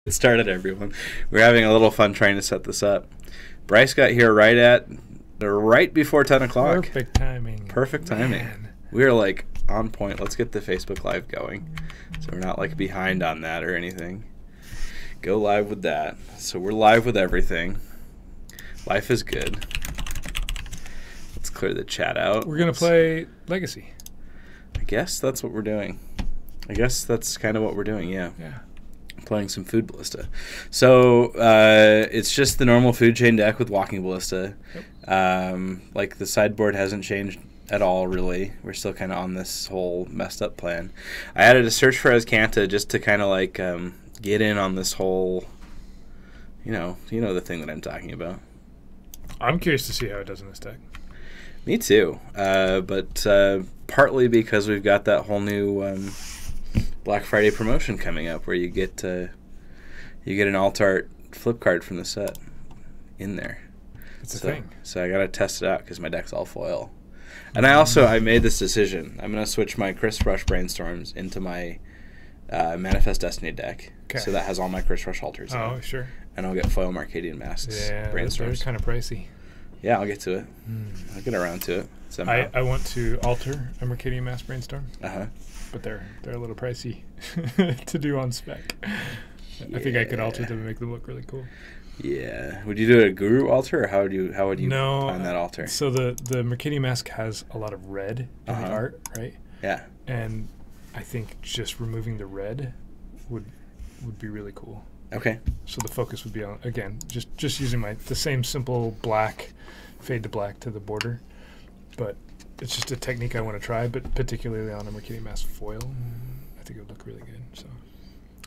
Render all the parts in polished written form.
It started, everyone. We're having a little fun trying to set this up. Bryce got here right before 10 o'clock. Perfect timing. Perfect timing. Man. We are like on point. Let's get the Facebook Live going, so we're not like behind on that or anything. Go live with that. So we're live with everything. Life is good. Let's clear the chat out. We're gonna play Legacy. I guess that's what we're doing. I guess that's kind of what we're doing. Yeah. Yeah. Playing some Food Ballista. So it's just the normal food chain deck with Walking Ballista. Yep. Like the sideboard hasn't changed at all, really. We're still kind of on this whole messed up plan. I added a search for Azcanta just to kind of like get in on this whole, you know the thing that I'm talking about. I'm curious to see how it does in this deck. Me too. But partly because we've got that whole new Black Friday promotion coming up where you get an alt art flip card from the set in there. It's a thing. So I gotta test it out because my deck's all foil. And I made this decision. I'm gonna switch my Chris Rush Brainstorms into my Manifest Destiny deck. Okay. So that has all my Chris Rush altars. Oh, in it. sure. And I'll get foil Marcadian Masks. Yeah, Brainstorms. those are kind of pricey. Yeah, I'll get to it. I'll get around to it somehow. I want to alter a Mercadian Mass Brainstorm, Uh-huh. but they're a little pricey to do on spec. I think I could alter them and make them look really cool. Yeah. Would you do a Guru altar, or how would you No, find that altar? So the Mercadian Mask has a lot of red in the art, right? Yeah. And I think just removing the red would be really cool. Okay. So the focus would be on, again, just using the same simple black, fade to black to the border. But it's just a technique I want to try, but particularly on a Mercadian Mask foil, I think it would look really good. So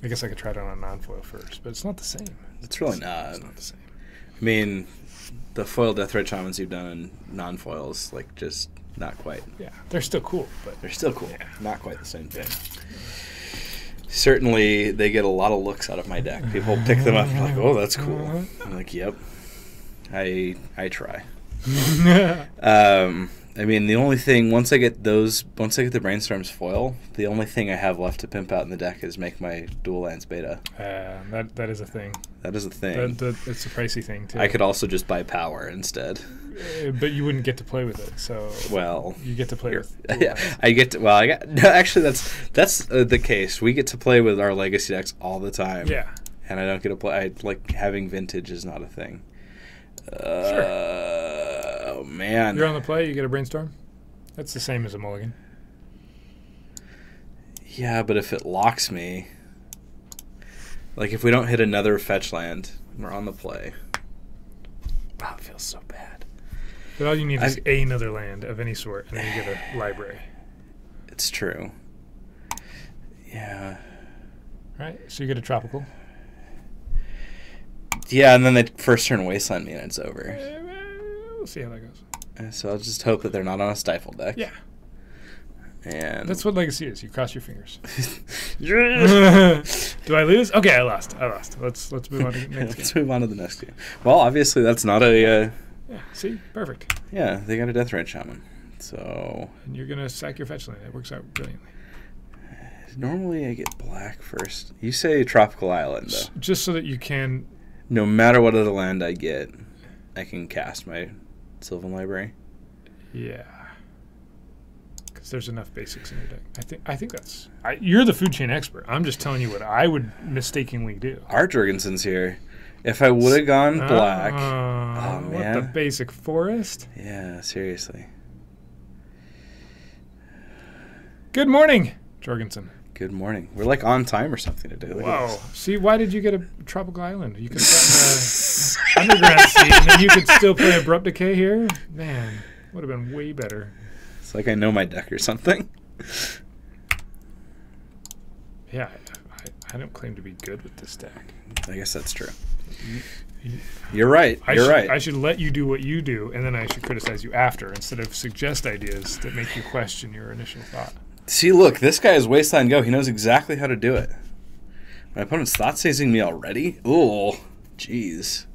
I guess I could try it on a non-foil first, but it's not the same. It's really not. It's not the same. I mean, the foil Deathrite Shamans you've done in non-foils, like, just not quite. Yeah, they're still cool, but They're still cool. Yeah. Not quite the same thing. Certainly, they get a lot of looks out of my deck. People pick them up and like, oh, that's cool. I'm like, yep. I try. I mean, the only thing, once I get the Brainstorms foil, the only thing I have left to pimp out in the deck is make my dual lands beta. that is a thing. That is a thing. It's a pricey thing, too. I could also just buy power instead. But you wouldn't get to play with it, so Well, you get to play with. Yeah, actually, that's the case. We get to play with our legacy decks all the time. Yeah. And I don't get to play. Like, having vintage is not a thing. Sure. Oh man. You're on the play. You get a Brainstorm. That's the same as a mulligan. Yeah, but if it locks me, like if we don't hit another fetch land, we're on the play. Oh, it feels so bad. But all you need is another land of any sort, and then you get a library. It's true. Yeah. Right? So you get a tropical. Yeah, and then they first turn Wasteland me and it's over. We'll see how that goes. So I'll just hope that they're not on a Stifle deck. Yeah. And That's what Legacy is. You cross your fingers. Yes. Do I lose? Okay, I lost. Let's move on to the next game. Let's move on to the next game. Well, obviously that's not a... Yeah, see? Perfect. yeah, they got a Deathrite Shaman. So... And you're going to sack your fetch land. That works out brilliantly. Normally I get black first. You say Tropical Island, though. Just so that you can... No matter what other land I get, I can cast my Sylvan Library. Yeah. Because there's enough basics in your deck. I think that's... you're the food chain expert. I'm just telling you what I would mistakenly do. Art Jorgensen's here. If I would have gone black... oh, man. What, the basic forest? Yeah, seriously. Good morning, Jorgensen. Good morning. We're like on time or something today. Look at Whoa. this. See, why did you get a tropical island? You could have gotten an underground seat, and then you could still play Abrupt Decay here? Man, would have been way better. It's like I know my deck or something. Yeah, I don't claim to be good with this deck. I guess that's true. You're right. I should let you do what you do, and then I should criticize you after, instead of suggest ideas that make you question your initial thought. See, look, this guy is Wasteland Go. He knows exactly how to do it. My opponent's thought seizing me already? Ooh, jeez.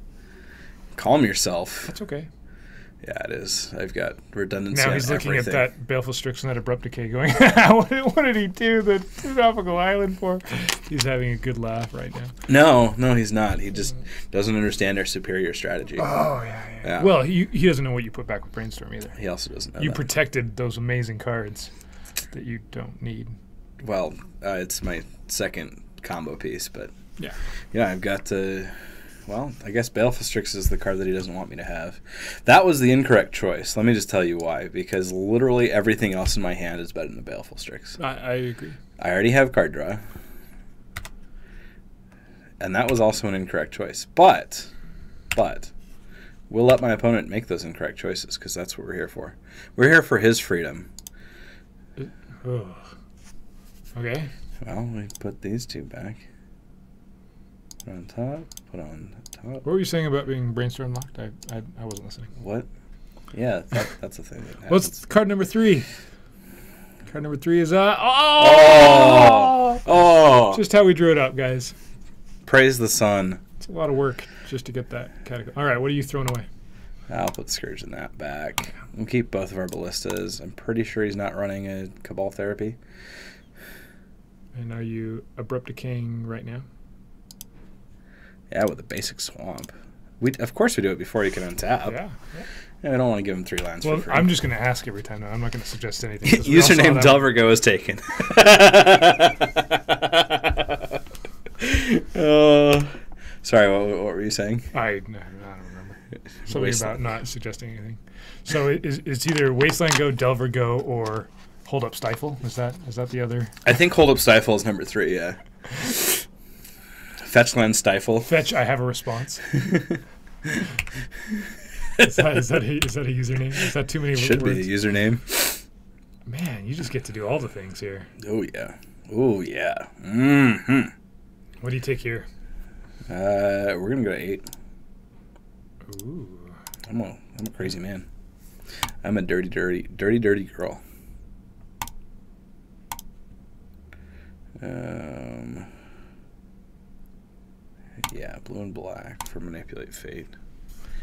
Calm yourself. That's okay. Yeah, it is. I've got redundancy Now on he's looking everything. at that Baleful Strix and that Abrupt Decay going, what did he do the Tropical Island for? He's having a good laugh right now. No, he's not. He just doesn't understand our superior strategy. Oh, yeah. Well, he doesn't know what you put back with Brainstorm either. He also doesn't know You that. protected those amazing cards that you don't need. Well, it's my second combo piece, but Yeah. yeah, I've got well, I guess Baleful Strix is the card that he doesn't want me to have. That was the incorrect choice. Let me just tell you why. Because literally everything else in my hand is better than the Baleful Strix. I agree. I already have card draw. And that was also an incorrect choice. But, we'll let my opponent make those incorrect choices because that's what we're here for. We're here for his freedom. Ugh. Okay. Well, we put these two back. Put on top, put on top. What were you saying about being Brainstorm locked? I wasn't listening. What? Yeah, that's a thing that happens. What's card number 3? Card number 3 is Oh! Just how we drew it up, guys. Praise the sun. It's a lot of work just to get that category. All right, what are you throwing away? I'll put Scourge in that back. We'll keep both of our ballistas. I'm pretty sure he's not running a Cabal Therapy. And are you Abrupt Decaying right now? Yeah, with a basic swamp. Of course we do it before he can untap. Yeah. Yeah, I don't want to give him 3 lands Well, for free. I'm just going to ask every time now. I'm not going to suggest anything. 'cause we all saw Username that Delvergo is taken. Sorry, what were you saying? I don't remember. Something Wasteland. about not suggesting anything. So it's either Wasteland Go, Delver Go, or Hold Up Stifle. Is that the other? I think Hold Up Stifle is number 3, yeah. Fetchland Stifle. Fetch, I have a response. Is that a username? Is that too many Should words? be a username. Man, you just get to do all the things here. Oh, yeah. Oh, yeah. Mm-hmm. What do you take here? We're going to go to 8. Ooh. I'm a crazy man. I'm a dirty girl. Yeah, blue and black for Manipulate Fate.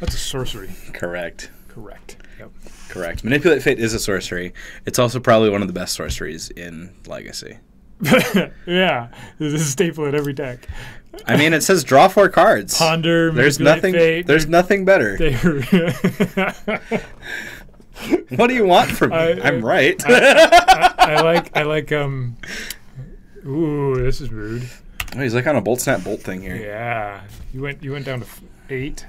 That's a sorcery. Correct. Yep. Correct. Manipulate Fate is a sorcery. It's also probably one of the best sorceries in Legacy. Yeah. This is a staple in every deck. I mean, it says draw 4 cards. Ponder, There's Manipulate nothing. Fate. There's nothing better. What do you want from me? I'm right. I like ooh, this is rude. Oh, he's like on a bolt snap bolt thing here. Yeah. You went down to 8.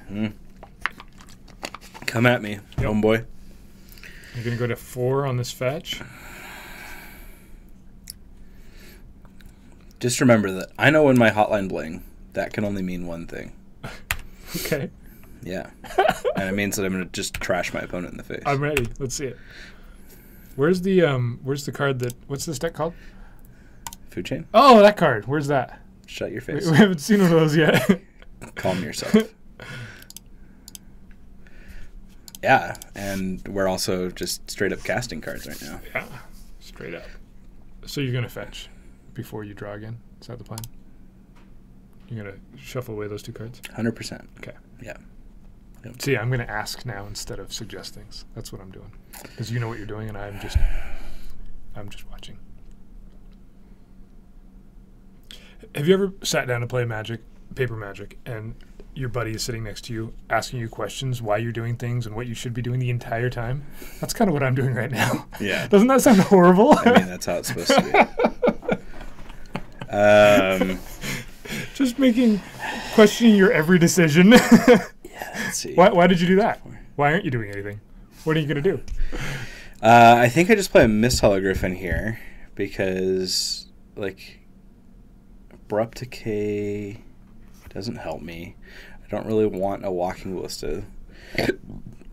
Come at me, homeboy. You're gonna go to 4 on this fetch. Just remember that I know when my hotline bling, that can only mean one thing. Okay. Yeah. And it means that I'm going to just trash my opponent in the face. I'm ready. Let's see it. Where's the card that what's this deck called? Food chain? Oh, that card. Where's that? Shut your face. We haven't seen one of those yet. Calm yourself. Yeah, and we're also just straight up casting cards right now. Yeah. Straight up. So you're gonna fetch before you draw again? Is that the plan? You're gonna shuffle away those 2 cards? 100%. Okay. Yeah. See, I'm gonna ask now instead of suggest things. That's what I'm doing. Because you know what you're doing, and I'm just watching. Have you ever sat down to play paper Magic, and your buddy is sitting next to you asking you questions why you're doing things and what you should be doing the entire time? That's kind of what I'm doing right now. Yeah. Doesn't that sound horrible? I mean, that's how it's supposed to be. Just questioning your every decision. Yeah, let's see. Why did you do that? Why aren't you doing anything? What are you going to do? I think I just play a Mist Hologriffin here because, like, Abrupt Decay doesn't help me. I don't really want a Walking Ballista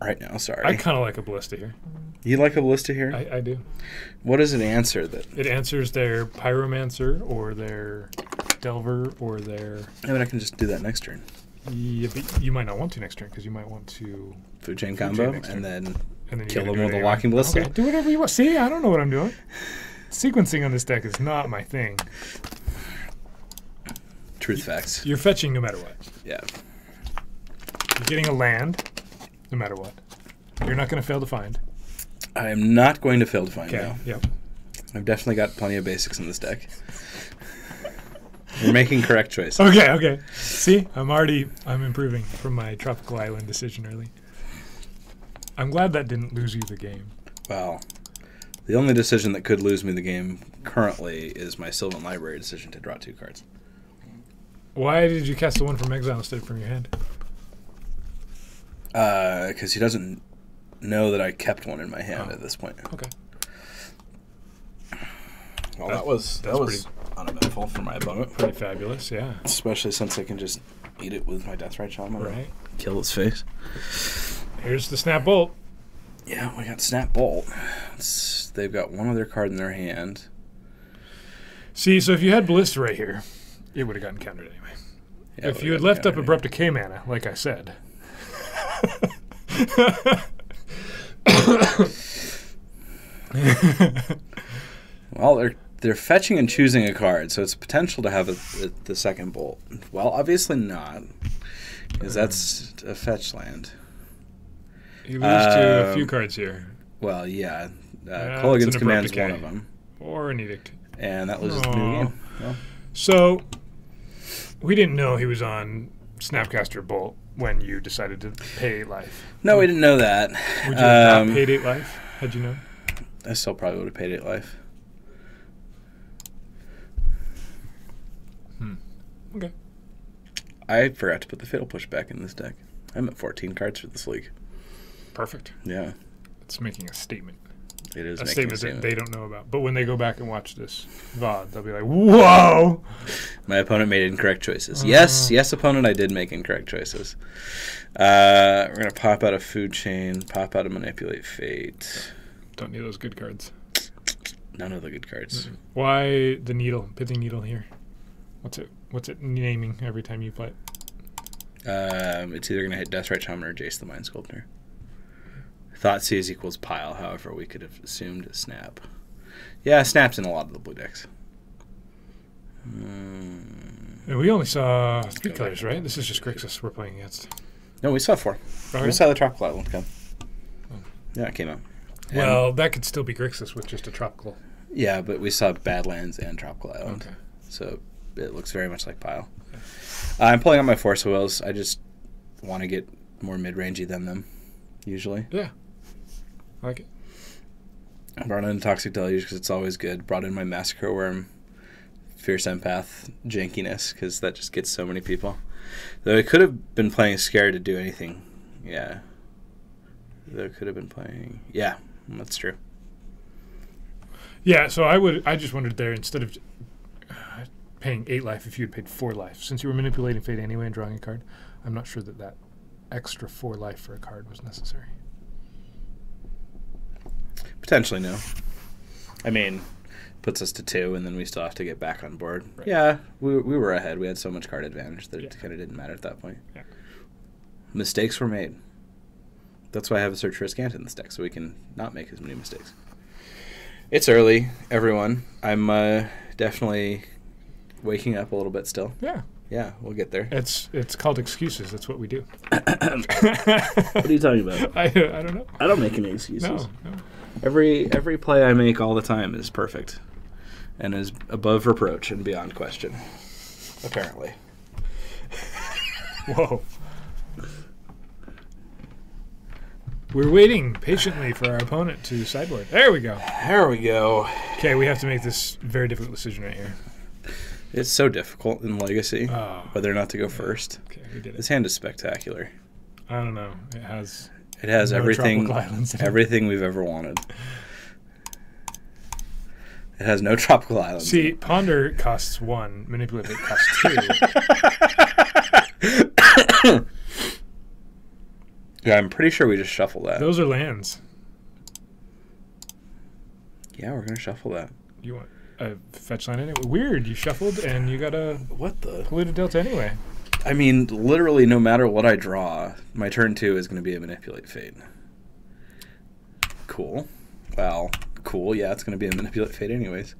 right now, sorry. I kind of like a Ballista here. You like a Ballista here? I do. What does it answer? That It answers their Pyromancer or their Delver or their... I mean, I can just do that next turn. Yeah, but you might not want to next turn because you might want to... Food chain Food combo, chain next turn. and then you're kill gonna him do with it a anyway. Walking Ballista. Okay, do whatever you want. See, I don't know what I'm doing. Sequencing on this deck is not my thing. Truth facts. You're fetching no matter what. Yeah. You're getting a land no matter what. You're not going to fail to find. I am not going to fail to find Okay. now. Yep. I've definitely got plenty of basics in this deck. We're making correct choices. Okay. Okay. See, I'm improving from my Tropical Island decision early. I'm glad that didn't lose you the game. Well, the only decision that could lose me the game currently is my Sylvan Library decision to draw 2 cards. Why did you cast the one from exile instead of from your hand? Because he doesn't know that I kept one in my hand at this point. Okay. Well, that was uneventful for my opponent. Pretty fabulous, yeah. Especially since I can just eat it with my Deathright Shaman. Right. Kill its face. Here's the Snap Bolt. Yeah, we got Snap Bolt. They've got one other card in their hand. See, so if you had Ballista right here, it would have gotten countered anyway. Yeah, if you had left up Abrupt Decay mana, like I said. Well, they're fetching and choosing a card, so it's a potential to have the second bolt. Well, obviously not, because that's a fetch land. You lose to a few cards here. Well, yeah. It's Culligan's an Command is Abrupt one of Decay. them. Or an Edict. And that loses the new game. Well, So, we didn't know he was on Snapcaster Bolt when you decided to pay 8 life. no, we didn't know that. Would you have not paid 8 life, had you known? I still probably would have paid 8 life. Okay. I forgot to put the Fatal Push back in this deck. I'm at 14 cards for this league. Perfect. Yeah, It's making a statement. it is A making statement that they don't know about. But when they go back and watch this VOD, they'll be like, whoa! My opponent made incorrect choices. Yes, opponent, I did make incorrect choices. We're going to pop out a Food Chain, pop out a Manipulate Fate. Don't need those good cards. None of the good cards. Why the needle, Pithing Needle here? What's it naming every time you play it? It's either going to hit Deathright Shaman or Jace the Mind Sculptor. Thoughtseize equals Pile, however, we could have assumed Snap. Yeah, Snap's in a lot of the blue decks. And we only saw 3 colors, right? This is just Grixis we're playing against. No, we saw 4. Oh, We saw the Tropical Island come. Yeah, it came out. And well, that could still be Grixis with just a tropical. yeah, but we saw Badlands and Tropical Island. Okay. So it looks very much like Pile. I'm pulling on my Force Wheels. I just want to get more mid-rangey than them, usually. Yeah. I like it. I brought in Toxic Deluge because it's always good. Brought in my Massacre Worm, Fierce Empath, jankiness, because that just gets so many people. Though it could have been playing Scared to do anything. Yeah. Though it could have been playing... Yeah, that's true. Yeah, so I just wondered there, instead of paying 8 life, if you had paid 4 life. Since you were manipulating fate anyway and drawing a card, I'm not sure that extra 4 life for a card was necessary. Potentially, no. I mean, puts us to 2, and then we still have to get back on board. Right. Yeah, we were ahead. We had so much card advantage that it kind of didn't matter at that point. Yeah. Mistakes were made. That's why I have a Search for Scant in this deck, so we can not make as many mistakes. It's early, everyone. I'm definitely waking up a little bit still. Yeah. Yeah, we'll get there. It's called excuses. That's what we do. What are you talking about? I don't know. I don't make any excuses. No. Every play I make all the time is perfect and is above reproach and beyond question, apparently. Whoa. We're waiting patiently for our opponent to sideboard. There we go. There we go. Okay, we have to make this very difficult decision right here. It's so difficult in Legacy Oh. whether or not to go first. Okay, we did This it. hand is spectacular. I don't know. It has no everything tropical islands in it. everything we've ever wanted. It has no tropical islands. See, Ponder costs 1, Manipulate It costs 2. Yeah, I'm pretty sure we just shuffle that. Those are lands. Yeah, we're gonna shuffle that. You want a fetch line anyway? Weird, you shuffled and you got a What the? polluted delta anyway. I mean, literally, no matter what I draw, my turn 2 is going to be a Manipulate Fate. Cool. Well, cool. Yeah, it's going to be a Manipulate Fate anyways.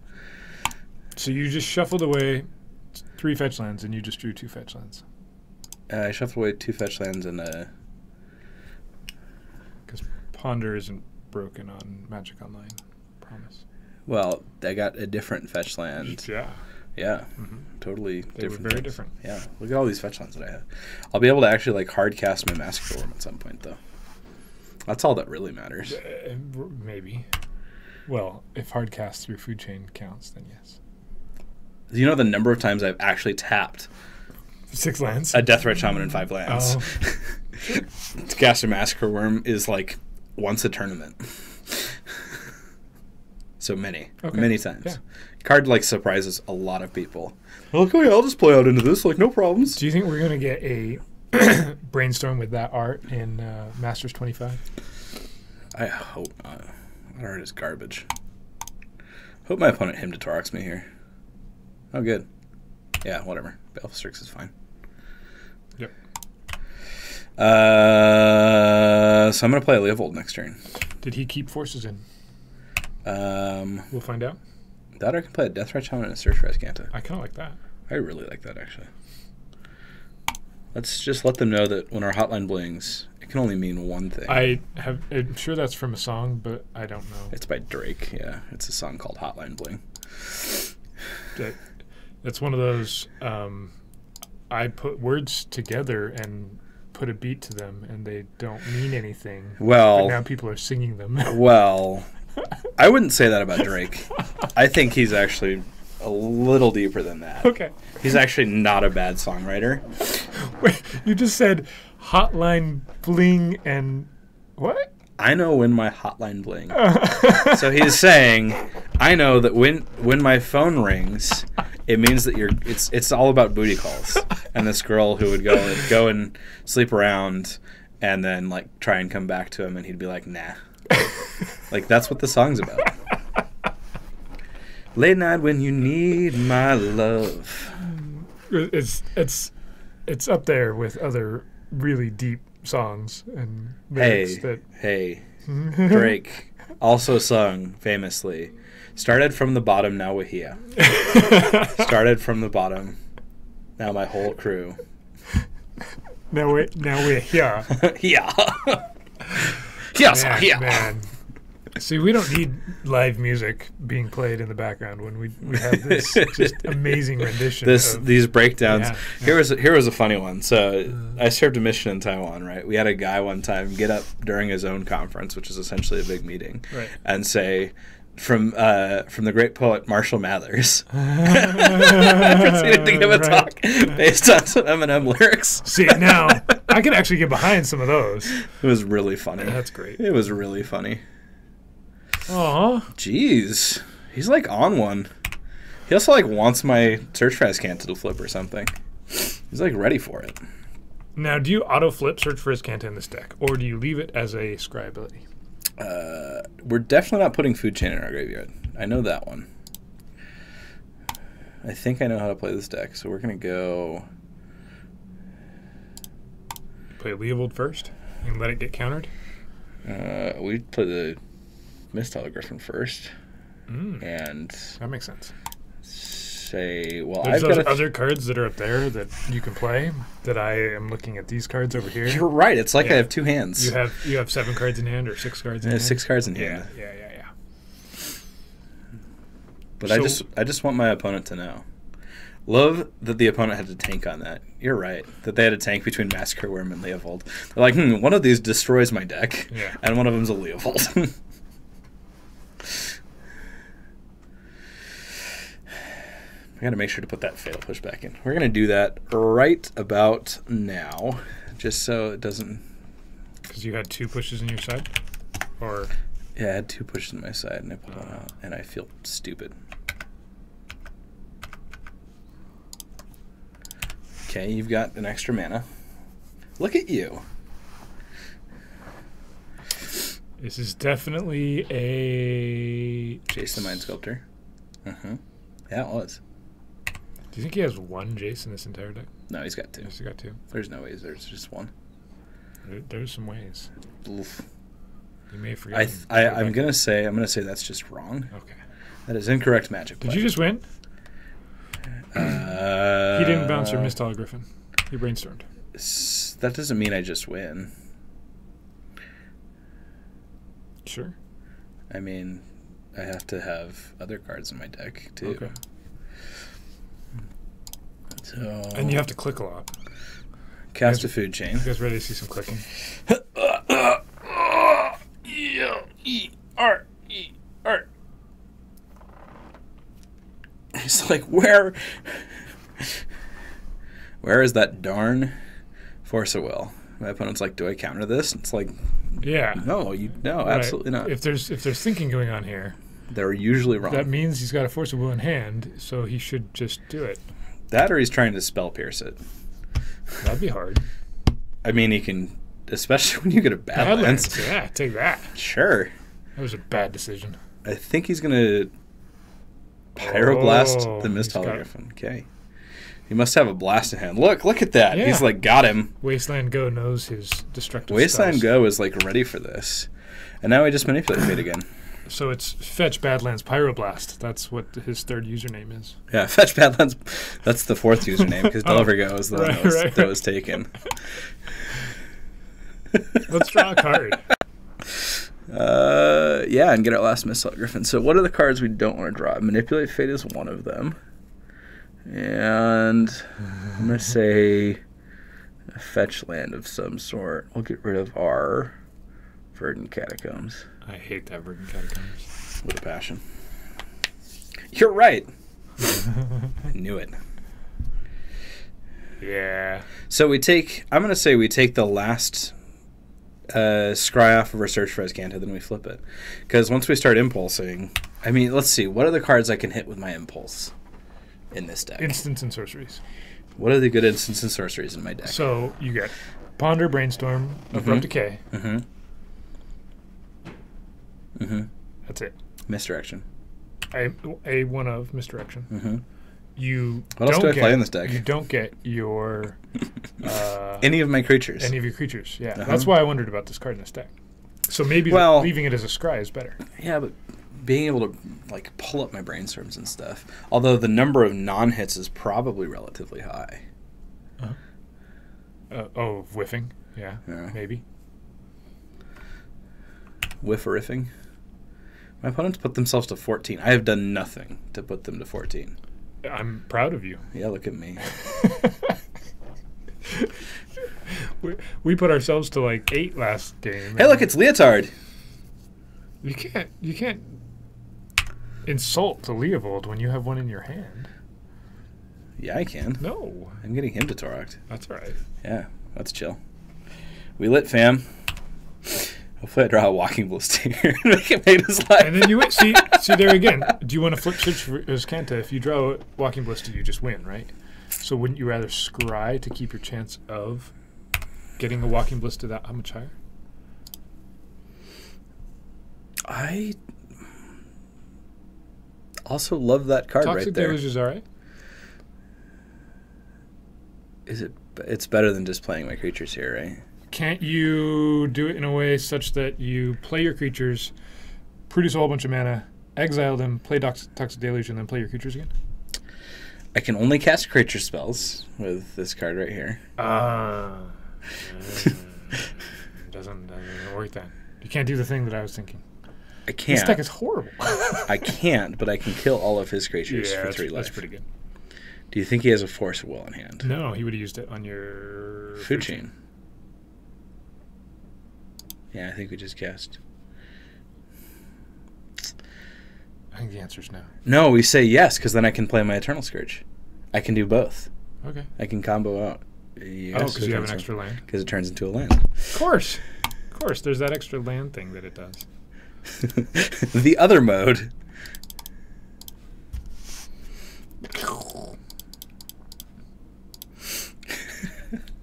So you just shuffled away 3 fetch lands and you just drew 2 fetch lands. I shuffled away 2 fetch lands and Ponder isn't broken on Magic Online. Promise. Well, they got a different fetch land. Yeah. Yeah, Mm-hmm. totally They different. were very things. different. Yeah, look at all these fetch lands that I have. I'll be able to actually like hard cast my Massacre Worm at some point, though. That's all that really matters. Maybe. Well, if hard cast through Food Chain counts, then yes. Do you know the number of times I've actually tapped 6 lands? a Deathrat Shaman in 5 lands? Oh. To cast a Massacre Worm is like once a tournament. So many times. Yeah. Card like surprises a lot of people. Okay, I'll just play out into this, like no problems. Do you think we're going to get a brainstorm with that art in Masters 25? I hope not. That art is garbage. Hope my opponent Hymn to Taurox me here. Oh, good. Yeah, whatever. Baleful Strix is fine. Yep. So I'm going to play a Leovold next turn. Did he keep forces in? We'll find out. That or I can play a Deathrat Shaman and a Search for Azcanta. I kind of like that. I really like that, actually. Let's just let them know that when our hotline blings, it can only mean one thing. I'm sure that's from a song, but I don't know. It's by Drake, yeah. It's a song called Hotline Bling. That's one of those, I put words together and put a beat to them, and they don't mean anything. Well, but now people are singing them. Well, I wouldn't say that about Drake. I think he's actually a little deeper than that. Okay. He's actually not a bad songwriter. Wait, you just said hotline bling and what? I know when my hotline blings. So he's saying, I know that when my phone rings, it means that it's all about booty calls. And this girl who would go and sleep around and then like try and come back to him, and he'd be like, nah. Like that's what the song's about. Late night when you need my love. It's up there with other really deep songs and lyrics Hey, Drake also sung famously, started from the bottom, now we're here. Started from the bottom, now my whole crew. Now we're here. Yeah. Yes, yeah. Man. See, we don't need live music being played in the background when we have this just amazing rendition. These breakdowns. Yeah. Here was a funny one. So I served a mission in Taiwan, right? We had a guy one time get up during his own conference, which is essentially a big meeting, right, and say, from the great poet Marshall Mathers, proceeded to give a talk based on some Eminem lyrics. See, now I can actually get behind some of those. It was really funny. That's great. It was really funny. Aw. Jeez. He's like on one. He also like wants my Search for Azcanta to flip or something. He's like ready for it. Now, do you auto flip Search for Azcanta in this deck, or do you leave it as a scry ability? We're definitely not putting Food Chain in our graveyard. I know that one. I think I know how to play this deck, so we're going to go... Play Leovold first and let it get countered? We play the Mist Griffin first. And... That makes sense. Say, well, There's I've got other cards that are up there that you can play that I am looking at these cards over here. You're right. It's like I have two hands. You have 7 cards in hand or 6 cards in hand? 6 cards in hand. Yeah. But I just want my opponent to know. Love that the opponent had to tank on that. You're right. That they had a tank between Massacre Worm and Leovold. They're like, one of these destroys my deck, and one of them's a Leovold. I got to make sure to put that Fatal Push back in. We're going to do that right about now, just so it doesn't... Because you had 2 pushes in your side? Or... Yeah, I had 2 pushes in my side, and I pulled one out, and I feel stupid. Okay, you've got an extra mana. Look at you. This is definitely a... Jason the Mind Sculptor. Yeah, it was. Do you think he has 1 Jace in this entire deck? No, he's got 2. Yes, he's got 2. There's no ways. There's just 1. There's some ways. Oof. You may forget. I'm gonna say that's just wrong. Okay. That is incorrect Magic play. Did you just win? He didn't bounce your Mist Griffin. He brainstormed. That doesn't mean I just win. Sure. I mean, I have to have other cards in my deck, too. Okay. So, And you have to click a lot. cast a food chain. You guys ready to see some clicking? E-R-E-R. It's like, where is that darn Force of Will? My opponent's like, do I counter this? It's like, Yeah. no, Right. absolutely not. If there's thinking going on here, They're usually wrong. that means he's got a Force of Will in hand, so he should just do it. That or he's trying to spell pierce it. That'd be hard. I mean, he can, especially when you get a Badlands. Yeah, take that. Sure. That was a bad decision. I think he's going to Pyroblast Oh, the Mist he's got Holograph. Okay. He must have a blast in hand. Look at that. Yeah. He's like, got him. Wasteland Go knows his destructive Wasteland spells. Go is like ready for this. And now I just manipulate fate again. So it's Fetch Badlands Pyroblast. That's what his third username is. Yeah, Fetch Badlands. That's the fourth username because Deliver Go is the one that was taken. Let's draw a card. Yeah, and get our last Missile Griffin. So what are the cards we don't want to draw? Manipulate Fate is one of them. And I'm going to say a fetch land of some sort. We'll get rid of our Verdant Catacombs. I hate that Verdant Catacombs. With a passion. You're right. I knew it. Yeah. So I'm going to say we take the last scry off of our Search for Azcanta, then we flip it. Because once we start impulsing, I mean, let's see. What are the cards I can hit with my impulse in this deck? Instants and sorceries. What are the good instants and sorceries in my deck? So you get Ponder, Brainstorm, Abrupt Decay. Mm-hmm. Mm-hmm. That's it. Misdirection. A one of Misdirection. Mm-hmm. You What else don't do I play in this deck? You don't get your Any of my creatures. any of your creatures. Yeah, that's why I wondered about this card in this deck. So maybe Well- leaving it as a scry is better. Yeah, but being able to like pull up my brainstorms and stuff. Although the number of non-hits is probably relatively high. Whiffing. Yeah, Yeah. maybe. Whifferiffing. My opponents put themselves to 14. I have done nothing to put them to 14. I'm proud of you. Yeah, look at me. We put ourselves to like 8 last game. Hey, look, it's Leotard. You can't insult the Leovold when you have one in your hand. Yeah, I can. No, I'm getting him to Toroked. that's all right. Yeah, that's chill. We lit, fam. Hopefully I draw a Walking Ballista here and make it made his life. And then you win. See there again. Do you want to flip Search for Azcanta? If you draw a Walking Ballista, you just win, right? So wouldn't you rather scry to keep your chance of getting a Walking Ballista that how much higher? I also love that card Toxic right there. Deluge is all right. It's better than just playing my creatures here, right? Can't you do it in a way such that you play your creatures, produce a whole bunch of mana, exile them, play Toxic Deluge, and then play your creatures again? I can only cast creature spells with this card right here. Doesn't work then. You can't do the thing that I was thinking. I can't. This deck is horrible. I can't, but I can kill all of his creatures for 3 life. That's pretty good. Do you think he has a Force of Will in hand? No, he would have used it on your Food chain. Yeah, I think we just cast. I think the answer is no. No, we say yes, because then I can play my Eternal Scourge. I can do both. Okay. I can combo out. Yes, Because you have an extra land. Because it turns into a land. Of course. There's that extra land thing that it does. The other mode.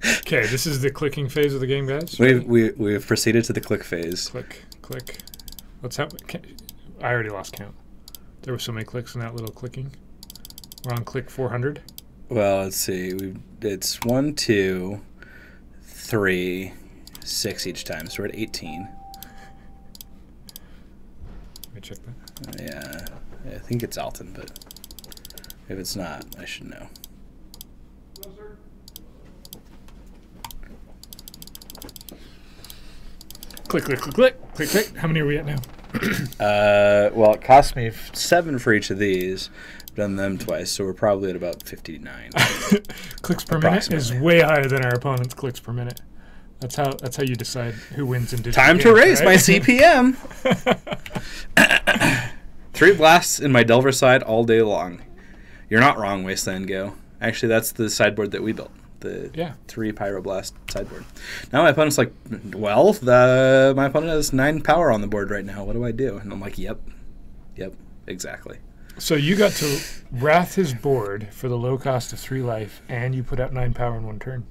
Okay, this is the clicking phase of the game, guys. We've proceeded to the click phase. Click. Let's have. I already lost count. There were so many clicks in that little clicking. We're on click 400. Well, let's see. It's 1, 2, 3, 6 each time, so we're at 18. Let me check that. Yeah, I think it's Alton, but if it's not, I should know. Click, click, click, click, click, click. How many are we at now? Well, it cost me 7 for each of these. I've done them twice, so we're probably at about 59. Clicks per minute is way higher than our opponent's clicks per minute. That's how you decide who wins in digital Time games, to raise right? my CPM. 3 blasts in my Delver side all day long. You're not wrong, Wasteland Go. Actually, that's the sideboard that we built. The 3 Pyroblast sideboard. Now my opponent's like, well, my opponent has 9 power on the board right now. What do I do? And I'm like, yep, exactly. So you got to wrath his board for the low cost of 3 life, and you put out 9 power in 1 turn.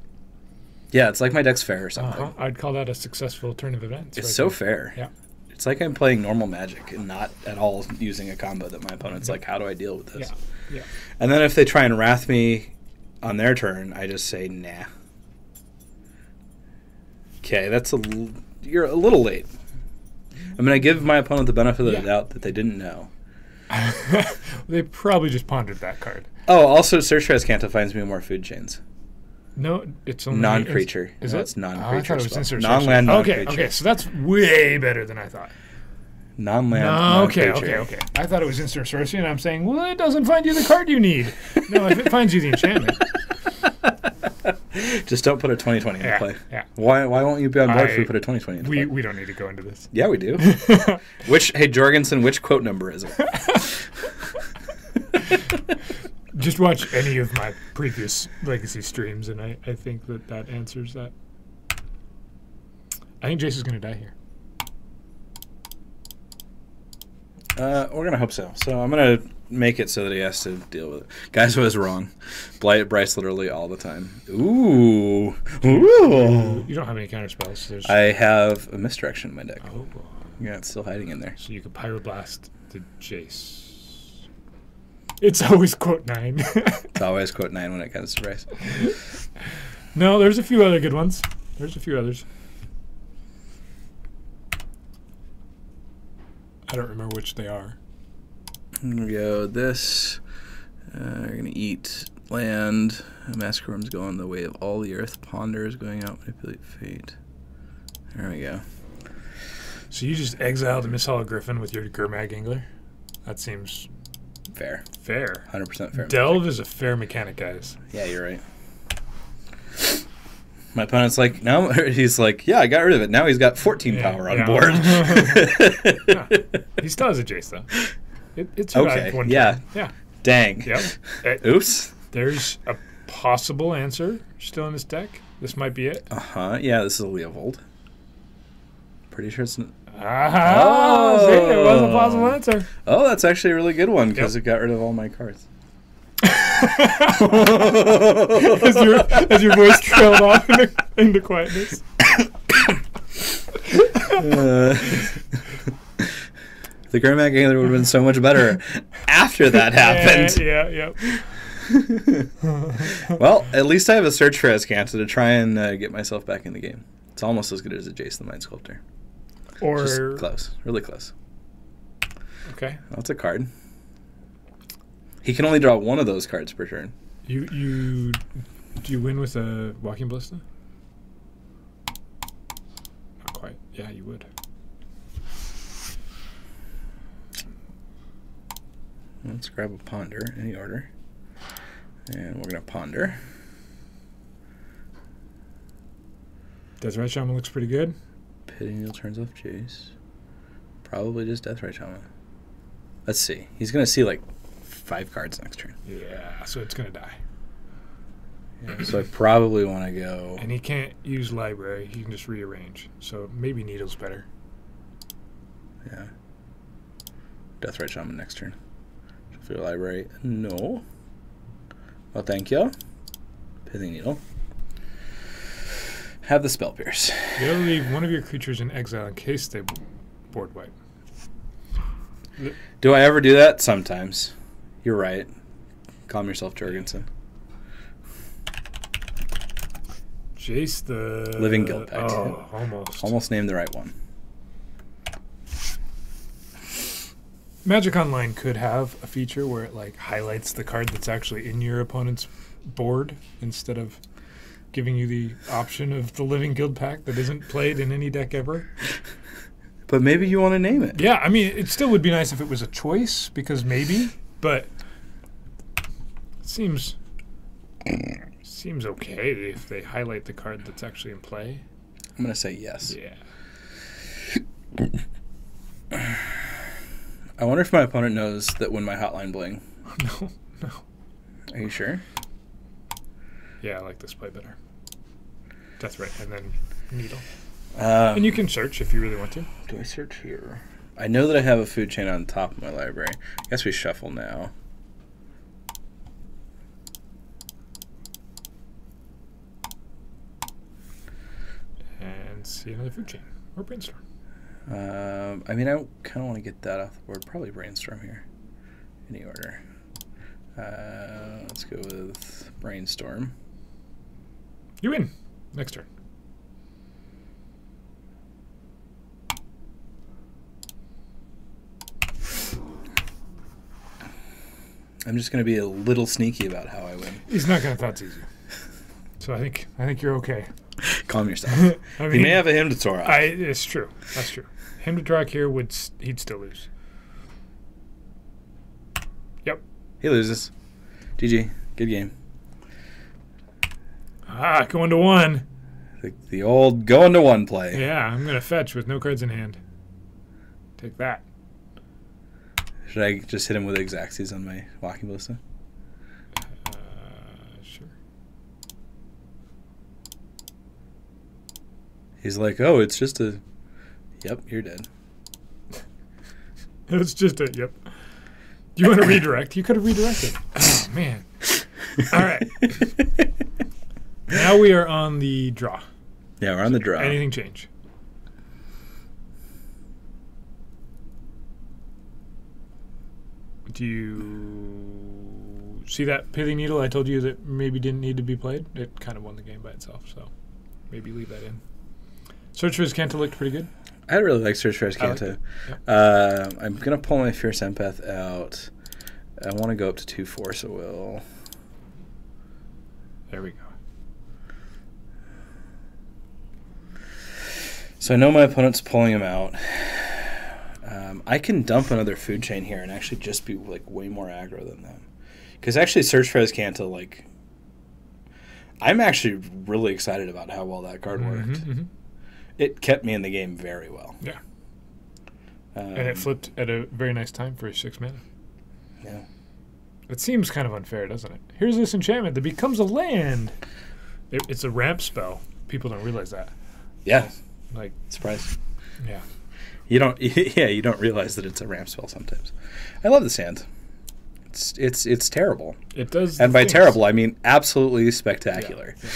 Yeah, it's like my deck's fair or something. I'd call that a successful turn of events. It's so fair. Yeah. It's like I'm playing normal Magic and not at all using a combo that my opponent's like, how do I deal with this? Yeah. And then if they try and wrath me on their turn, I just say, nah. Okay, you're a little late. I'm going to give my opponent the benefit of the doubt that they didn't know. They probably just pondered that card. Oh, also, Search for Azcanta finds me more food chains. No, it's only non-creature. Is no, it? it's non-creature. I thought it was instant non-land, non-creature. Okay, so that's way better than I thought. Non-land, non-creature. Okay. I thought it was instant sorcery, and I'm saying, well, it doesn't find you the card you need. No, if it finds you the enchantment. Just don't put a 2020 into play. Yeah. Why won't you be on board if we put a 2020 into play? We don't need to go into this. Yeah, we do. Hey, Jorgensen, which quote number is it? Just watch any of my previous Legacy streams, and I think that answers that. I think Jace is going to die here. We're going to hope so. So I'm going to make it so that he has to deal with it. Guys, I was wrong. Blight Bryce literally all the time. Ooh. You don't have any counter spells. So I have a misdirection in my deck. Oh. Yeah, it's still hiding in there. So you could Pyroblast the Jace. It's always quote 9. It's always quote 9 when it comes to Bryce. No, there's a few other good ones. There's a few others. I don't remember which they are. Here we go. This. We're going to eat land. Massacre Room's going the way of all the earth. Ponder is going out. Manipulate fate. There we go. So you just exiled a Misshall Griffin with your Gurmag Angler? That seems... Fair. 100% fair. Delve is a fair mechanic, guys. Yeah, you're right. My opponent's like, no. He's like, yeah, I got rid of it. Now he's got 14 power on board. He still has a Jace, though. It survived one turn. Yeah. Dang. Yep. Oops. There's a possible answer still in this deck. This might be it. Yeah, this is a Leovold. Pretty sure it's... Oh, see, it was a possible answer. Oh, that's actually a really good one because it got rid of all my cards. as your voice trailed off into quietness. The Gurmag Angler would have been so much better after that happened. Yeah. Well, at least I have a Search for Azcanta to try and get myself back in the game. It's almost as good as a Jace the Mind Sculptor. Or just close, really close. Okay. Well, it's a card. He can only draw one of those cards per turn. Do you win with a Walking Ballista? Not quite. Yeah, you would. Let's grab a Ponder, any order. And we're going to Ponder. Deathrite Shaman looks pretty good. Pitting Needle turns off Jace. Probably just Deathrite Shaman. Let's see. He's going to see like 5 cards next turn. Yeah, so it's going to die. Yeah, so I probably want to go... And he can't use Library. He can just rearrange. So maybe Needle's better. Yeah. Deathrite Shaman next turn. For your Library. No. Well, thank you. Pithing Needle. Have the Spell Pierce. You gotta leave one of your creatures in exile in case they board wipe. Do I ever do that? Sometimes. You're right. Calm yourself, Jorgensen. Jace the... Living Guild Pact. Oh, almost. Almost named the right one. Magic Online could have a feature where it like highlights the card that's actually in your opponent's board instead of giving you the option of the Living Guild pack that isn't played in any deck ever. But maybe you want to name it. Yeah, I mean, it still would be nice if it was a choice, because maybe, but it seems okay if they highlight the card that's actually in play. I'm going to say yes. Yeah. I wonder if my opponent knows that when my hotline bling. No. Are you sure? Yeah, I like this play better. Deathray, and then Needle. And And you can search if you really want to. do I search here? I know that I have a food chain on top of my library. I guess we shuffle now. And see another food chain. Or brainstorm. I mean, I kind of want to get that off the board. Probably brainstorm here. Any order. Let's go with brainstorm. You win. Next turn. I'm just going to be a little sneaky about how I win. He's not going to thought it's easy. So I think you're okay. Calm yourself. I mean, He may have a him to Torah. It's true. That's true. Him to Drak here he'd still lose. Yep. He loses. GG. Good game. Going to 1. The old going to 1 play. Yeah, I'm going to fetch with no cards in hand. Take that. Should I just hit him with Xaxes on my Walking Ballista? Sure. He's like, oh, it's just a... Yep, you're dead. It's just a, yep. Do you want to redirect? You could have redirected. Oh, man. All right. Now we are on the draw. Yeah, we're on the draw. Anything change? Do you see that Pithing Needle I told you that maybe didn't need to be played? It kind of won the game by itself, so maybe leave that in. Search for Azcanta looked pretty good. I really like Search for Azcanta. Yep. I'm going to pull my Fierce Empath out. I want to go up to 2 Force of Will. There we go. So I know my opponent's pulling him out. I can dump another food chain here and actually just be like way more aggro than them. Because actually Search for Azcanta, like, I'm actually really excited about how well that card worked. Mm-hmm. It kept me in the game very well. Yeah. And it flipped at a very nice time for 6 mana. Yeah. It seems kind of unfair, doesn't it? Here's this enchantment that becomes a land. It's a ramp spell. People don't realize that. Yeah. Like, Surprise. yeah. You don't realize that it's a ramp spell sometimes. I love this hand. It's terrible. It does. And by things. terrible, I mean absolutely spectacular. Yeah.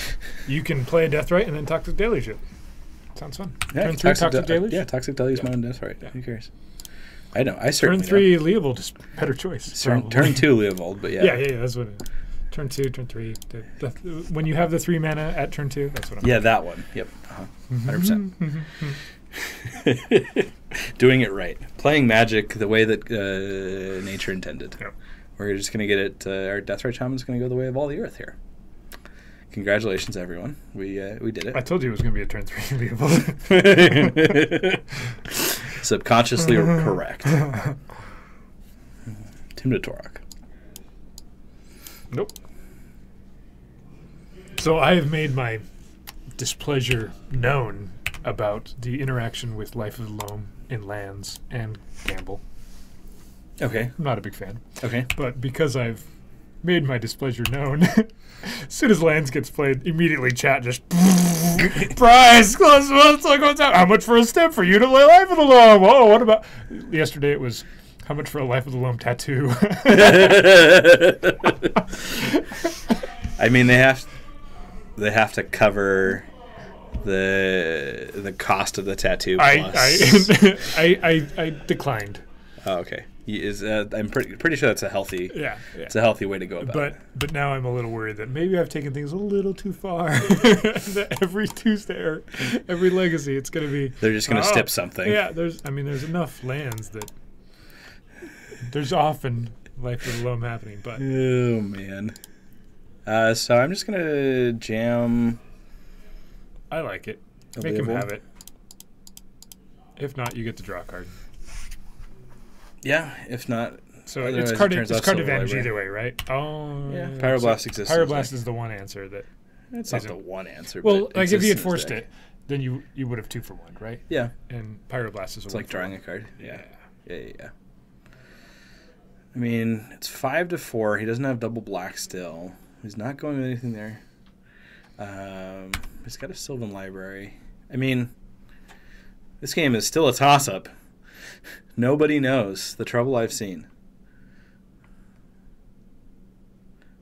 You can play Deathrite and then Toxic Deluge it. Sounds fun. Yeah, Turn 3 Toxic Deluge? Yeah, Toxic Deluge, Yeah. Mine Deathrite. Yeah. Who cares? I know. I certainly Turn 3 Leovold is better choice. Turn 2 Leovold, but yeah. Yeah, that's what it is. Turn 2, turn 3. When you have the 3 mana at turn 2, that's what I'm Yeah, that one. Yep. 100%. Doing it right. Playing Magic the way that nature intended. Yep. We're just going to get it. Our Deathrite Shaman's going to go the way of all the earth here. Congratulations, everyone. We did it. I told you it was going to be a turn 3 Leovold. Subconsciously correct. Tim to Torok. Nope. So I have made my displeasure known about the interaction with Life of the Loam in lands and Gamble. Okay. I'm not a big fan. Okay. But because I've made my displeasure known, as soon as lands gets played, immediately chat just price close. What's up? How much for a step for you to play Life of the Loam? Oh, what about yesterday? It was how much for a Life of the Loam tattoo? I mean, they have to cover the cost of the tattoo. Plus. I declined. Oh, okay. I'm pretty sure that's a healthy. Yeah. It's a healthy way to go about it. But now I'm a little worried that maybe I've taken things a little too far. That every Tuesday or every Legacy, it's going to be. They're just going to stip something. Yeah. There's enough lands that there's often Life of the Loam happening. But oh man. So I'm just gonna jam I like it. A Make him label? have it. If not, you get to draw a card. Yeah, if not. So otherwise it's card, it turns it's out card Silver advantage Library. either way, right? Oh, Yeah, Pyroblast exists. Pyroblast is the one answer that. It's not the one answer. Well, but like if you had exists in forced this deck. it, then you would have 2 for 1, right? Yeah. And Pyroblast is It's like drawing a card. Yeah. Yeah. I mean, it's 5-4. He doesn't have double black still. He's not going with anything there. He's got a Sylvan Library. I mean, this game is still a toss-up. Nobody knows the trouble I've seen.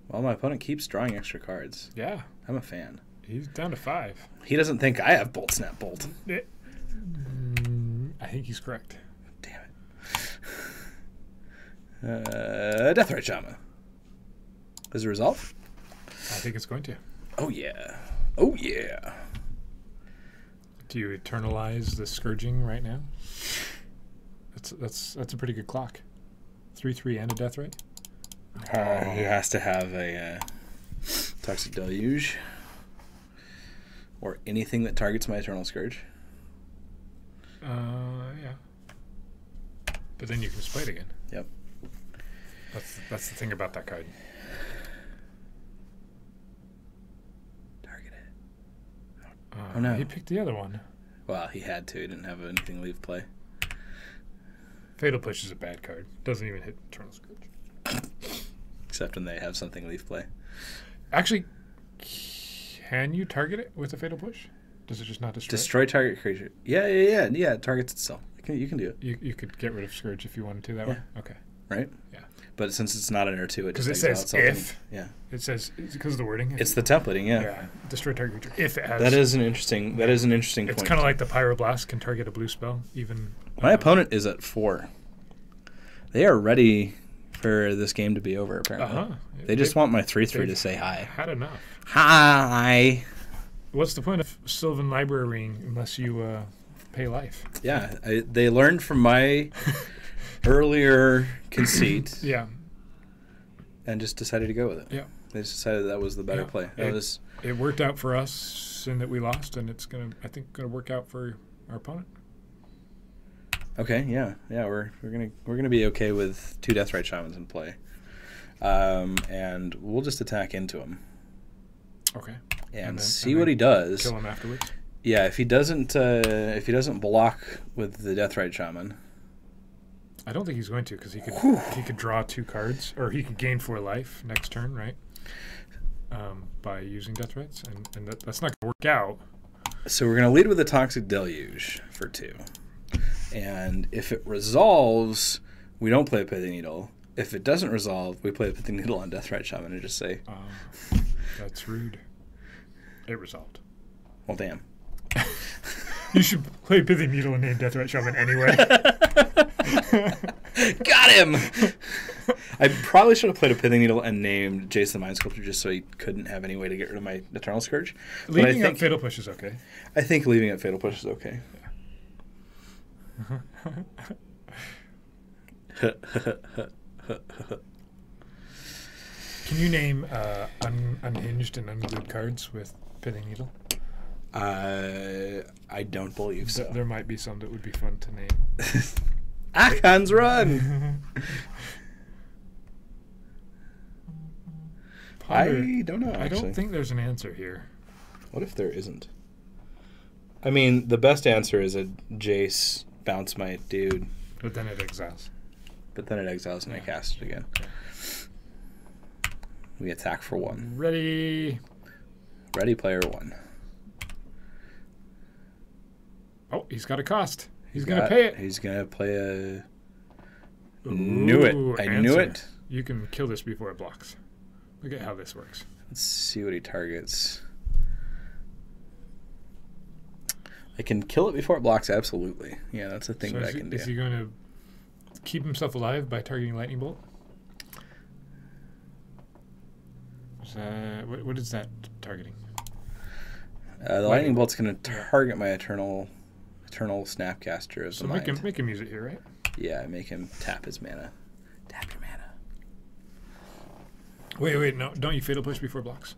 Well, my opponent keeps drawing extra cards. Yeah. I'm a fan. He's down to 5. He doesn't think I have Bolt Snap Bolt. I think he's correct. Damn it. Deathrite Shaman. Does it resolve? I think it's going to. Oh, yeah. Oh, yeah. Do you eternalize the Scourging right now? That's a pretty good clock. 3/3 and a death rate. He has to have a Toxic Deluge or anything that targets my Eternal Scourge. Yeah. But then you can just play it again. Yep. That's the thing about that card. Target it. Oh no. He picked the other one. Well, he had to. He didn't have anything leave play. Fatal Push is a bad card. Doesn't even hit Eternal Scourge. Except when they have something leave play. Actually, can you target it with a Fatal Push? Does it just not destroy? Destroy target creature. Yeah. It targets itself. You can do it. You could get rid of Scourge if you wanted to that way. Okay. Right? Yeah. But since it's not an or 2, it just Because it exiles says itself. if. Yeah. It says because of the wording. It's the templating, yeah. Yeah. Destroy target creature if it has. That is an interesting point. It's kind of like the Pyroblast can target a blue spell even. My opponent is at 4. They are ready for this game to be over, apparently. They just want my 3/3 to say hi. Had enough. Hi. What's the point of Sylvan Library unless you pay life? Yeah, they learned from my earlier conceit. Yeah. And just decided to go with it. Yeah. They just decided that was the better play. It worked out for us in that we lost, and it's I think gonna work out for our opponent. Okay, yeah. We're gonna be okay with 2 Deathrite Shamans in play, and we'll just attack into him. Okay. And see what he does. Kill him afterwards. Yeah, if he doesn't block with the Deathrite Shaman. I don't think he's going to because he could draw 2 cards, or he could gain 4 life next turn, right? By using Death Rights, and that's not going to work out. So we're going to lead with a Toxic Deluge for 2. And if it resolves, we don't play a Pithing Needle. If it doesn't resolve, we play a Pithing Needle on Deathrite Shaman and just say... that's rude. It resolved. Well, damn. You should play Pithing Needle and name Deathrite Shaman anyway. Got him! I probably should have played a Pithing Needle and named Jason the Mind Sculptor just so he couldn't have any way to get rid of my Eternal Scourge. Leaving up Fatal Push is okay. I think leaving up Fatal Push is okay. Yeah. Can you name unhinged and unglued cards with Pithing Needle? I don't believe so. There might be some that would be fun to name. Akon's Run! I don't know, actually. I don't think there's an answer here. What if there isn't? I mean, the best answer is a Jace bounce my dude. But then it exiles. And I cast it again. We attack for 1. Ready, player 1. Oh, he's got a cost. He's going to pay it. He's going to play a... Ooh, knew it. I knew it. You can kill this before it blocks. Look at how this works. Let's see what he targets. I can kill it before it blocks, absolutely. Yeah, that's a thing that I can do. Is he going to keep himself alive by targeting Lightning Bolt? What is that targeting? The Lightning Bolt's going to target my Eternal Snapcaster of the Mind. So make him use it here, right? Yeah, make him tap his mana. Tap your mana. Wait, no. Don't you Fatal Push before it blocks?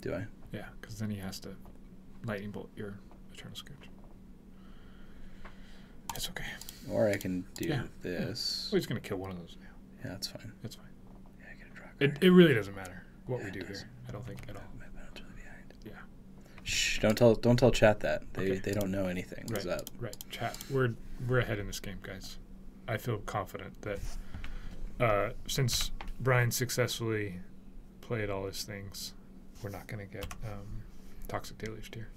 Do I? Yeah, because then he has to lightning bolt your Eternal Scourge. It's okay. Or I can do this. Well, he's going to kill one of those now. Yeah, that's fine. That's fine. Yeah, I get a draw card. It really doesn't matter what we do here. I don't think at all. My opponent's really behind. Yeah. Shh! Don't tell chat that they don't know anything. Right. What's up? Right. Chat. We're ahead in this game, guys. I feel confident that since Brian successfully played all his things, we're not going to get Toxic Deluge here.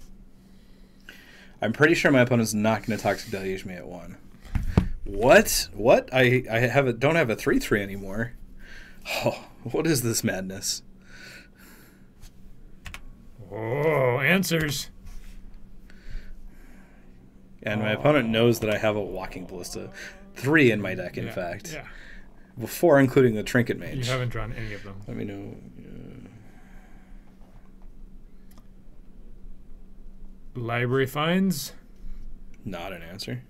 I'm pretty sure my opponent's not going to Toxic Deluge me at 1. What? I don't have a 3/3 anymore. Oh, what is this madness? Oh, answers. And my opponent knows that I have a Walking Ballista 3 in my deck, in fact. Yeah. Before including the Trinket Mage. You haven't drawn any of them. Let me know. Library finds Not an answer.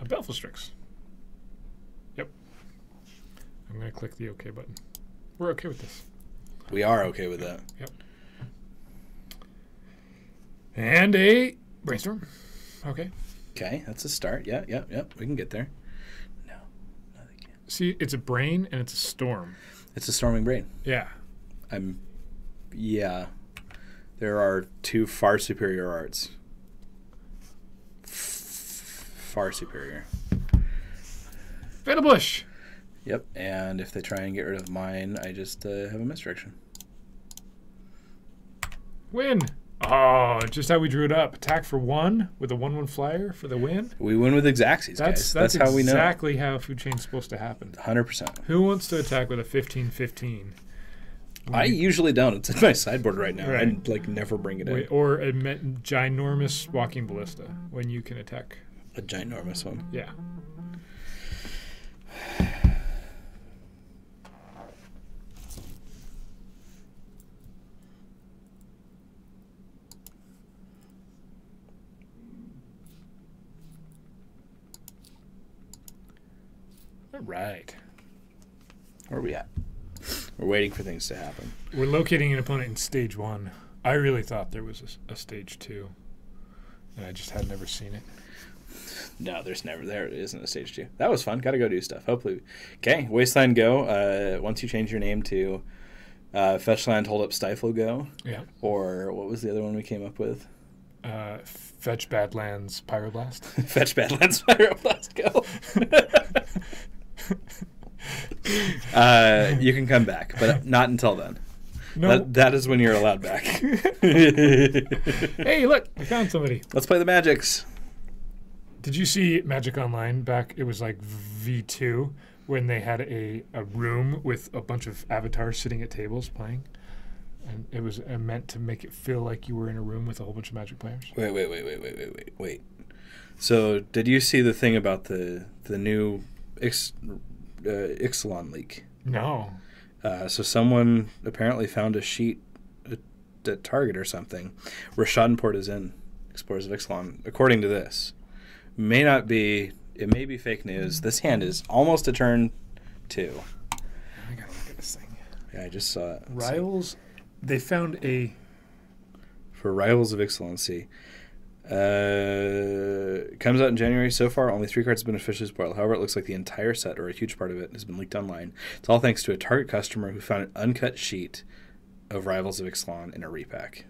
a Belfastrix. Yep. I'm going to click the OK button. We're okay with this. We are okay with that. Yep. And a Brainstorm. Okay. Okay, that's a start. Yeah. We can get there. No, they can't. See, it's a brain and it's a storm. It's a Storming Brain. Yeah. Yeah. There are 2 far superior arts. Far superior. Fatal Bush. Yep, and if they try and get rid of mine, I just have a misdirection. Win. Oh, just how we drew it up. Attack for 1 with a 1/1 flyer for the win. We win with Xaxes, guys. That's how we know. Exactly how Food Chain's supposed to happen. 100%. Who wants to attack with a 15/15? I usually don't. It's in my sideboard right now. Right. I never bring it in. Or a ginormous Walking Ballista when you can attack. A ginormous one. Yeah. All right. Where are we at? We're waiting for things to happen. We're locating an opponent in stage 1. I really thought there was a stage 2, and I just had never seen it. No, there isn't a stage 2. That was fun. Got to go do stuff. Hopefully. Okay, Wasteland go. Once you change your name to Fetchland, Hold Up, Stifle go. Yeah. Or what was the other one we came up with? Fetch Badlands Pyroblast. Fetch Badlands Pyroblast go. You can come back, but not until then. No. That is when you're allowed back. Hey, look, I found somebody. Let's play the Magics. Did you see Magic Online back? It was like V2 when they had a room with a bunch of avatars sitting at tables playing. And it was meant to make it feel like you were in a room with a whole bunch of Magic players. Wait. So did you see the thing about the new Ixalan leak? No. So someone apparently found a sheet at Target or something where Schadenport is in Explorers of Ixalan, according to this. It may be fake news. This hand is almost a turn 2. I gotta look at this thing. Yeah, I just saw it. Rivals, they found a... For Rivals of Excellency. Comes out in January. So far, only 3 cards have been officially spoiled. However, it looks like the entire set, or a huge part of it, has been leaked online. It's all thanks to a Target customer who found an uncut sheet of Rivals of Ixalan in a repack.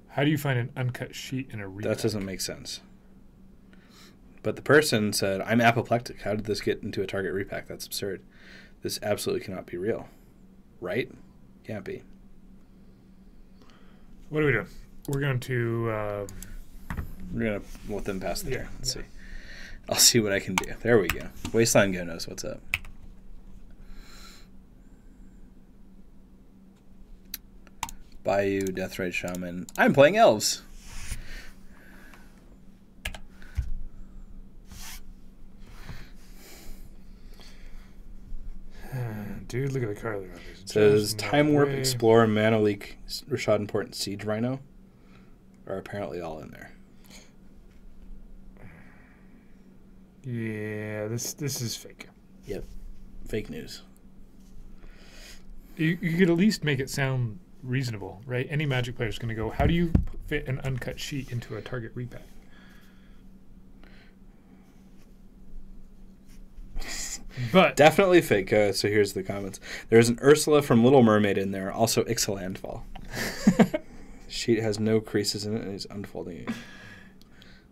How do you find an uncut sheet in a repack? That doesn't make sense. But the person said, I'm apoplectic. How did this get into a Target repack? That's absurd. This absolutely cannot be real. Right? Can't be. What are we doing? We're going to... We're going to let them pass the turn. Let's see. I'll see what I can do. There we go. Wasteland Go knows what's up. Bayou, Deathrite Shaman. I'm playing Elves. Dude, look at the card. It says Time Warp, Explorer, Mana Leak, Rashad Port, and Siege Rhino are apparently all in there. Yeah, this is fake. Yep. Fake news. You could at least make it sound reasonable, right? Any Magic player is going to go, how do you fit an uncut sheet into a target repack? But definitely fake. So here's the comments. There's an Ursula from Little Mermaid in there. Also Ixalanfall. Sheet has no creases in it and he's unfolding it.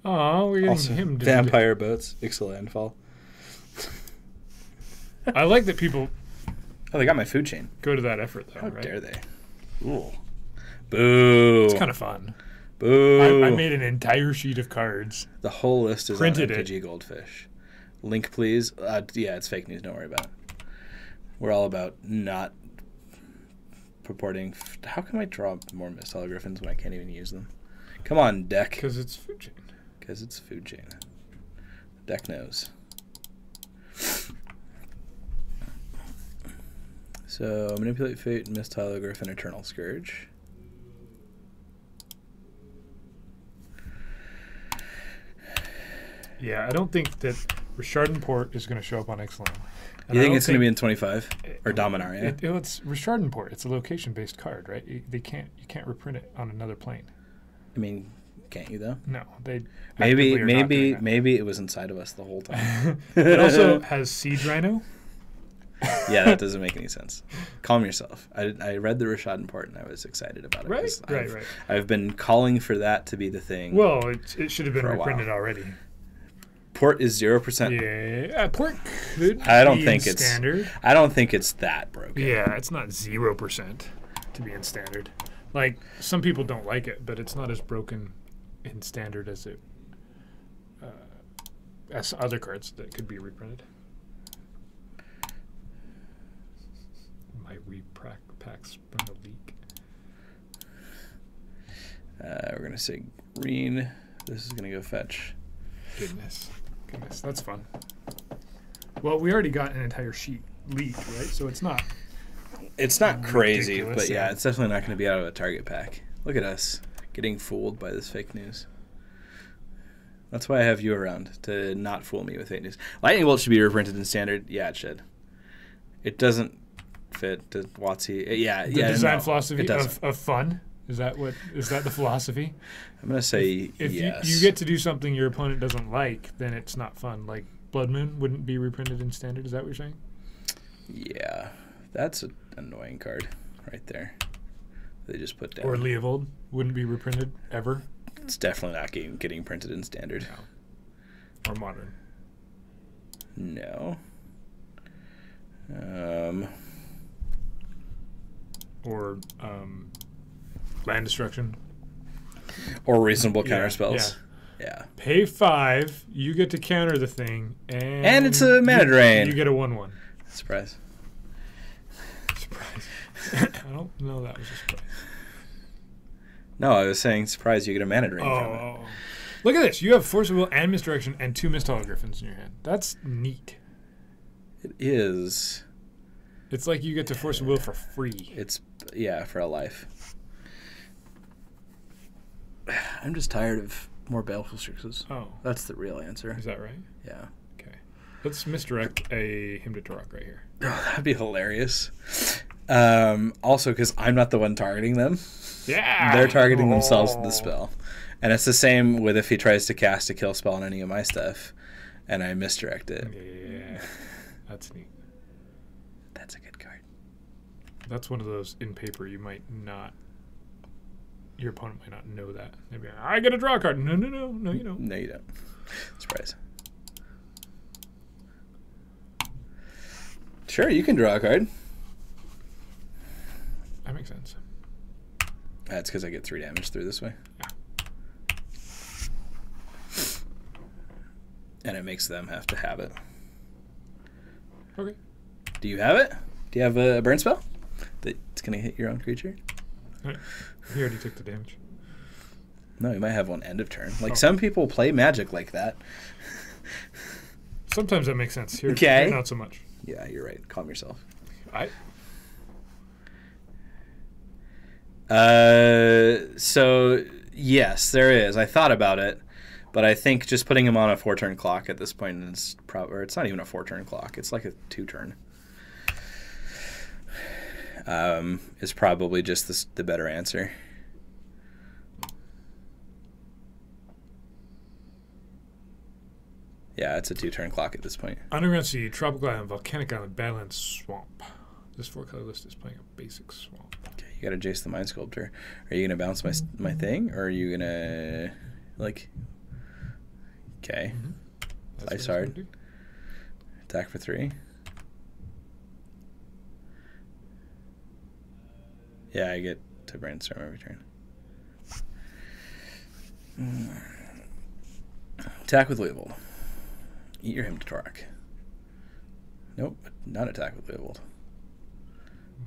Oh, we're getting Also, him to Vampire Boats, Ixalanfall. I like that people Oh, they got my food chain. go to that effort, though, How right? dare they? Ooh. Boo. It's kind of fun. Boo. I made an entire sheet of cards. The whole list is Printed on MTG Goldfish. Link, please. Yeah, it's fake news. Don't worry about it. We're all about not purporting. How can I draw more Mistral Griffins when I can't even use them? Come on, deck. Because it's food chain. Because it's food chain. Deck knows. So, Manipulate Fate, Mistral Griffin, Eternal Scourge. Yeah, I don't think that Richard Port is going to show up on Ixalan. You think it's going to be in 25 or Dominaria? It's Richard Port. It's a location-based card, right? You can't reprint it on another plane. I mean, can't you though? No, they Maybe actively are not doing that. maybe it was inside of us the whole time. It also has Siege Rhino. Yeah, that doesn't make any sense. Calm yourself. I read the Rashad Port and I was excited about it. Right, 'cause right. I've been calling for that to be the thing. Well, it should have been For a reprinted while. already. Port is 0%. Yeah, Port could I don't be think in it's standard. I don't think it's that broken. Yeah, it's not 0% to be in standard. Like, some people don't like it, but it's not as broken in standard as it as other cards that could be reprinted. My repacks from the leak. We're gonna say green. This is gonna go fetch. Goodness, that's fun. Well, we already got an entire sheet leaked, right? So it's not. It's not crazy, Ridiculous, but yeah, yeah. it's definitely not going to be out of a target pack. Look at us getting fooled by this fake news. That's why I have you around, to not fool me with fake news. Lightning Bolt should be reprinted in standard. Yeah, it should. It doesn't fit to WotC. Yeah, The design no, philosophy it doesn't. of fun. Is that the philosophy? I'm going to say If yes. you get to do something your opponent doesn't like, then it's not fun. Like Blood Moon wouldn't be reprinted in standard. Is that what you're saying? Yeah, that's an annoying card right there. They just put down. Or Leovold wouldn't be reprinted ever. It's definitely not getting printed in standard. No. Or modern. No. Or land destruction. Or reasonable Yeah, counter spells. Yeah. Pay 5, you get to counter the thing, And it's a mana drain. You get a 1/1. Surprise. Surprise. I don't know that was a surprise. No, I was saying surprise you get a mana drain from it. Oh. Look at this. You have Force of Will and Misdirection and 2 Mistral Griffins in your hand. That's neat. It is. It's like you get to Force of Will for free. It's, yeah, for a life. I'm just tired of more Baleful Strixes. Oh. That's the real answer. Is that right? Yeah. Okay. Let's misdirect a Hymn to Turok right here. Oh, that'd be hilarious. Also, because I'm not the one targeting them. Yeah! They're targeting themselves with the spell. And it's the same with if he tries to cast a kill spell on any of my stuff, and I misdirect it. Yeah. That's neat. That's a good card. That's one of those in paper you might not... Your opponent might not know that. They'd be like, I get a draw card. No, you don't. No, you don't. Surprise. Sure, you can draw a card. That makes sense. That's because I get 3 damage through this way. Yeah. And it makes them have to have it. Okay. Do you have it? Do you have a burn spell that's going to hit your own creature? Right. He already took the damage. No, you might have one end of turn. Like, Oh. some people play Magic like that. Sometimes that makes sense. Here, Okay. here not so much. Yeah, you're right. Calm yourself. So, yes, there is. I thought about it, but I think just putting him on a 4-turn clock at this point is or it's not even a 4-turn clock. It's like a 2-turn. is probably just the better answer. Yeah, it's a 2-turn clock at this point. Underground Sea, Tropical Island, Volcanic Island, Badlands, Swamp. This 4-color list is playing a basic swamp. Okay, you got to Jace the Mind Sculptor. Are you gonna bounce my thing, or are you gonna like? Okay, Life's hard. Attack for 3. Yeah, I get to brainstorm every turn. Attack with Weevold. Eat your Hymn to Torak. Nope, not attack with Weevold.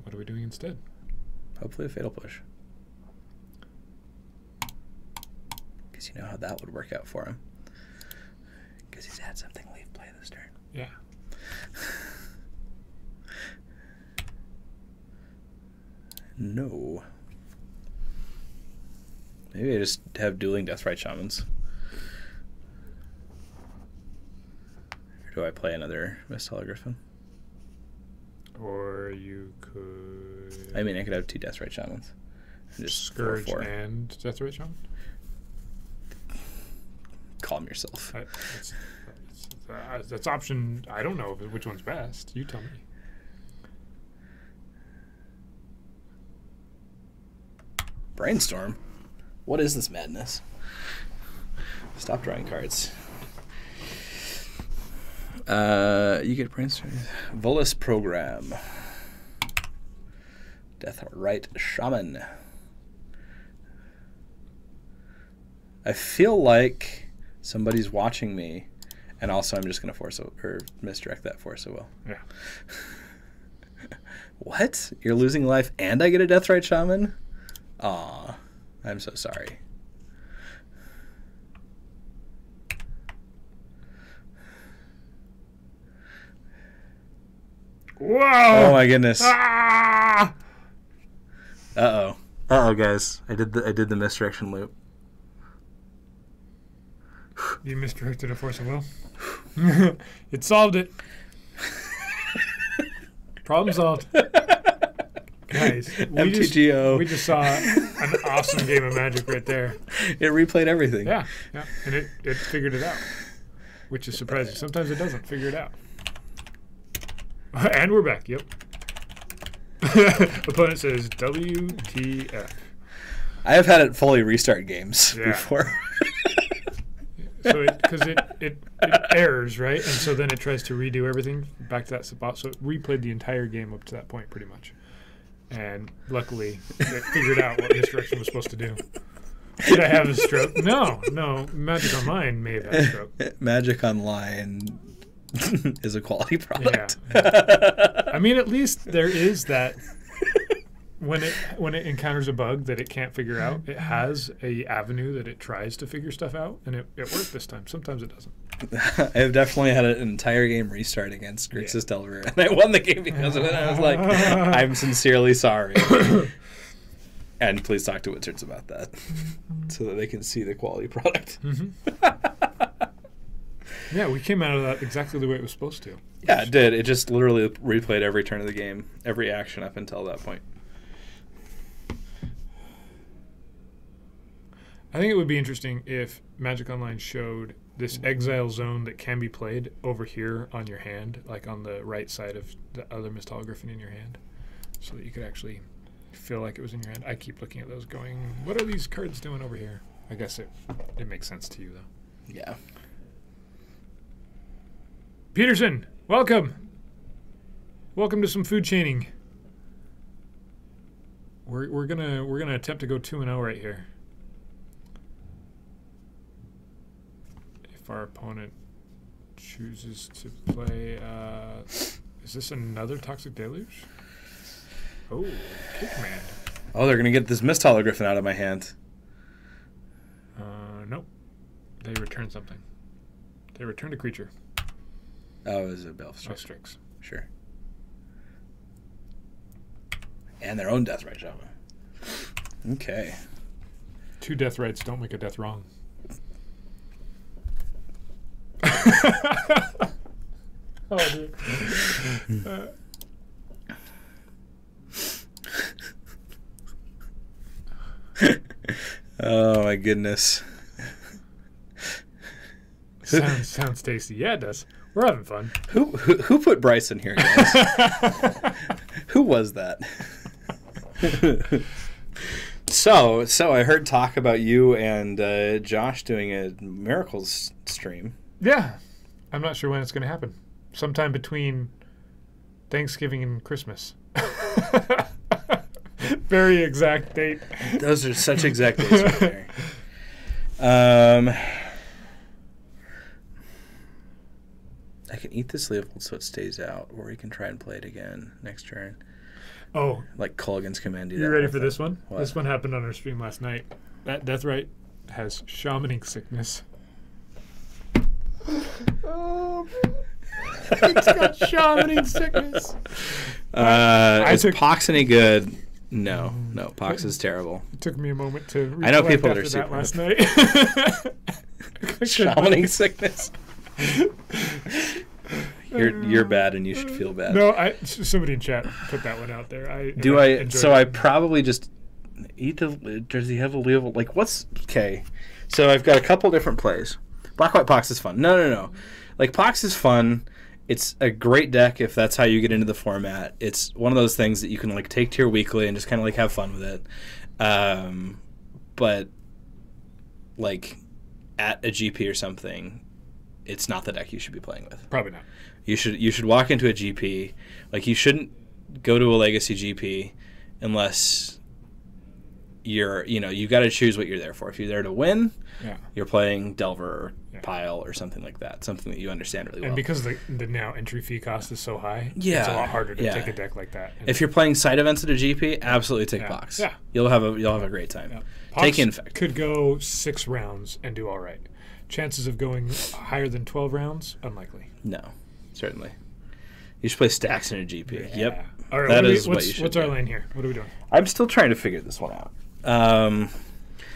What are we doing instead? Hopefully a Fatal Push. Because you know how that would work out for him. Because he's had something leave play this turn. Yeah. No. Maybe I just have dueling Deathrite Shamans. Or do I play another Mist Griffin? Or you could... I mean, I could have 2 Deathrite Shamans. And just Scourge 4/4. and Deathrite Shaman? Calm yourself. That's option... I don't know which one's best. You tell me. Brainstorm? What is this madness? Stop drawing cards. You get Brainstorm. Volus Program. Deathrite Shaman. I feel like somebody's watching me, and also I'm just going to misdirect that force of will. Yeah. What? You're losing life and I get a Deathrite Shaman? Aw, I'm so sorry. Whoa! Oh my goodness. Ah! Uh-oh, guys. I did the misdirection loop. You misdirected a force of will. It solved it. Problem solved. Guys, MTGO. we just saw an awesome game of Magic right there. It replayed everything. Yeah, and it figured it out, which is surprising. Sometimes it doesn't figure it out. And we're back. Yep. Opponent says WTF. I have had it fully restart games before. So because it errors, right? And so then it tries to redo everything back to that spot. So it replayed the entire game up to that point pretty much. And luckily, it figured out what misdirection was supposed to do. Did I have a stroke? No. Magic Online may have had a stroke. Magic Online is a quality product. Yeah. I mean, at least there is that when it encounters a bug that it can't figure out, it has a avenue that it tries to figure stuff out, and it worked this time. Sometimes it doesn't. I have definitely had an entire game restart against Grixis Delver, and I won the game because of it. I was like, I'm sincerely sorry. And please talk to Wizards about that so that they can see the quality product. Yeah, we came out of that exactly the way it was supposed to. Yeah, it did. It just literally replayed every turn of the game, every action up until that point. I think it would be interesting if Magic Online showed this exile zone that can be played over here on your hand, like on the right side of the other Mist Griffin in your hand, so that you could actually feel like it was in your hand. I keep looking at those going, what are these cards doing over here? I guess it makes sense to you, though. Yeah. Peterson, welcome. Welcome to some food chaining. We're gonna attempt to go 2-0 right here. If our opponent chooses to play, is this another Toxic Deluge? Oh, Kickman. Oh, they're gonna get this Mist Griffin out of my hand. Nope. They return something. They returned a creature. Oh, it was a Belfast. Oh, Strix. Sure. And their own Deathrite Shaman. Okay. 2 death rights don't make a death wrong. Oh, dude. Oh my goodness. Sounds tasty. Yeah, it does. We're having fun. Who put Bryce in here, guys? Who was that? So I heard talk about you and Josh doing a Miracles stream. Yeah. I'm not sure when it's going to happen. Sometime between Thanksgiving and Christmas. Very exact date. Those are such exact dates right there. I can eat this Leopold so it stays out, or we can try and play it again next turn. Oh. Like Culligan's command. You ready for this one? What? This one happened on our stream last night. That Deathrite has shamaning sickness. Oh, it's got shamaning sickness. Is Pox any good? No, Pox is terrible. It took me a moment to I know people that after are that super last night. shamaning sickness. You're bad, and you should feel bad. No, somebody in chat put that one out there. I probably just eat the. Does he have a Leo? Like, what's okay? So I've got a couple different plays. Black White Pox is fun. No. Like, Pox is fun. It's a great deck if that's how you get into the format. It's one of those things that you can like take to your weekly and just kind of like have fun with it. But like at a GP or something, it's not the deck you should be playing with. Probably not. You should walk into a GP. Like, you shouldn't go to a Legacy GP unless you got to choose what you're there for. If you're there to win, you're playing Delver or Pile or something like that, something that you understand really well. And because the now entry fee cost is so high, it's a lot harder to take a deck like that. If you're playing side events at a GP, absolutely take Pox. Yeah, you'll have a great time. Yeah. Take Infect. Could go 6 rounds and do all right. Chances of going higher than 12 rounds, unlikely. No, certainly. You should play stacks in a GP. Yeah. Yep. All right. What's our lane here? What are we doing? I'm still trying to figure this one out.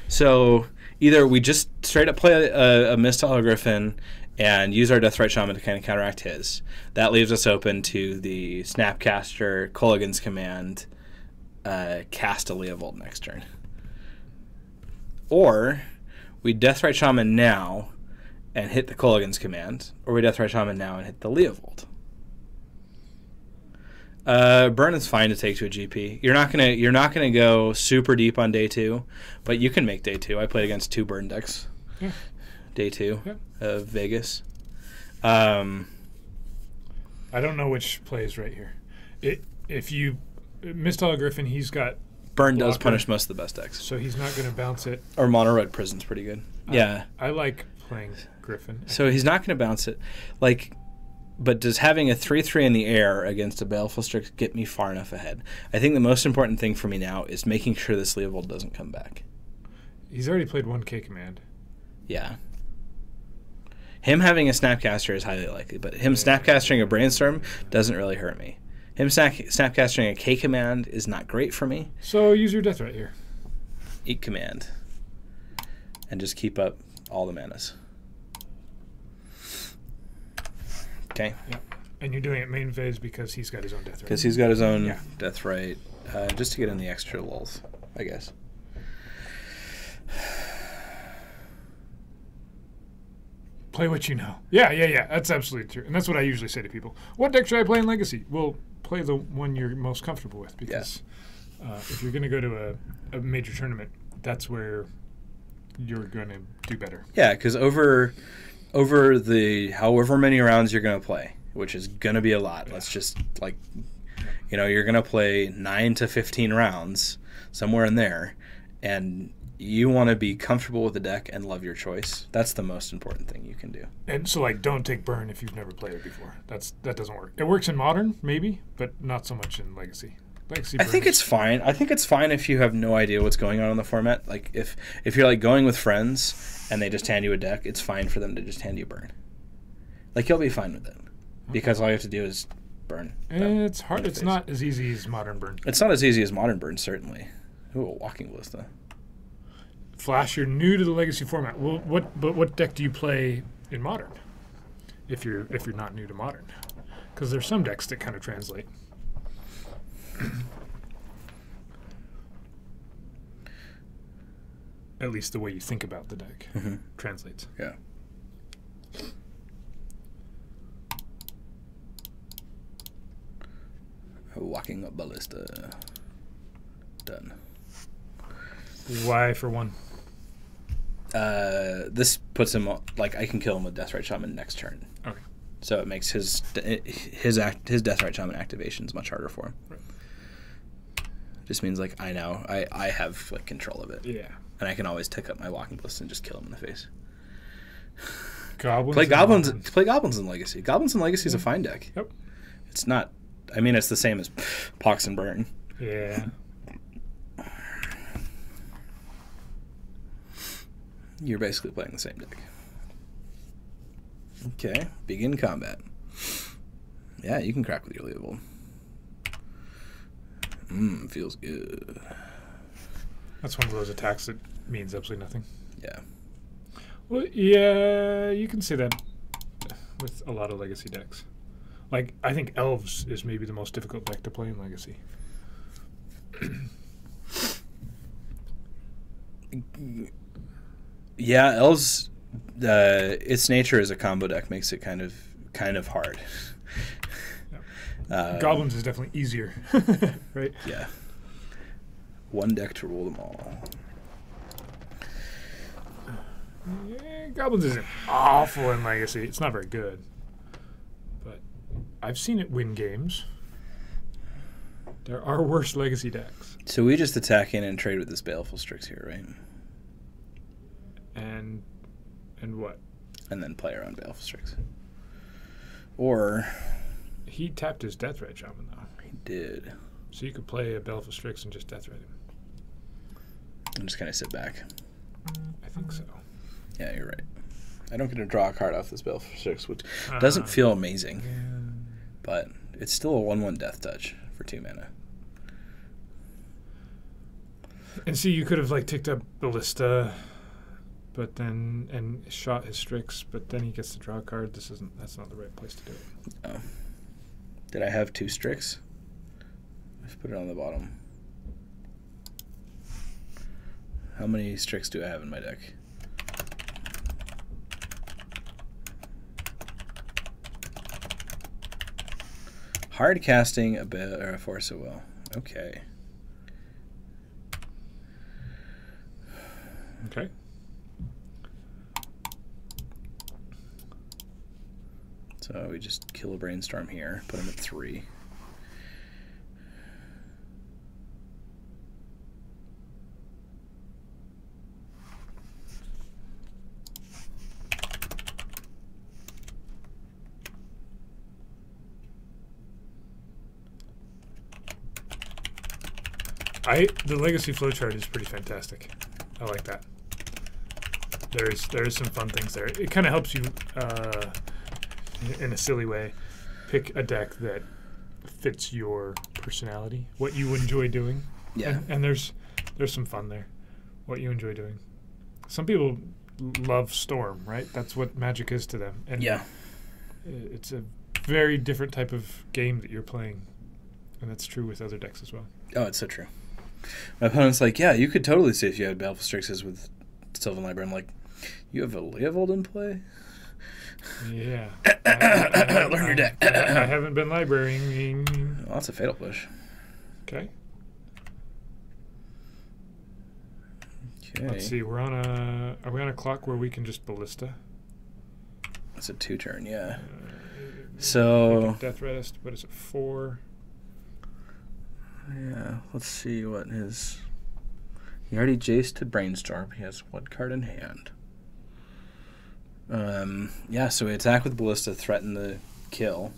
So either we just straight up play a Misthollow Griffin and use our Deathrite Shaman to kind of counteract his. That leaves us open to the Snapcaster, Culligan's Command, cast a Leovold next turn. Or we Deathrite Shaman now and hit the Culligan's Command, or we Deathrite Shaman now and hit the Leovold. Burn is fine to take to a GP. You're not gonna go super deep on day 2, but you can make day 2. I played against 2 burn decks. Yeah. Day 2 of Vegas. I don't know which plays right here. If you Misthollow Griffin, he's got burn does punish most of the best decks, so he's not going to bounce it. Or Mono Red Prison's pretty good. I like playing Griffin. So he's not going to bounce it, but does having a 3/3 in the air against a Baleful Strix get me far enough ahead? I think the most important thing for me now is making sure this Leovold doesn't come back. He's already played 1K command. Yeah. Him having a Snapcaster is highly likely, but him Snapcasting a Brainstorm doesn't really hurt me. Him Snapcasting a K command is not great for me. So use your Deathrite here. Eat command. And just keep up all the manas. Okay. Yeah. And you're doing it main phase because he's got his own Deathrite. Because he's got his own Deathrite, just to get in the extra lulls, I guess. Play what you know. Yeah. That's absolutely true. And that's what I usually say to people. What deck should I play in Legacy? Well, play the one you're most comfortable with, because if you're going to go to a major tournament, that's where you're going to do better. Yeah, because over the however many rounds you're going to play, which is going to be a lot. Let's just you're going to play 9 to 15 rounds, somewhere in there, and you want to be comfortable with the deck and love your choice. That's the most important thing you can do. And so, don't take burn if you've never played it before. That doesn't work. It works in Modern, maybe, but not so much in Legacy. I think it's fine. I think it's fine if you have no idea what's going on in the format. Like, if you're going with friends and they just hand you a deck, it's fine for them to just hand you burn. You'll be fine with it, because all you have to do is burn. It's hard. It's not as easy as Modern burn. It's not as easy as Modern burn, certainly. Ooh, a Walking Ballista. Flash, you're new to the Legacy format. Well, what deck do you play in Modern? If you're not new to Modern, because there's some decks that kind of translate. at least the way you think about the deck translates. Yeah. Walking up ballista. Done. Why for 1? This puts him like I can kill him with Deathrite Shaman next turn. Okay. So it makes his Deathrite Shaman activations much harder for him. Right. Just means like I have like control of it. Yeah. And I can always tick up my Walking Ballista and just kill him in the face. Goblins. Play Goblins in Legacy. Goblins in Legacy is a fine deck. Yep. It's not. I mean, it's the same as Pox and Burn. Yeah. You're basically playing the same deck. Okay, begin combat. Yeah, you can crack with your Leovold. Feels good. That's one of those attacks that means absolutely nothing. Yeah. Well, yeah, you can say that with a lot of Legacy decks. Like, I think Elves is maybe the most difficult deck to play in Legacy. Yeah, Elves. Its nature as a combo deck makes it kind of hard. Yeah. Goblins is definitely easier, right? Yeah. One deck to rule them all. Yeah, Goblins isn't awful in Legacy. It's not very good, but I've seen it win games. There are worse Legacy decks. So we just attack in and trade with this Baleful Strix here, right? And what? And then play our own Baleful Strix. Or he tapped his Deathrite Shaman though. He did. So you could play a Baleful Strix and just Deathrite him. And just kind of sit back. I think so. Yeah, you're right. I don't get to draw a card off this Baleful Strix, which doesn't feel amazing. Yeah. But it's still a 1/1 Death Touch for 2 mana. And see, you could have like ticked up Ballista, but then and shot his Strix, but then he gets to draw a card. That's not the right place to do it. Oh. Did I have 2 Strix? Let's put it on the bottom. How many Strix do I have in my deck? Hard casting a Force of Will. Okay. Okay. So we just kill a Brainstorm here, put him at 3. The Legacy flowchart is pretty fantastic. I like that. There is some fun things there. It kind of helps you, in a silly way, pick a deck that fits your personality, what you enjoy doing. Yeah. And there's some fun there, what you enjoy doing. Some people love Storm, right? That's what Magic is to them. And yeah. It's a very different type of game that you're playing, and that's true with other decks as well. Oh, it's so true. My opponent's like, yeah, you could totally see if you had Baleful Strixes with Sylvan Library. I'm like, you have a Leovold in play? Yeah. Learn your deck. I haven't been librarying. Well, that's a Fatal Push. Okay. Okay. Let's see. Are we on a clock where we can just Ballista? It's a 2-turn, yeah. So Death Redist. What is it? 4. Yeah, let's see what his... He already Jaced to Brainstorm. He has 1 card in hand. Yeah, so we attack with Ballista, threaten the kill.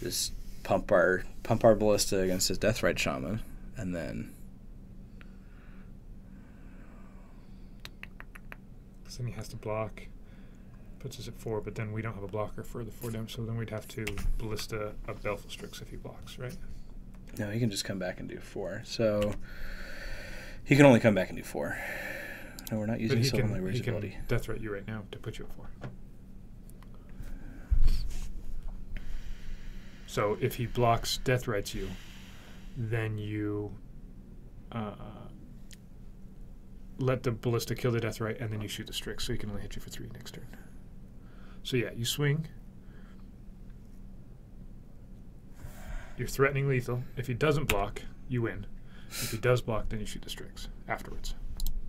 Just pump our Ballista against his Deathrite Shaman, and then... So then he has to block. Puts us at 4, but then we don't have a blocker for the 4 damage, so then we'd have to Ballista a Baleful Strix if he blocks, right? No, he can just come back and do 4. So he can only come back and do 4. No, we're not using Sylvan Library's ability. He can Death Threat you right now to put you at 4. So if he blocks Death Threats you, then you let the ballista kill the death right, and then you shoot the Strix, so he can only hit you for 3 next turn. So yeah, you swing. You're threatening lethal. If he doesn't block, you win. If he does block, then you shoot the Strix afterwards,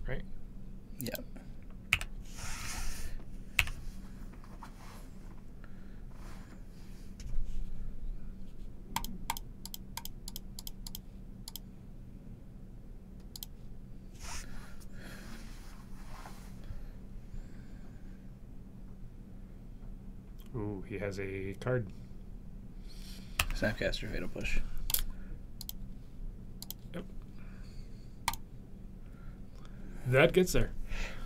right? Yep. Ooh, he has a card. Snapcaster Fatal Push. Yep. That gets there.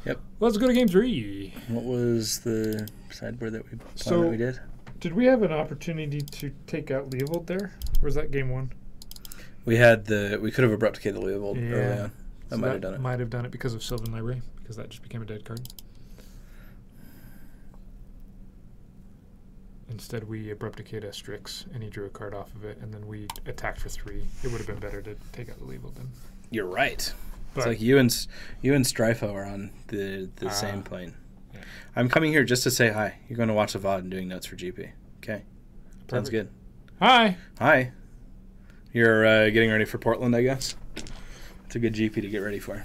Yep. Let's go to game 3. What was the sideboard that we did? Did we have an opportunity to take out Leovold there? Or was that game 1? We had we could have abrupt-decayed the Leovold early Yeah. on. That So might have done it. Might have done it because of Sylvan Library, because that just became a dead card. Instead, we abrupt-decayed a Strix, and he drew a card off of it, and then we attacked for 3. It would have been better to take out the Leovold then. You're right. But It's like you and Stryfo are on the same plane. Yeah. I'm coming here just to say hi. You're going to watch the VOD and doing notes for GP. Okay. Sounds Perfect. good. Hi. Hi. You're getting ready for Portland, I guess? It's a good GP to get ready for.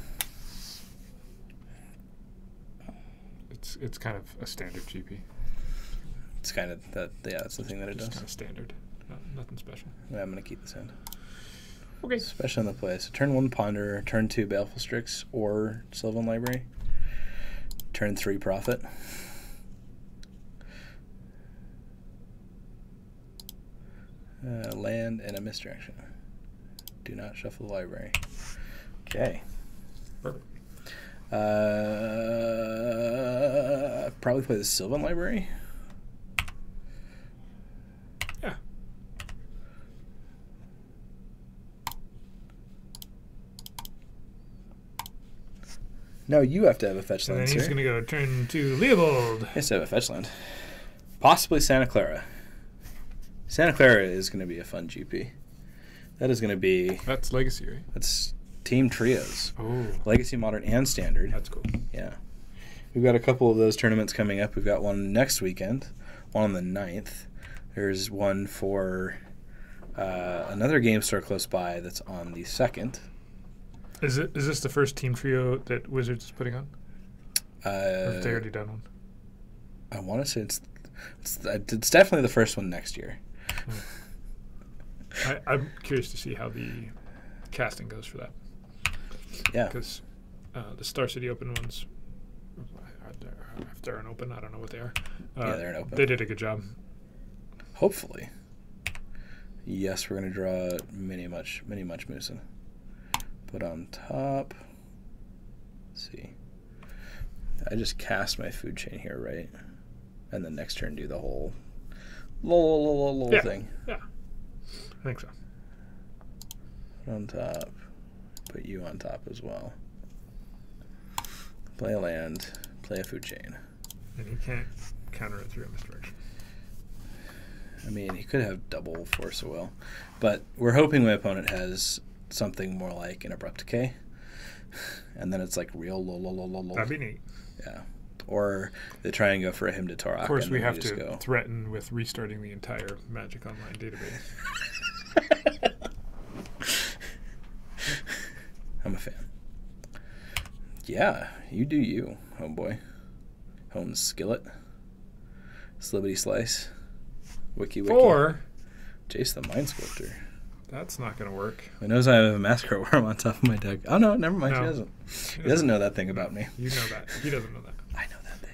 It's kind of a standard GP. It's kind of that. Yeah, that's the thing that it Just does. kind of standard. Nothing special. Yeah, I'm going to keep this hand. Okay. Especially on the play. So turn 1 Ponder, turn 2 Baleful Strix or Sylvan Library. Turn 3 Prophet. Land and a misdirection. Do not shuffle the library. Okay. Perfect. Probably play the Sylvan Library. Yeah. No, you have to have a fetch And land, then he's sir. going to go turn to Leovold. He has to have a fetch land. Possibly Santa Clara. Santa Clara is going to be a fun GP. That is going to be... That's Legacy, right? That's team trios. Oh. Legacy, Modern, and Standard. That's cool. Yeah. We've got a couple of those tournaments coming up. We've got one next weekend, one on the 9th. There's one for another game store close by that's on the 2nd. Is this the first team trio that Wizards is putting on? Or have they already done one? I want to say it's definitely the first one next year. I'm curious to see how the casting goes for that. Yeah. Because the Star City Open ones, if they're an open, I don't know what they are. Yeah, they're an open. They did a good job. Hopefully. Yes, we're going to draw mini much Musa. Put on top. Let's see. I just cast my food chain here, right? And then next turn do the whole thing. Yeah, I think so. Put on top. Put you on top as well. Play a land. Play a food chain. And he can't counter it through a misdirection. I mean, he could have double Force of Will. But we're hoping my opponent has something more like an Abrupt Decay. And then it's like real lol. That'd be neat. Yeah. Or they try and go for a Hymn to Torok. Of course, and we then have just to go. threaten with restarting the entire Magic Online database. I'm a fan. Yeah, you do you, homeboy. Home Skillet. Slibbity Slice. Wiki. Or Jace the Mind Sculptor. that's not going to work. Who knows I have a Massacre Worm on top of my deck? Oh, no, never mind. No. He doesn't. He doesn't know that thing about me. You know that. He doesn't know that. I know that thing.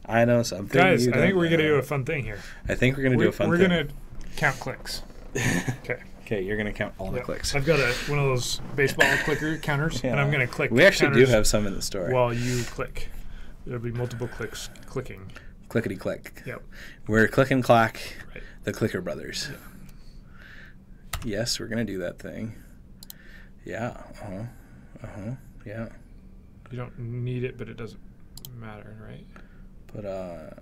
I know something. Guys, you I think don't we're going to know. do a fun thing here. I think we're going to do a fun We're thing. going to count clicks. Okay. Okay, you're going to count all the Yep. clicks. I've got one of those baseball clicker counters, and I'm going to click. We actually do counters have some in the store. while you click. There'll be multiple clicks clicking. Clickety click. Yep. We're Click and Clack, Right. the Clicker Brothers. Yep. Yes, we're going to do that thing. Yeah. Yeah. You don't need it, but it doesn't matter, right? Put on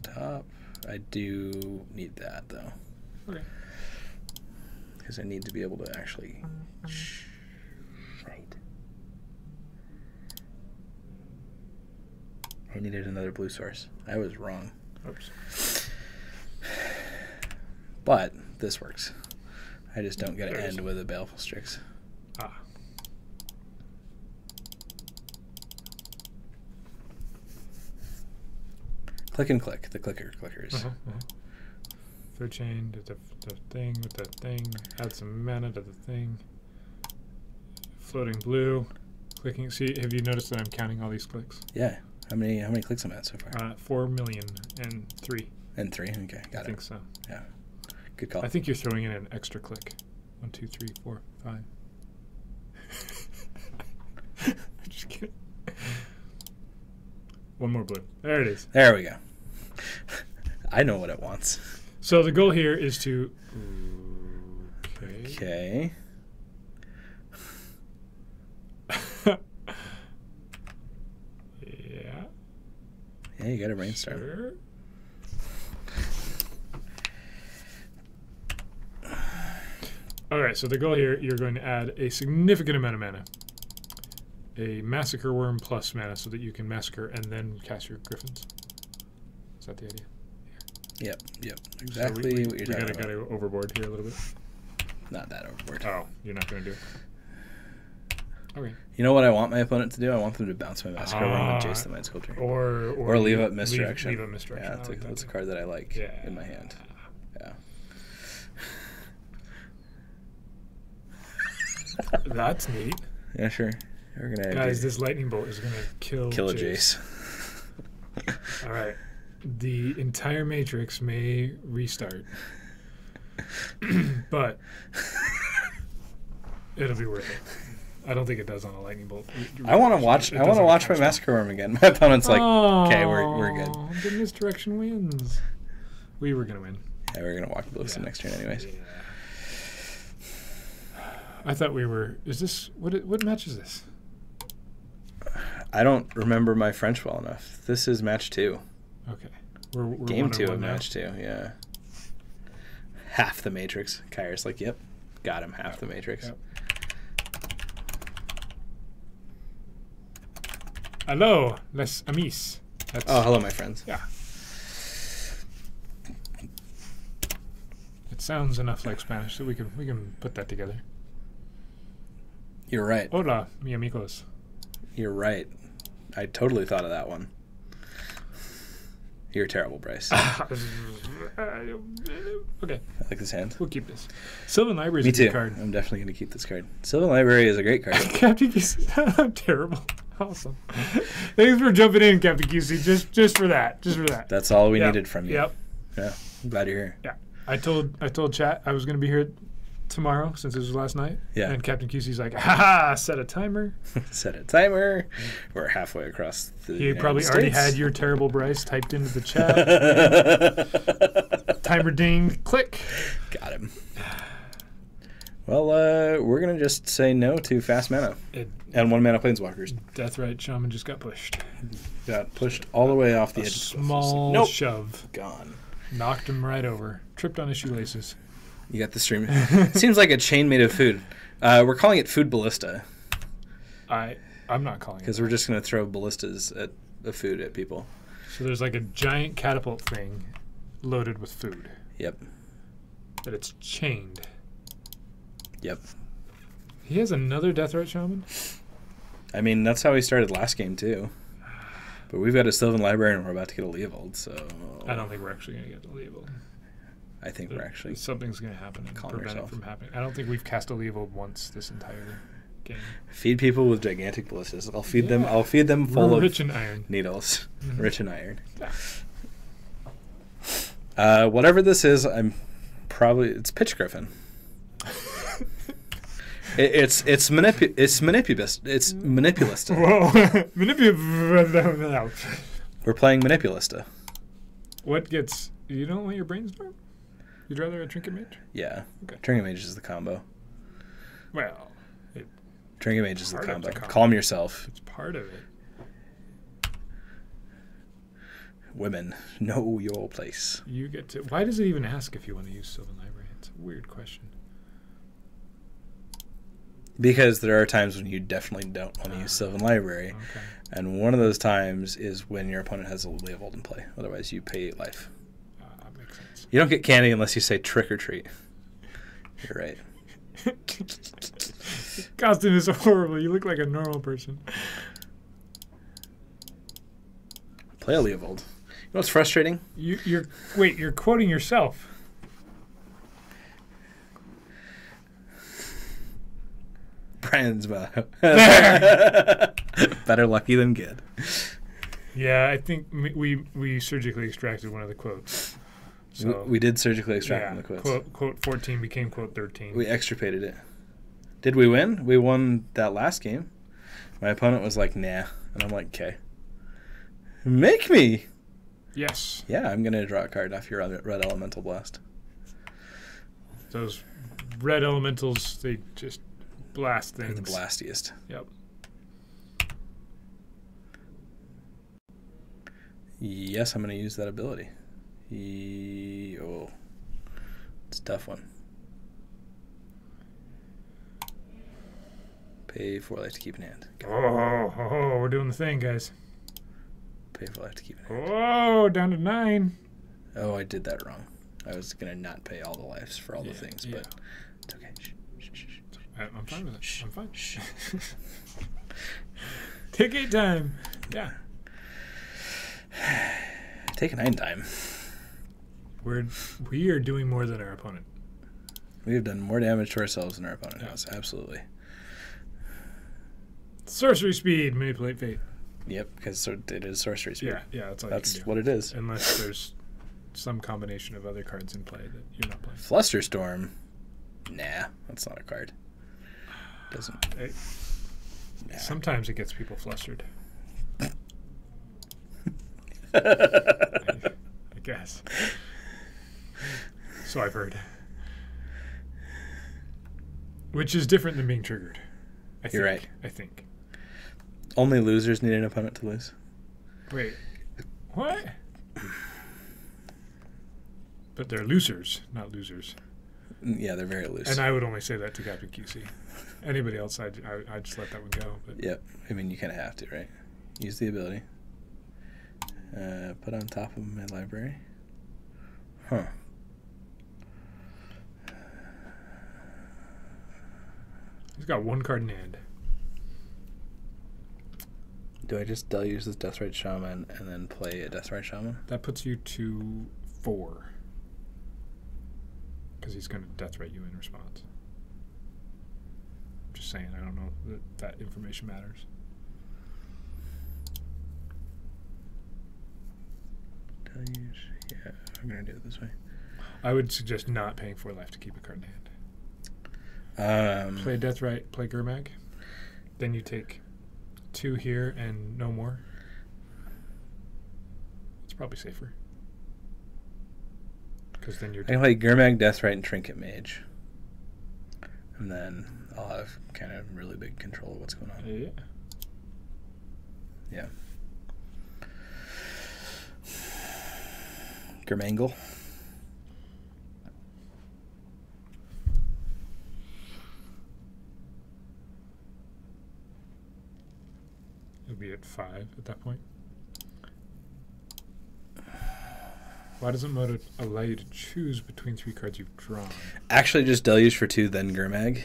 top. I do need that, though. Okay. Because I need to be able to actually... I needed another blue source. I was wrong. Oops. But this works. I just don't get to There it end is. with a Baleful Strix. Ah. Click and click. The clickers. Uh-huh. Third chain, the thing with the thing. Add some mana to the thing. Floating blue. Clicking. See, have you noticed that I'm counting all these clicks? Yeah. How many clicks am I at so far? 4,000,003. And 3. Okay, got it. I think so. Yeah. Good call. I think you're throwing in an extra click. 1, 2, 3, 4, 5. I'm just kidding. One more blue. There it is. There we go. I know what it wants. So the goal here is to. Okay. Yeah. Yeah, you got a brainstorm. Sure. All right, so the goal here, you're going to add a significant amount of mana. A Massacre Worm plus mana so that you can massacre and then cast your Griffins. Is that the idea? Yep. Exactly So what you're talking gotta about. go overboard here a little bit. Not that overboard. Oh, you're not going to do it. Okay. You know what I want my opponent to do? I want them to bounce my Massacre Worm and Jace the Mind Sculptor. Or leave up Misdirection. Leave up Misdirection. Yeah, that's a card that I like in my hand. Yeah. That's neat. Yeah, sure. We're gonna Guys, this lightning bolt is going to kill a Jace. All right. The entire matrix may restart. But it'll be worth it. I don't think it does on a lightning bolt. I want to watch my Massacre Worm again. My opponent's like, okay, we're good. The misdirection wins. We were going to win. Yeah, we're gonna walk Blueston next turn anyways. Yeah. I thought we were. Is this what match is this? I don't remember my French well enough. This is match 2. Okay. We're Game 2 1-1 of now. match 2. Yeah. Half the Matrix. Kyrie's like, yep, got him. Half the Matrix. Yep. Hello, les amis. Oh, hello, my friends. Yeah. It sounds enough like Spanish that we can put that together. You're right. Hola, mi amigos. You're right. I totally thought of that one. You're terrible, Bryce. Okay, I like this hand. we'll keep this. Sylvan Library is Me a good too. card. I'm definitely going to keep this card. Sylvan Library is a great card. Captain QC, I'm terrible. Awesome. Thanks for jumping in, Captain QC. Just for that. That's all we Yep. needed from you. Yep. Yeah. I'm glad you're here. Yeah. I told chat I was going to be here tomorrow since it was last night. Yeah. And Captain QC's like, haha, set a timer. Set a timer. We're halfway across the He United probably already States. had your terrible Bryce typed into the chat. Timer ding, click. Got him. Well, we're going to just say no to fast mana. And 1 mana Planeswalkers. Deathrite Shaman just got pushed. Got pushed all the way off the A edge. small Nope. shove. Gone. Knocked him right over. Tripped on his shoelaces. You got the stream. Seems like a chain made of food. We're calling it Food Ballista I'm not calling it. because we're just going to throw ballistas at the food at people. So there's like a giant catapult thing loaded with food. Yep. But it's chained. Yep. He has another Deathrite Shaman? I mean, that's how we started last game, too. But we've got a Sylvan Library and we're about to get a Leovold, so... I don't think we're actually going to get the Leovold. I think we're actually... Something's going to happen and calm prevent yourself. it from happening. I don't think we've cast a Leovold once this entire game. Feed people with gigantic ballistas. I'll feed them full We're of rich in iron. needles. Mhm. Rich in iron. Yeah. Whatever this is, it's Pitch Griffin. It's manipulist. It's manipulista. Whoa. Manipulate. We're playing manipulista. What gets... You don't want your brainstorm? You'd rather a Trinket Mage? Yeah. Okay. Trinket Mage is the combo. Well, Trinket Mage is the Part of combo. the combo. Calm yourself. it's part of it. Women, know your place. You get to... Why does it even ask if you want to use Sylvan Library? It's a weird question. Because there are times when you definitely don't want to use Sylvan Library. Okay. And one of those times is when your opponent has a Lily of Olden play. Otherwise, you pay life. That makes sense. You don't get candy unless you say trick or treat. You're right. Costume is horrible. You look like a normal person. Play a Lily of Old. You know what's frustrating? You're quoting yourself. Brandon's better lucky than good. Yeah, I think we surgically extracted one of the quotes. So We did surgically extract from the quotes. Quote 14 became quote 13. We extirpated it. Did we win? We won that last game. My opponent was like, nah. And I'm like, okay. Make me! Yes. Yeah, I'm going to draw a card off your red elemental blast. Those red elementals, they just blast things. They're the blastiest. Yep. Yes, I'm going to use that ability. Oh, it's a tough one. Pay 4 life to keep in hand. Oh, we're doing the thing, guys. Pay 4 life to keep in hand. Oh, down to 9. Oh, I did that wrong. I was going to not pay all the lives for all the things, but it's okay. Shh. I'm fine with it. I'm fine. Take 8 time. Yeah. Take a 9 time. We are doing more than our opponent. We have done more damage to ourselves than our opponent has. Absolutely. Sorcery speed, manipulate fate. Yep, because it is sorcery speed. Yeah, that's all That's you can do. what it is. Unless there's some combination of other cards in play that you're not playing. Flusterstorm. Nah, that's not a card. Doesn't. Nah. Sometimes it gets people flustered. I guess. So I've heard. Which is different than being triggered. You're right. I think. Only losers need an opponent to lose. Wait. What? But they're losers, not losers. Yeah, they're very loose. And I would only say that to Captain QC. Anybody else, I'd just let that one go. But. Yep. I mean, you kind of have to, right? Use the ability. Put on top of my library. Huh. He's got 1 card in hand. Do I just deluge this Deathrite Shaman and then play a Deathrite Shaman? That puts you to 4. Because he's going to Deathrite you in response. I'm just saying, I don't know that information matters. Deluge. Yeah, I'm going to do it this way. I would suggest not paying 4 life to keep a card in hand. Play Deathrite, play Gurmag. Then you take 2 here and no more. It's probably safer. Because then you're... I can play Gurmag, Deathrite, and Trinket Mage. And then I'll have kind of really big control of what's going on. Yeah. Yeah. Gurmangle. You'll be at 5 at that point. Why doesn't mode allow you to choose between 3 cards you've drawn? Actually, just Deluge for 2, then Gurmag.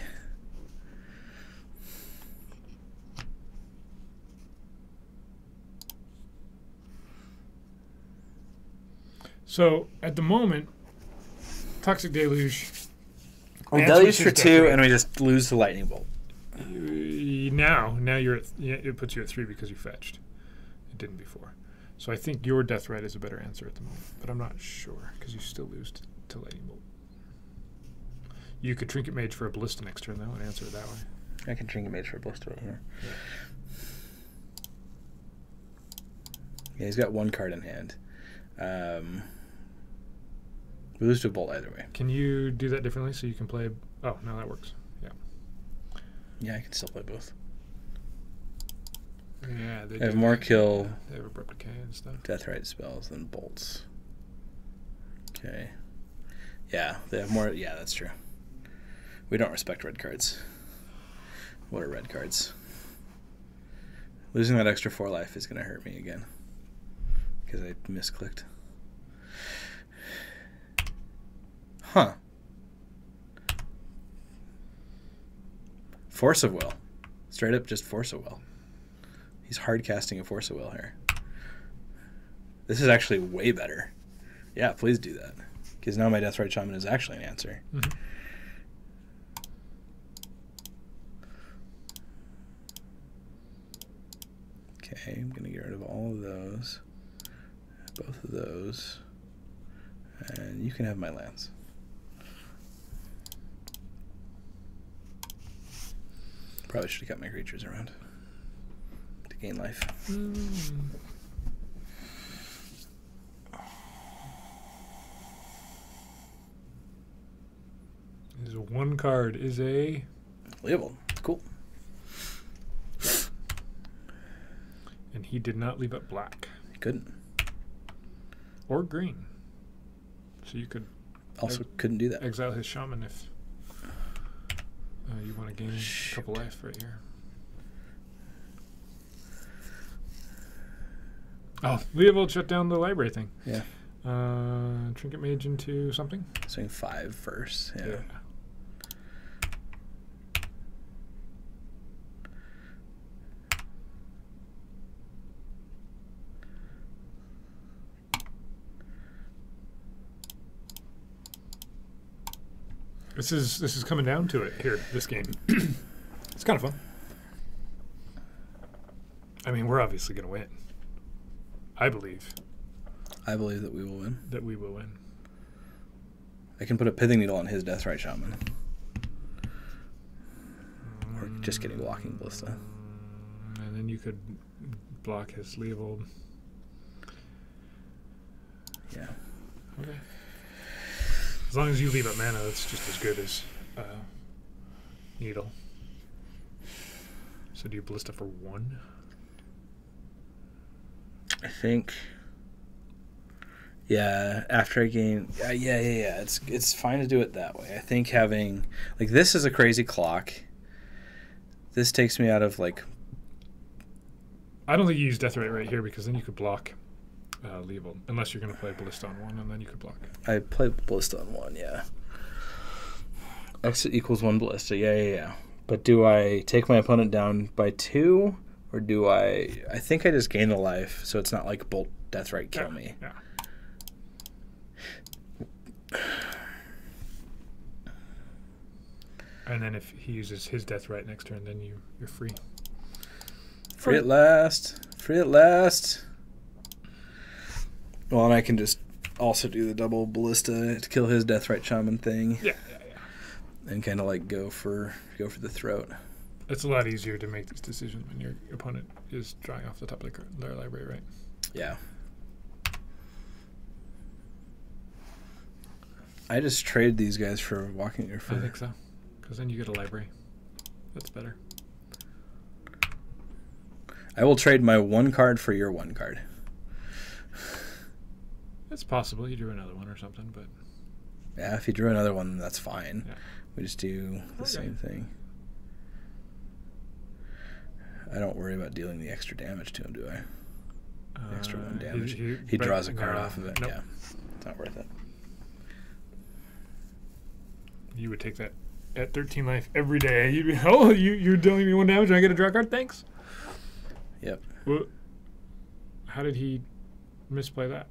So, at the moment, Toxic Deluge... We Deluge for 2, and we just lose the Lightning Bolt. Now you're at... it puts you at 3 because you fetched. It didn't before. So I think your Deathrite is a better answer at the moment, but I'm not sure because you still lose to Lightning Bolt. You could Trinket Mage for a Ballista next turn, though, and answer it that way. I can Trinket Mage for a Ballista right here. Yeah, he's got 1 card in hand. We lose to a Bolt either way. Can you do that differently so you can play... Oh, no, that works. Yeah. Yeah, I can still play both. Yeah, they have more kill. They have Abrupt Decay and stuff. Deathrite spells than bolts. Okay. Yeah, they have more. Yeah, that's true. We don't respect red cards. What are red cards? Losing that extra 4 life is going to hurt me again. Because I misclicked. Huh. Force of Will. Straight up just Force of Will. He's hard casting a Force of Will here. This is actually way better. Yeah, please do that. Because now my Deathrite Shaman is actually an answer. Mm-hmm. Okay, I'm going to get rid of all of those. Both of those. And you can have my lands. Probably should have kept my creatures around to gain life. Is a 1 card is a Labeled. Cool. and he did not leave it black Couldn't. or green. So you could Also couldn't do that. exile his shaman if you want to gain a couple life right here. Oh, Leovold shut down the library thing. Yeah. Trinket Mage into something? Swing 5 first. Yeah. This is coming down to it here, this game. It's kind of fun. I mean, we're obviously going to win. I believe I believe that we will win. that we will win. I can put a Pithing Needle on his Deathrite Shaman. Or just getting Walking Ballista. And then you could block his Leovold. Yeah. Okay. As long as you leave up mana, that's just as good as Needle. So do you Ballista for 1? I think. Yeah, after I gain. Yeah. It's fine to do it that way. I think having. Like, this is a crazy clock. This takes me out of, like. I don't think you use Deathrite right here because then you could block Leovold. Unless you're going to play Ballista on 1, and then you could block. I play Ballista on 1, yeah. Exit equals 1 Ballista, yeah. But do I take my opponent down by 2? Or do I think I just gain the life, so it's not like Bolt Deathrite kill me. Yeah. And then if he uses his Deathrite next turn, then you're free. Free at last. Free at last. Well, and I can just also do the double Ballista to kill his Deathrite Shaman thing. Yeah. And kind of like go for the throat. It's a lot easier to make this decision when your opponent is drawing off the top of their library, right? Yeah. I just trade these guys for walking or for. I think so, because then you get a library. That's better. I will trade my 1 card for your 1 card. It's possible you drew another one or something, but Yeah, if you drew another one, that's fine. yeah. We just do the same thing. I don't worry about dealing the extra damage to him, do I? The extra 1 damage. He draws a card off of it. Nope. Yeah, it's not worth it. You would take that at 13 life every day. You'd be, oh, you're dealing me 1 damage and I get a draw card? Thanks. Yep. Well, how did he misplay that?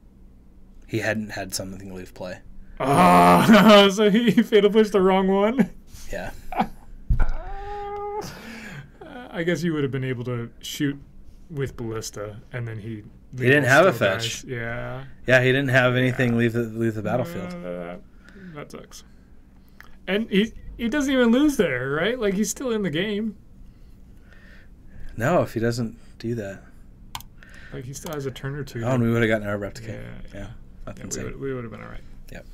He hadn't had something leave play. Ah, so he fatal pushed the wrong one? Yeah. I guess you would have been able to shoot with Ballista, and then he didn't have a still fetch. dies. Yeah. Yeah, he didn't have anything leave the battlefield. That sucks. And he doesn't even lose there, right? Like, he's still in the game. No, if he doesn't do that. Like, he still has a turn or 2. Oh, and we would have gotten our replicate. Yeah. That's Yeah, insane. we would have been all right. Yep.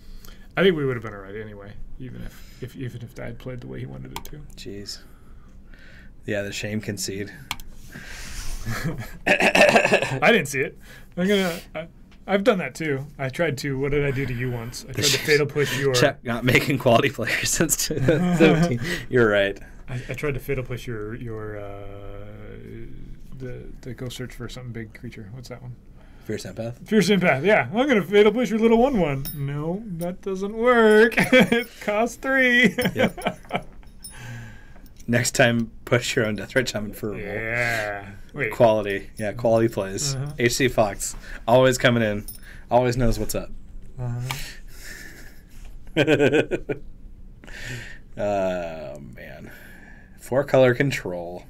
I think we would have been all right anyway, even if Dad played the way he wanted it to. Jeez. Yeah, the shame concede. I didn't see it. I've done that too. I tried to. What did I do to you once? I tried to fatal push your. Check not making quality players since 2017. You're right. I tried to fatal push your the go search for something big creature. What's that one? Fierce Empath. Fierce Empath. Yeah, I'm gonna fatal push your little 1/1. No, that doesn't work. It costs 3. Yep. Next time, push your own Deathrite Shaman for a roll. Yeah. Wait. Quality. Yeah, quality plays. HC Fox. Always coming in. Always knows what's up. Oh, man. 4-color control.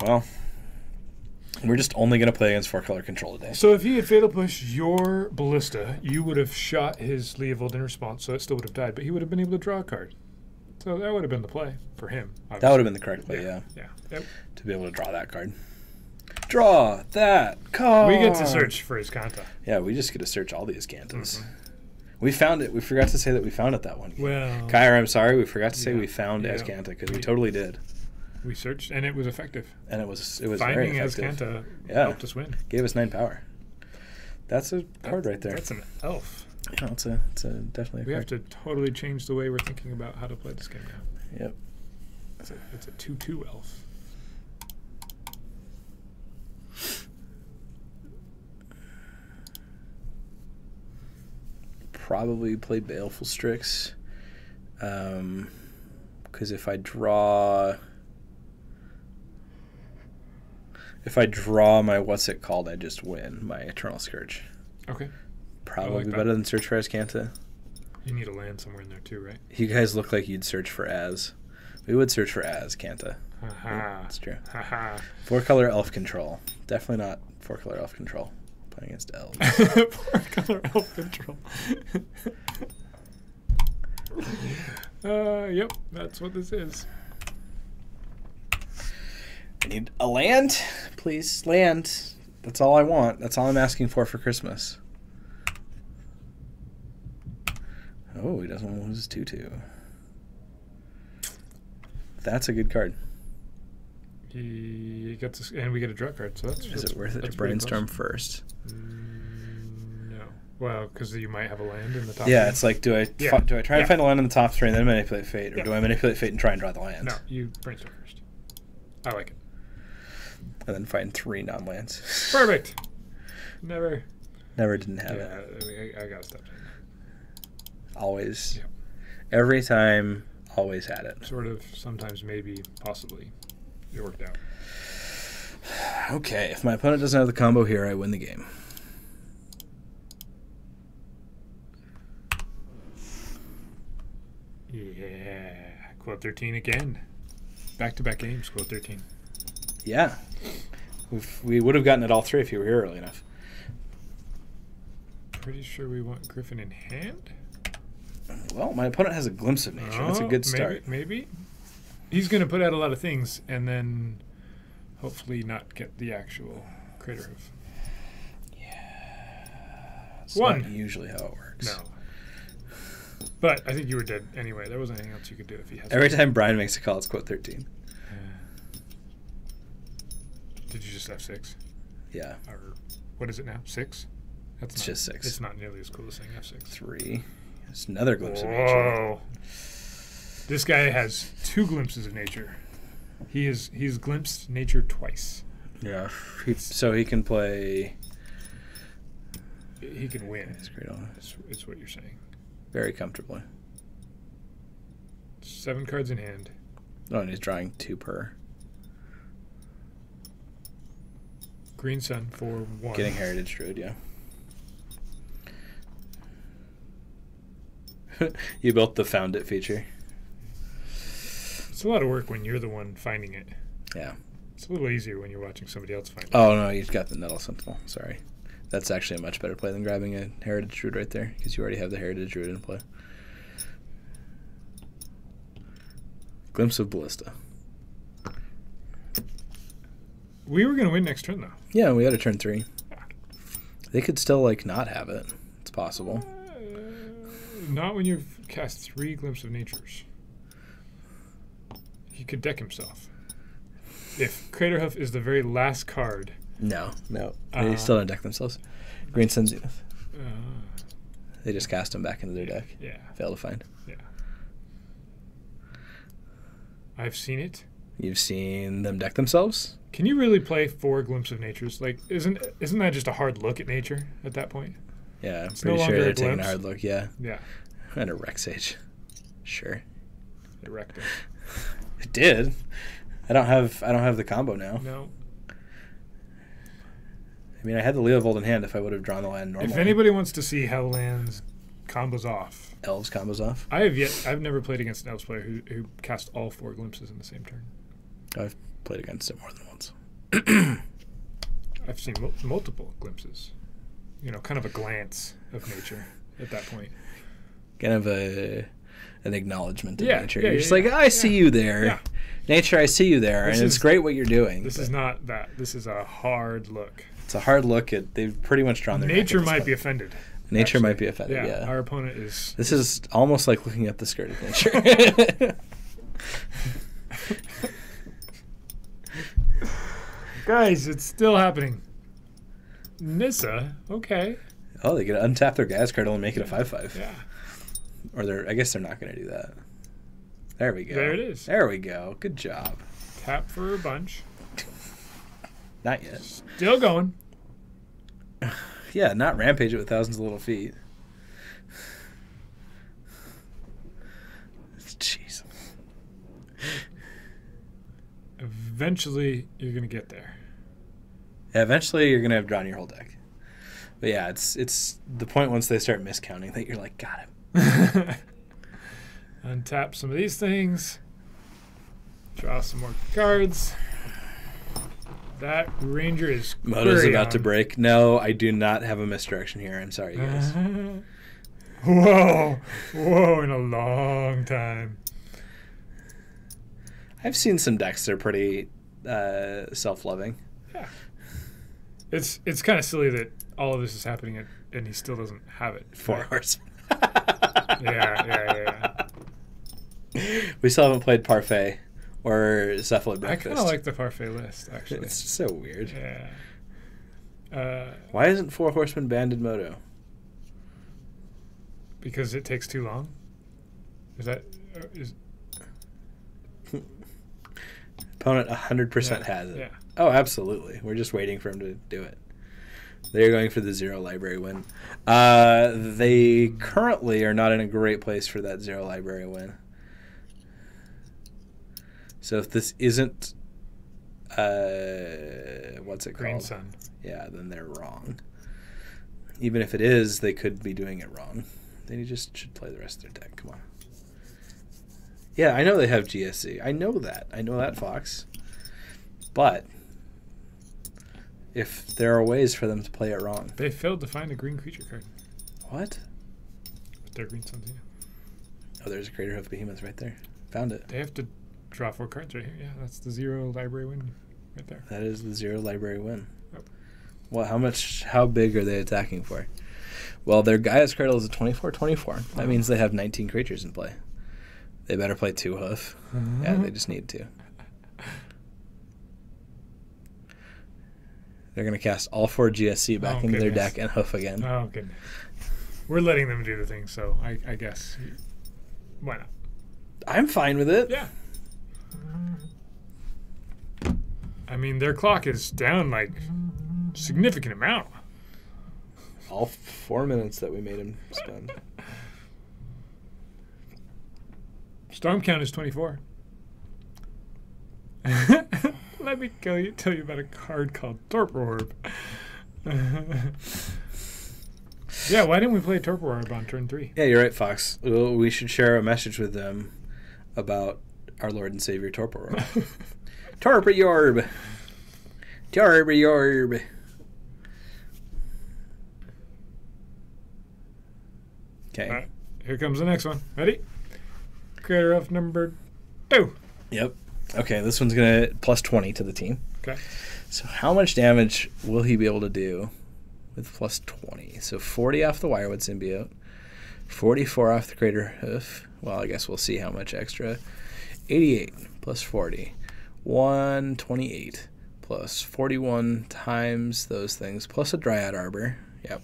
Well, we're just only going to play against 4-color control today. So if he had fatal pushed your Ballista, you would have shot his Leovold in response, so it still would have died, but he would have been able to draw a card. So that would have been the play for him. Obviously. That would have been the correct play, yeah. Yep. To be able to draw that card. Draw that card! We get to search for his Kanta. Yeah, we just get to search all these Kantas. We found it. We forgot to say that we found it that one game. Well, Kyra, I'm sorry. We forgot to say we found Azcanta because we totally did. We searched, and it was effective. And it was Finding very effective. Azcanta helped us win. Gave us 9 power. That's a card right there. That's an elf. Yeah, it's a definitely a We card. have to totally change the way we're thinking about how to play this game now. Yep. It's a 2/2 elf. Probably play Baleful Strix. Because if I draw my what's it called, I just win my Eternal Scourge. Okay. Probably better than search for Azcanta. You need a land somewhere in there too, right? You guys look like you'd search for Az. We would search for Azcanta. That's true. 4-color elf control. Definitely not 4-color elf control. Playing against elves. 4-color elf control. Yep, that's what this is. I need a land. Please, land. That's all I want. That's all I'm asking for Christmas. Oh, he doesn't want to lose his 2/2. That's a good card. He gets this, and we get a draw card, so that's... Is it worth it to brainstorm first? No. Well, because you might have a land in the top Yeah, three. it's like, do I try to find a land in the top 3 and then manipulate fate, or do I manipulate fate and try and draw the land? No, you brainstorm first. I like it. And then find 3 non-lands. Perfect. Never didn't have it. I gotta stop saying that. Always. Yeah. Every time, always had it. Sort of, sometimes, maybe, possibly. It worked out. Okay, if my opponent doesn't have the combo here, I win the game. Yeah. Quote 13 again. Back-to-back games, quote 13. Yeah. We would have gotten it all 3 if you were here early enough. Pretty sure we want Griffin in hand? Well, my opponent has a glimpse of nature. That's a good start. Maybe. He's going to put out a lot of things and then hopefully not get the actual Crater Hoof. Yeah. It's One. not usually how it works. No. But I think you were dead anyway. There wasn't anything else you could do if he has. Every time Brian makes a call, it's quote 13. Did you just have 6? Yeah. Or what is it now? 6? It's just 6. It's not nearly as cool as saying F6. 3. It's another glimpse of nature. Whoa. This guy has 2 glimpses of nature. He's glimpsed nature twice. Yeah. So he can play. He can win. It's what you're saying. Very comfortably. 7 cards in hand. Oh, and he's drawing 2 per. Green Sun for 1. Getting Heritage Druid, yeah. You built the found it feature. It's a lot of work when you're the one finding it. Yeah. It's a little easier when you're watching somebody else find it. Oh, no, you've got the Nettle Sentinel. Sorry. That's actually a much better play than grabbing a Heritage Druid right there, because you already have the Heritage Druid in play. Glimpse of Ballista. We were going to win next turn, though. Yeah, we had a turn 3. They could still, like, not have it. It's possible. Not when you've cast 3 Glimpse of Natures. He could deck himself. If Craterhoof is the very last card... No. They still don't deck themselves. Green Sun Zenith. They just cast them back into their deck. Yeah. Fail to find. Yeah. I've seen it. You've seen them deck themselves? Can you really play 4 Glimpse of Natures? Like, isn't that just a hard look at nature at that point? Yeah, I'm It's pretty no sure longer they're a taking a glimpse. hard look, yeah. Yeah. And a Rex Sage. Sure. Erect it. It did. I don't have the combo now. No. I mean, I had the Leovold in hand if I would have drawn the land normally. If anybody wants to see how lands combos off, Elves combos off. I've never played against an Elves player who cast all 4 glimpses in the same turn. I've played against it more than once. I've seen multiple glimpses. You know, kind of a glance of nature at that point. Kind of an acknowledgement of Yeah, nature. yeah, You're yeah, just like, yeah. I see you there. Yeah. Nature, I see you there. This and it's is- great what you're doing. This but is not that. This is a hard look. It's a hard look at, they've pretty much drawn their deck Nature at this might point. be offended. Nature actually. might be offended, yeah. Our opponent is... This is almost like looking at the skirt of nature. Guys, it's still happening. Nissa, okay. Oh, they get to untap their gas cradle and make it a 5/5. Yeah. Or I guess they're not going to do that. There we go. There it is. There we go. Good job. Tap for a bunch. Not yet. Still going. Yeah, not rampage it with thousands of little feet. Jeez. Eventually, you're going to get there. Yeah, eventually you're going to have drawn your whole deck. But yeah, it's the point once they start miscounting that you're like, got him. Untap some of these things. Draw some more cards. That Ranger is Moto's query about to on. break. No, I do not have a misdirection here. I'm sorry, guys. Whoa. Whoa, in a long time. I've seen some decks that are pretty self-loving. Yeah. It's kind of silly that all of this is happening and he still doesn't have it. 4 hours. Yeah. We still haven't played Parfait or Cephalid I Breakfast. kind of like the parfait list, actually. It's so weird. Yeah. Why isn't 4 Horsemen banned in Moto? Because it takes too long? Is that... Opponent 100% has it. Yeah. Oh, absolutely. We're just waiting for him to do it. They're going for the 0 library win. They currently are not in a great place for that 0 library win. So if this isn't, what's it Green called? Sun. Yeah, then they're wrong. Even if it is, they could be doing it wrong. They just should play the rest of their deck. Come on. Yeah, I know they have GSC. I know that, Fox. But if there are ways for them to play it wrong. They failed to find a green creature card What? with their Green Suns. Yeah. Oh, there's a Crater Hoof Behemoth right there. Found it. They have to draw 4 cards right here. Yeah, that's the 0 library win right there. That is the 0 library win. Yep. Well, how big are they attacking for? Well, their Gaia's Cradle is a 24/24. That means they have 19 creatures in play. They better play 2 Hoof. Yeah, they just need to. They're going to cast all 4 GSC back into their goodness. deck and Hoof again. Oh, goodness. We're letting them do the thing, so I guess. Why not? I'm fine with it. Yeah. I mean, their clock is down like significant amount. All 4 minutes that we made him spend. Storm count is 24. Let me tell you about a card called Torpor Orb. Yeah, why didn't we play Torpor Orb on turn 3? Yeah, you're right, Fox. Well, we should share a message with them about our Lord and Savior Torpor Orb. Torpor Orb! Torpor Orb! Okay. All right, here comes the next one. Ready? Crater of number 2. Yep. Okay, this one's going to plus 20 to the team. Okay. So how much damage will he be able to do with plus 20? So 40 off the Wirewood Symbiote, 44 off the Crater Hoof. Well, I guess we'll see how much extra. 88 plus 40. 128 plus 41 times those things, plus a Dryad Arbor. Yep.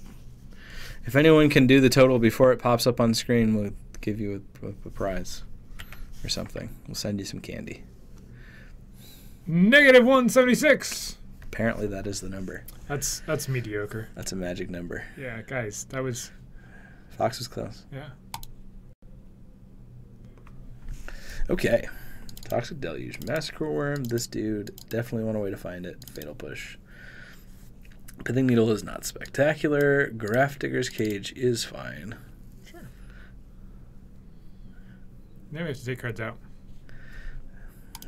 If anyone can do the total before it pops up on screen, we'll give you a prize. or something. We'll send you some candy. Negative 176. Apparently that is the number. That's mediocre. That's a magic number. Yeah, guys, that was... Fox was close. Yeah. Okay. Toxic Deluge. Massacre Worm. This dude. Definitely want a way to find it. Fatal Push. Pithing Needle is not spectacular. Graph Digger's Cage is fine. Sure. Now we have to take cards out.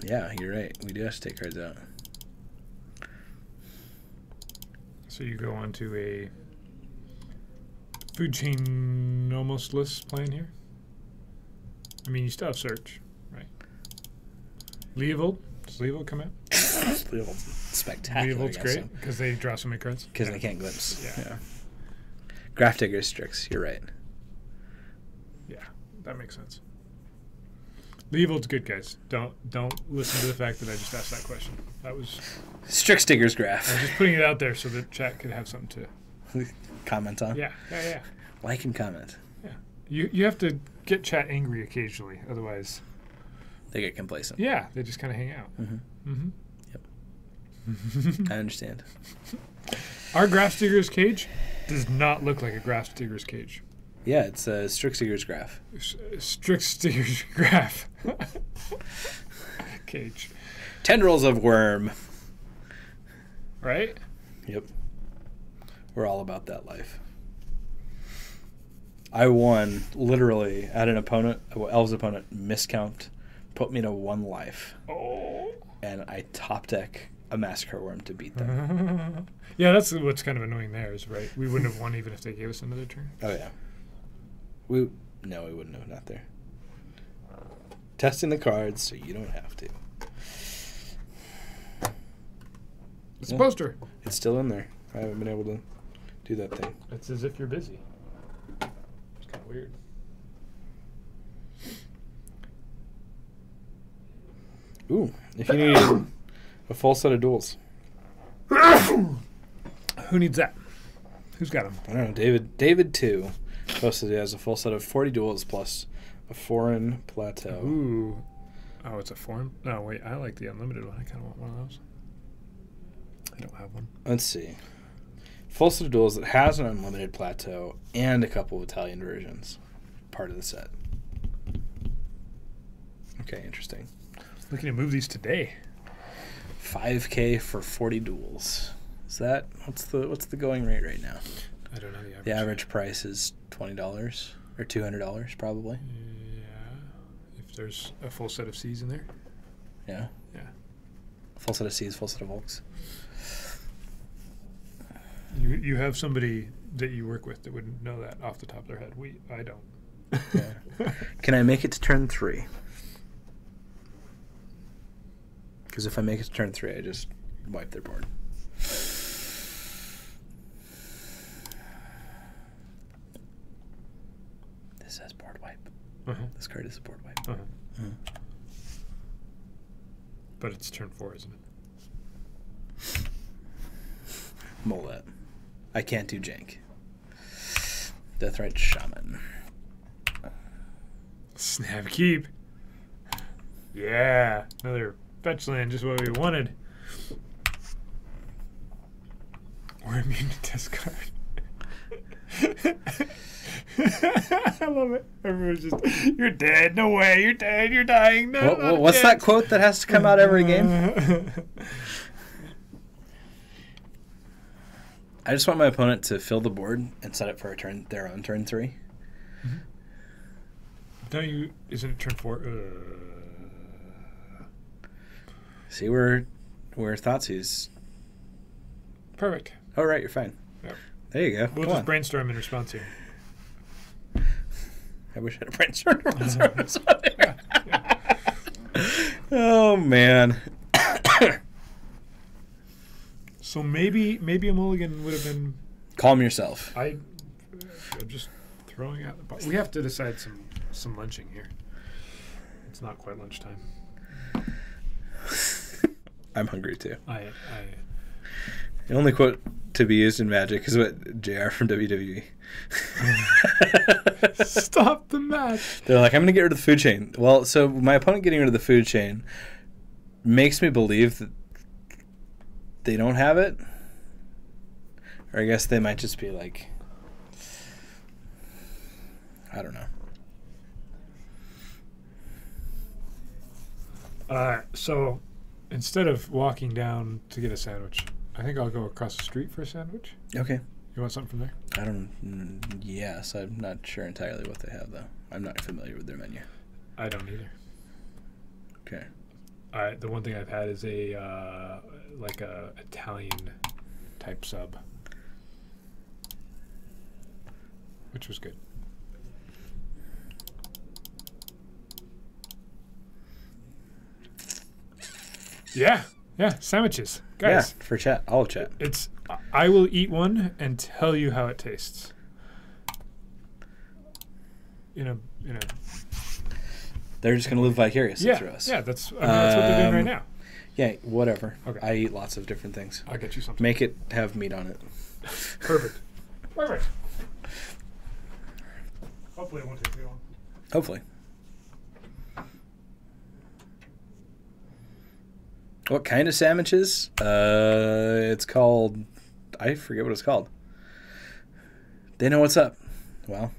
Yeah, you're right. We do have to take cards out. So you go on to a food chain almost list plan here. I mean, you still have search, right? Leovold. Does Leovold come out? Leovold's spectacular. Leovold's great because they draw so many cards. Because they can't glimpse. Yeah. Graph Digger Strix. You're right. Yeah, that makes sense. Leovold's good, guys. Don't listen to the fact that I just asked that question. That was Strix Digger's Graph. I was just putting it out there so that chat could have something to Comment on. Yeah. Like and comment. Yeah. You have to get chat angry occasionally, otherwise They get complacent. yeah, they just kind of hang out. Yep. I understand. Our Graph Digger's Cage does not look like a Graph Digger's Cage. Yeah, it's a Strix Digger's Graph. Strix Digger's Graph Cage. Tendrils of Worm. Right? Yep. We're all about that life. I won literally at an opponent, Elves opponent, miscount, put me to 1 life. Oh. And I top deck a Massacre Worm to beat them. Yeah, that's what's kind of annoying there is, right? We wouldn't have won even if they gave us another turn. Oh, yeah. We wouldn't have. Not there. Testing the cards so you don't have to. It's a poster. It's still in there. I haven't been able to do that thing. It's as if you're busy. It's kind of weird. Ooh, if you need a full set of duels. Who needs that? Who's got them? I don't know. David 2 posted he has a full set of 40 duels plus a foreign plateau. Ooh. Oh, it's a foreign? No, wait. I like the unlimited one. I kind of want one of those. I don't have one. Let's see. Full set of duels that has an unlimited plateau and a couple of Italian versions. Part of the set. Okay, interesting. Looking to move these today. 5K for 40 duels. Is that what's the going rate right now? I don't know the average. The average price is $20 or $200 probably. Yeah. If there's a full set of C's in there. Yeah. Yeah. Full set of C's, full set of Volks. You have somebody that you work with that would know that off the top of their head. I don't. Yeah. Can I make it to turn 3? Because if I make it to turn 3, I just wipe their board. This says board wipe. This card is a board wipe. But it's turn 4, isn't it? Molet. I can't do jank. Deathrite Shaman. Snap keep. Yeah. Another fetch land, just what we wanted. We're immune to discard. I love it. Everyone's just, you're dead. No way. You're dead. You're dying. No, what's that quote that has to come out every game? I just want my opponent to fill the board and set it for their own turn 3. Isn't it turn 4? See where Thoughtseize. Perfect. Oh, right, you're fine. Yep. There you go. We'll just brainstorm in response here. I wish I had a brainstorm. Oh, man. So maybe a mulligan would have been... Calm yourself. I'm just throwing out the ball. We have to decide some lunching here. It's not quite lunchtime. I'm hungry too. The only quote to be used in Magic is what JR from WWE. Stop the match. They're like, I'm going to get rid of the food chain. Well, so my opponent getting rid of the food chain makes me believe that they don't have it. Or I guess they might just be like, I don't know. So instead of walking down to get a sandwich, I think I'll go across the street for a sandwich. Okay. You want something from there? I don't. Yes, I'm not sure entirely what they have though. I'm not familiar with their menu. I don't either. Okay. The one thing I've had is a like a Italian type sub, which was good. Yeah, sandwiches, guys. Yeah, for chat, all of chat. It's I will eat one and tell you how it tastes. They're just gonna live vicariously through us. Yeah, that's what they're doing right now. Yeah, whatever. Okay. I eat lots of different things. I'll get you something. Make it have meat on it. Perfect. Hopefully it won't take too long. Hopefully. What kind of sandwiches? It's called... I forget what it's called. They know what's up. Well,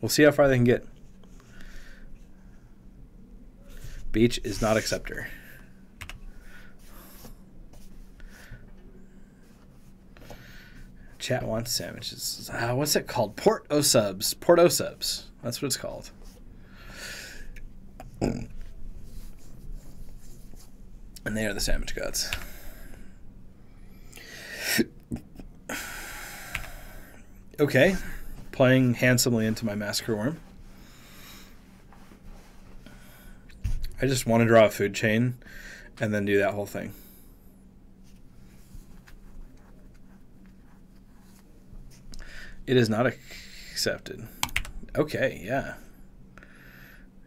we'll see how far they can get. Beach is not acceptor. Chat wants sandwiches. What's it called? Porto subs. Porto subs. That's what it's called. And they are the sandwich gods. Okay. Playing handsomely into my Massacre Worm. I just want to draw a food chain and then do that whole thing. It is not accepted. Okay, yeah.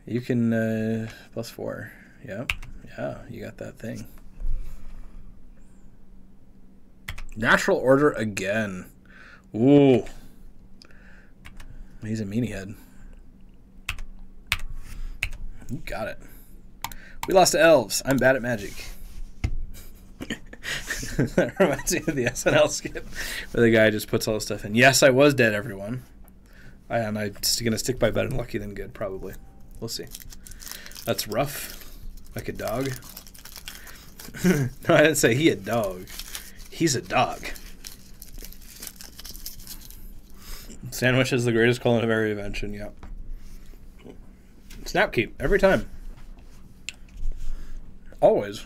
You can +4. Yep. Yeah, you got that thing. Natural order again. Ooh. He's a meanie head. You got it. We lost to elves. I'm bad at magic. That reminds me of the SNL skit where the guy just puts all the stuff in. Yes, I was dead, everyone. I'm going to stick by better lucky than good, probably. We'll see. That's rough. Like a dog. No, I didn't say he a dog. He's a dog. Sandwich is the greatest culinary invention, yep. Snapkeep, every time. Always.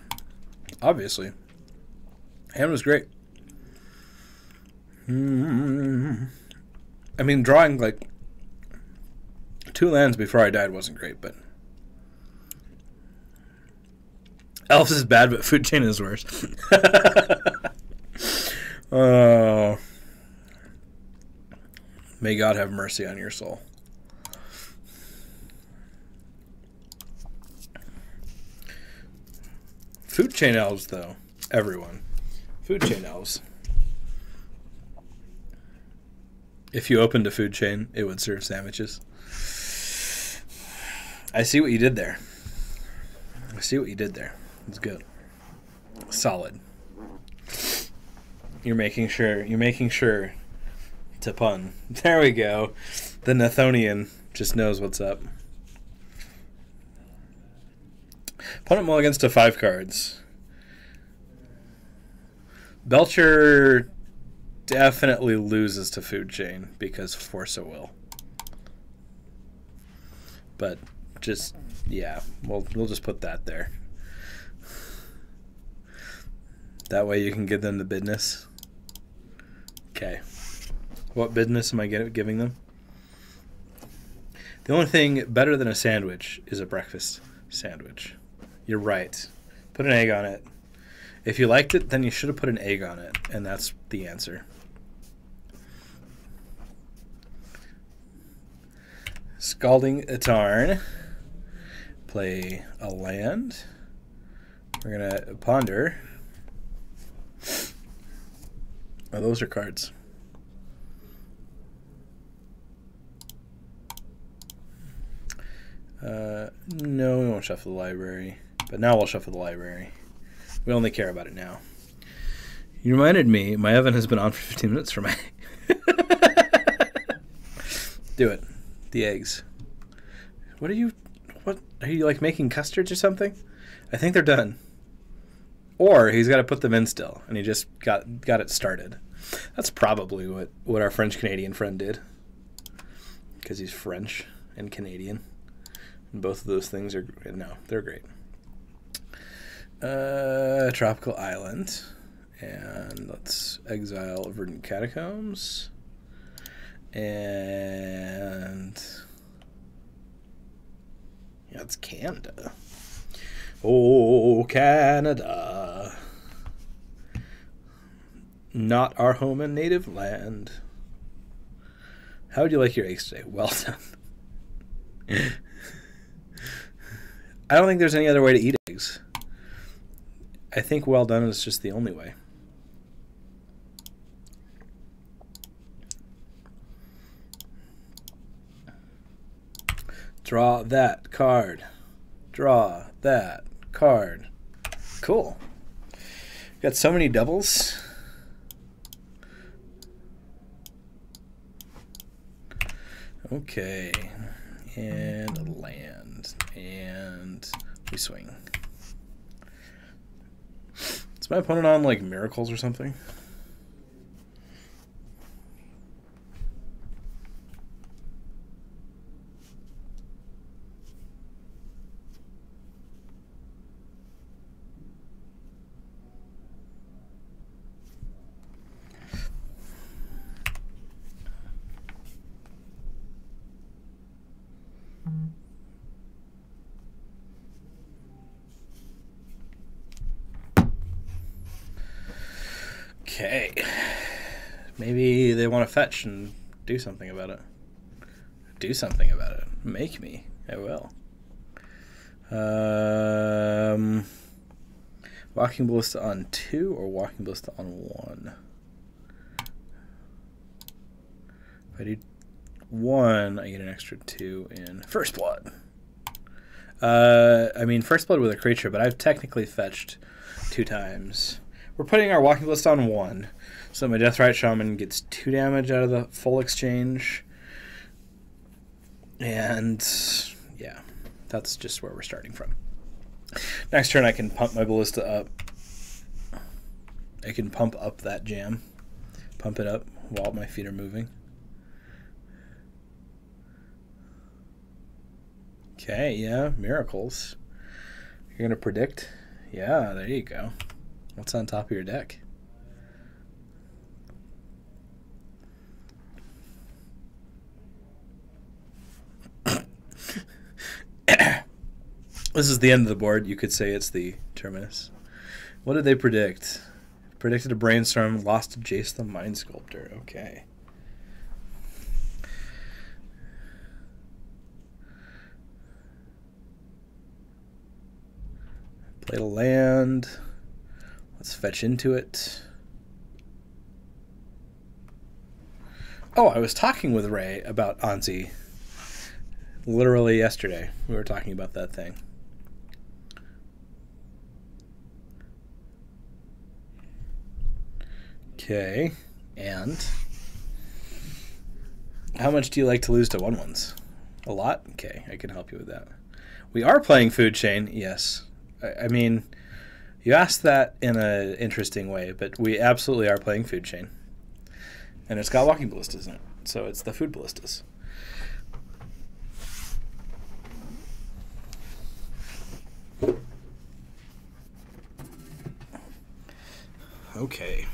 Obviously. Ham was great. I mean, drawing like 2 lands before I died wasn't great, but Elves is bad, but Food Chain is worse. Oh. May God have mercy on your soul. Food Chain Elves, though. Everyone. Food Chain Elves. If you opened a food chain, it would serve sandwiches. I see what you did there. I see what you did there. It's good. Solid. You're making sure to pun. There we go. The Nathonian just knows what's up. Opponent mulligans to 5 cards. Belcher definitely loses to Food Chain because Force of Will. But just, yeah, we'll just put that there. That way you can give them the business. Okay. What business am I giving them? The only thing better than a sandwich is a breakfast sandwich. You're right. Put an egg on it. If you liked it, then you should have put an egg on it, and that's the answer. Scalding a Tarn. Play a land. We're going to ponder. Oh, those are cards. No, we won't shuffle the library. But now we'll shuffle the library. We only care about it now. You reminded me, my oven has been on for 15 minutes for my... Do it. The eggs. What are you like making custards or something? I think they're done. Or he's got to put them in still, and he just got it started. That's probably what our French-Canadian friend did. Because he's French and Canadian. And both of those things are... No, they're great. Tropical Island. And let's exile Verdant Catacombs. And... yeah, it's Canada. Oh, Canada. Not our home and native land. How would you like your eggs today? Well done. I don't think there's any other way to eat eggs. I think well done is just the only way. Draw that card. Draw that card. Cool. Got so many doubles. Okay. And a land. And we swing. Is my opponent on like miracles or something? Okay. Maybe they want to fetch and do something about it. Do something about it. Make me. I will. Walking Ballista on 2 or Walking Ballista on 1? If I do 1, I get an extra 2 in First Blood. I mean, First Blood with a creature, but I've technically fetched 2 times. We're putting our Walking Ballista on 1, so my Deathrite Shaman gets 2 damage out of the full exchange. And, yeah, that's just where we're starting from. Next turn I can pump my Ballista up. I can pump up that jam. Pump it up while my feet are moving. Okay, yeah, miracles. You're going to predict? Yeah, there you go. What's on top of your deck? This is the end of the board. You could say it's the terminus. What did they predict? Predicted a brainstorm, lost to Jace the Mind Sculptor. Okay. Played a land. Let's fetch into it. Oh, I was talking with Ray about Anzi. Literally yesterday. We were talking about that thing. Okay. And how much do you like to lose to 1/1s? A lot? Okay, I can help you with that. We are playing Food Chain, yes. I mean, you asked that in an interesting way, but we absolutely are playing Food Chain. And it's got Walking Ballistas in it, so it's the Food Ballistas. Okay.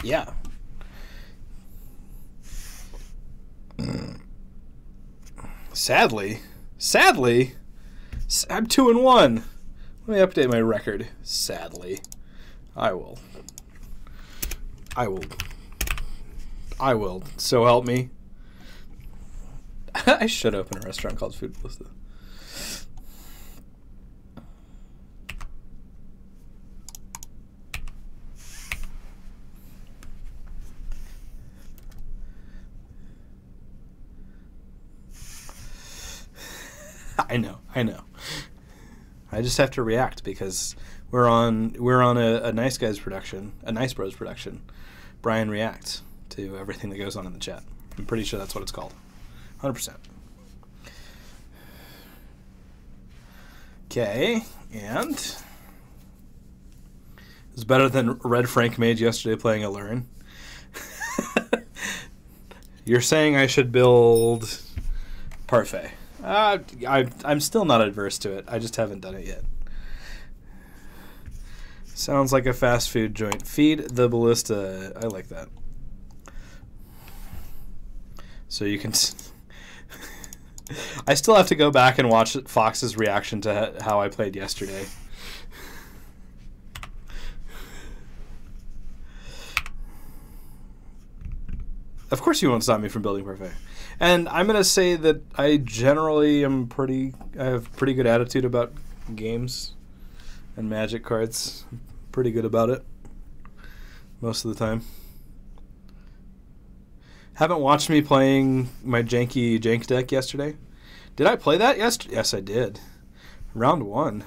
Yeah. Sadly, I'm 2-1. Let me update my record. Sadly, I will. So help me. I should open a restaurant called Food Ballista. I know. I just have to react because we're on a Nice Guys production, a Nice Bros production. Brian reacts to everything that goes on in the chat. I'm pretty sure that's what it's called. 100%. Okay, and it's better than Red Frank made yesterday playing Allurin. You're saying I should build Parfait. I'm still not adverse to it. I just haven't done it yet. Sounds like a fast food joint. Feed the Ballista. I like that. So you can... I still have to go back and watch Fox's reaction to how I played yesterday. Of course you won't stop me from building Parfait. And I'm going to say that I generally am I have pretty good attitude about games and Magic cards. Pretty good about it most of the time. Haven't watched me playing my janky jank deck yesterday. Did I play that yesterday? Yes, I did. Round 1.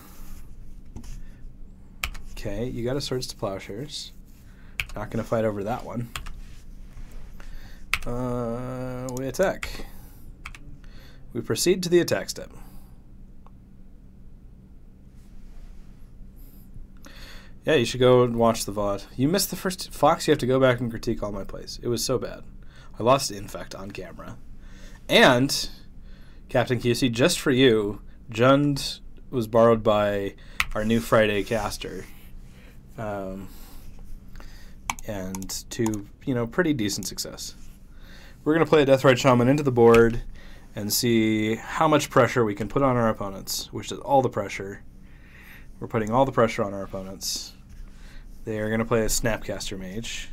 Okay, you got a Swords to Plowshares. Not going to fight over that one. We attack. We proceed to the attack step. Yeah, you should go and watch the VOD. You missed the first... Fox, you have to go back and critique all my plays. It was so bad. I lost Infect on camera. And, Captain QC, just for you, Jund was borrowed by our new Friday caster. And to, pretty decent success. We're going to play a Deathrite Shaman into the board and see how much pressure we can put on our opponents, which is all the pressure. We're putting all the pressure on our opponents. They are going to play a Snapcaster Mage.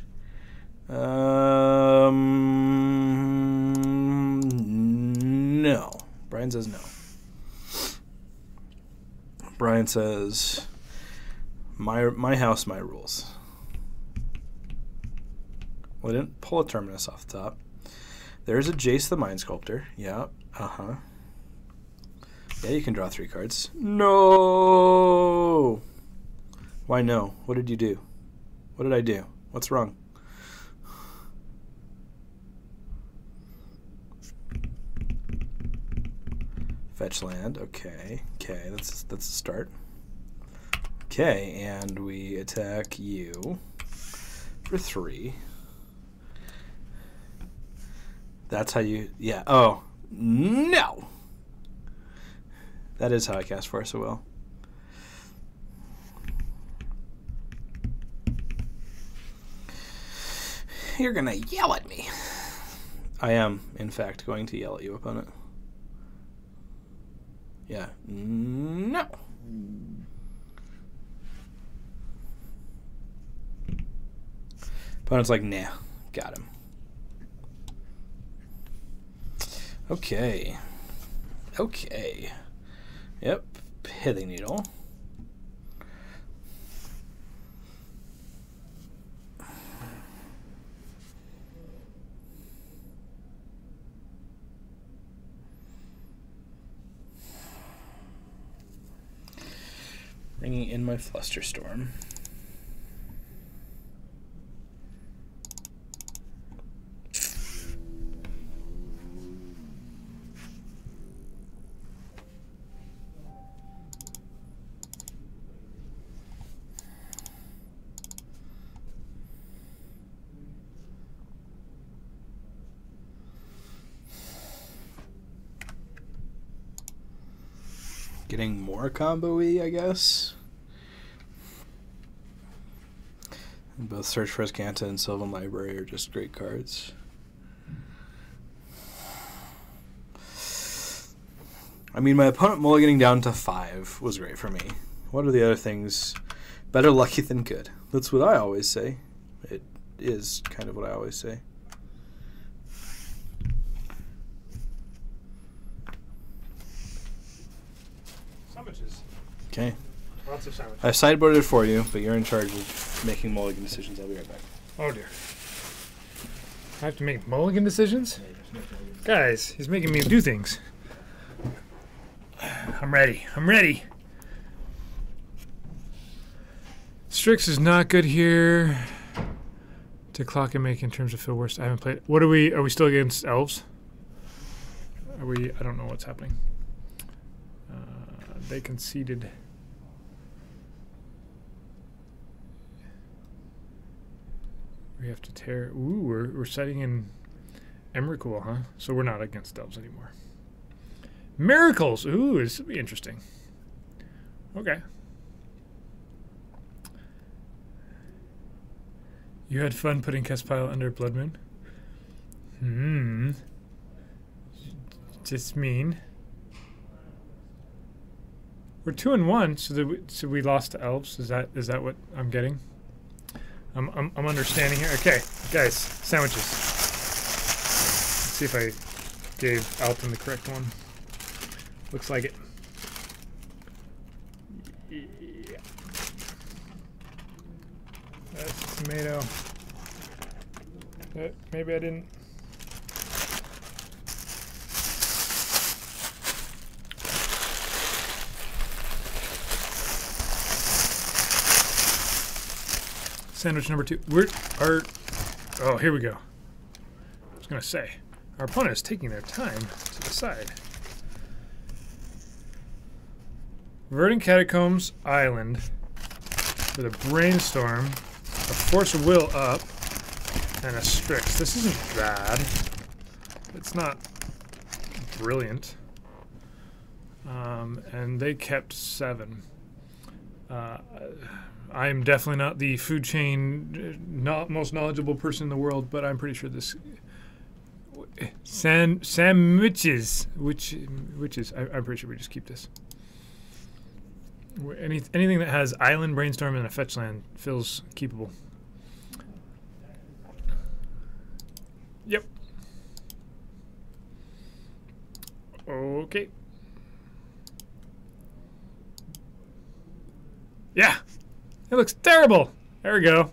No. Brian says no. Brian says, my house, my rules. Well, I didn't pull a Terminus off the top. There's a Jace the Mind Sculptor. Yeah. Uh-huh. Yeah, you can draw 3 cards. No! Why no? What did you do? What did I do? What's wrong? Fetch land. Okay. Okay, that's a start. Okay, and we attack you for 3. That's how you... Yeah. Oh. No! That is how I cast Force of Will. You're going to yell at me. I am, in fact, going to yell at you, opponent. Yeah. No. Opponent's like, nah. Got him. Okay. Okay. Yep. Pithing Needle. Bringing in my Flusterstorm. Getting more combo-y, I guess. And both Search for Escanta and Sylvan Library are just great cards. I mean, my opponent mulliganing down to 5 was great for me. What are the other things? Better lucky than good. That's what I always say. It is kind of what I always say. sandwiches. Okay. Lots of sandwiches. I've sideboarded for you, but you're in charge of making mulligan decisions. I'll be right back. Oh dear. I have to make mulligan decisions? Guys, he's making me do things. I'm ready. I'm ready. Strix is not good here. To clock and make in terms of field worst. I haven't played. What are we? Are we still against elves? Are we? I don't know what's happening. They conceded. We have to tear. Ooh, we're setting in Emrakul, huh? So we're not against elves anymore. Miracles. Ooh, this will be interesting. Okay. You had fun putting Kespile under Blood Moon? Just mean. We're 2-1, so we lost to elves. Is that what I'm getting? I'm understanding here. Okay, guys, sandwiches. Let's see if I gave Alton the correct one. Looks like it. Yeah. That's tomato. Maybe I didn't. Sandwich number 2. Oh, here we go. I was gonna say, our opponent is taking their time to decide. Verdant Catacombs Island with a Brainstorm, a Force of Will up, and a Strix. This isn't bad. It's not brilliant. And they kept 7. I'm definitely not the food chain most knowledgeable person in the world, but I'm pretty sure this sandwiches, which is I'm pretty sure we just keep this. Anything that has island, brainstorm, and a fetch land feels keepable. Yep. Okay. Yeah. It looks terrible. There we go.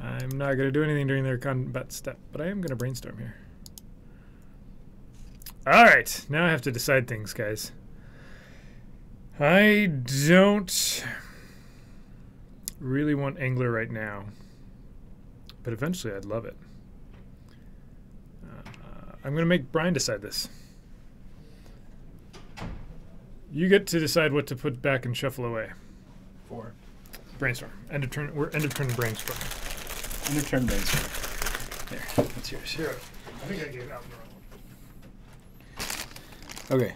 I'm not going to do anything during their combat step, but I am going to brainstorm here. All right. Now I have to decide things, guys. I don't really want Angler right now, but eventually I'd love it. I'm going to make Brian decide this. You get to decide what to put back and shuffle away. 4. Brainstorm. End of turn. We're end of turn brainstorm. End of turn brainstorm. There, that's yours. Here, I think I gave it out in the wrong one. Okay.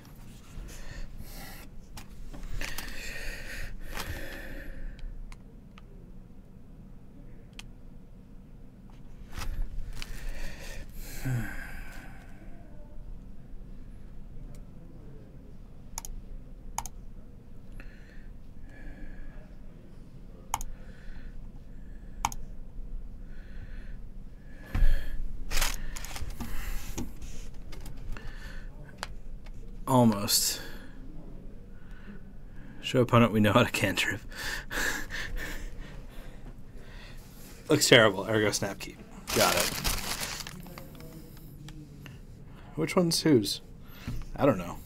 Almost. Show opponent we know how to cantrip. Looks terrible. Ergo snap keep. Got it. Which one's whose? I don't know.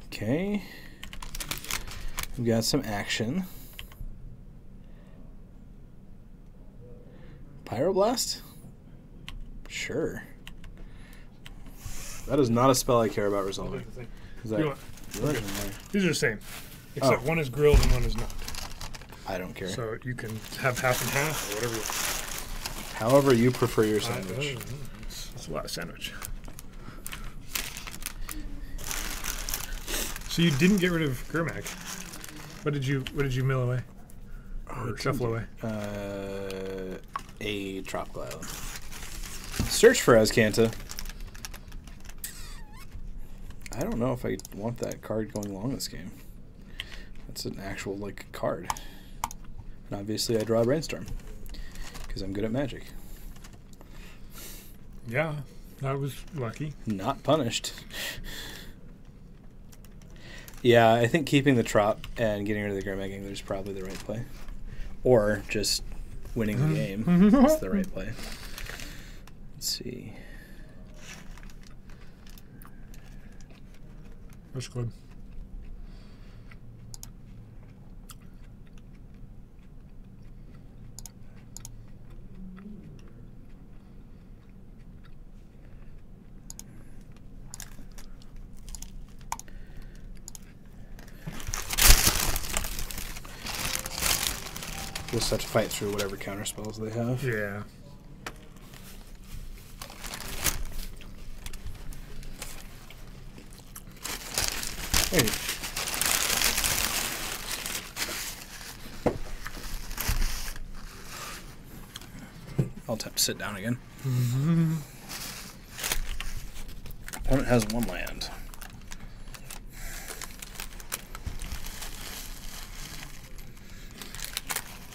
Okay. We've got some action. Pyroblast? Sure. That is not a spell I care about resolving. Is that These are the same, except one is grilled and one is not. I don't care. So you can have half and half or whatever you want. However you prefer your sandwich. It's a lot of sandwich. So you didn't get rid of Gurmag. What did you mill away? Or shuffle away? A Tropical Island. Search for Azcanta. I don't know if I want that card going long this game. That's an actual, like, card. And obviously I draw a Brainstorm. Because I'm good at Magic. Yeah, that was lucky. Not punished. Yeah, I think keeping the Trop and getting rid of the Grimag Angler is probably the right play. Or just winning the game is the right play. Let's see. That's good. Just have to fight through whatever counter spells they have. Yeah. Hey. I'll tap sit down again. Opponent has 1 land.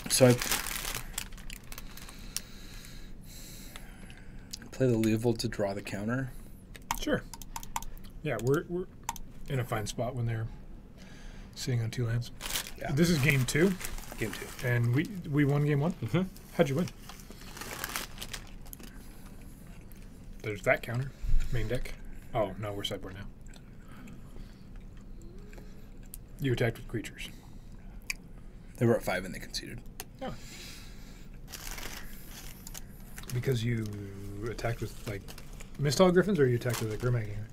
So I play the Leovold to draw the counter. Sure. Yeah, we're in a fine spot when they're sitting on 2 lands. Yeah. This is game 2. Game 2. And we won game 1? Mm-hmm. How'd you win? There's that counter. Main deck. Oh, no, we're sideboard now. You attacked with creatures. They were at 5 and they conceded. Oh. Because you attacked with, like, Mistall Griffins, or you attacked with a Grimag Angler?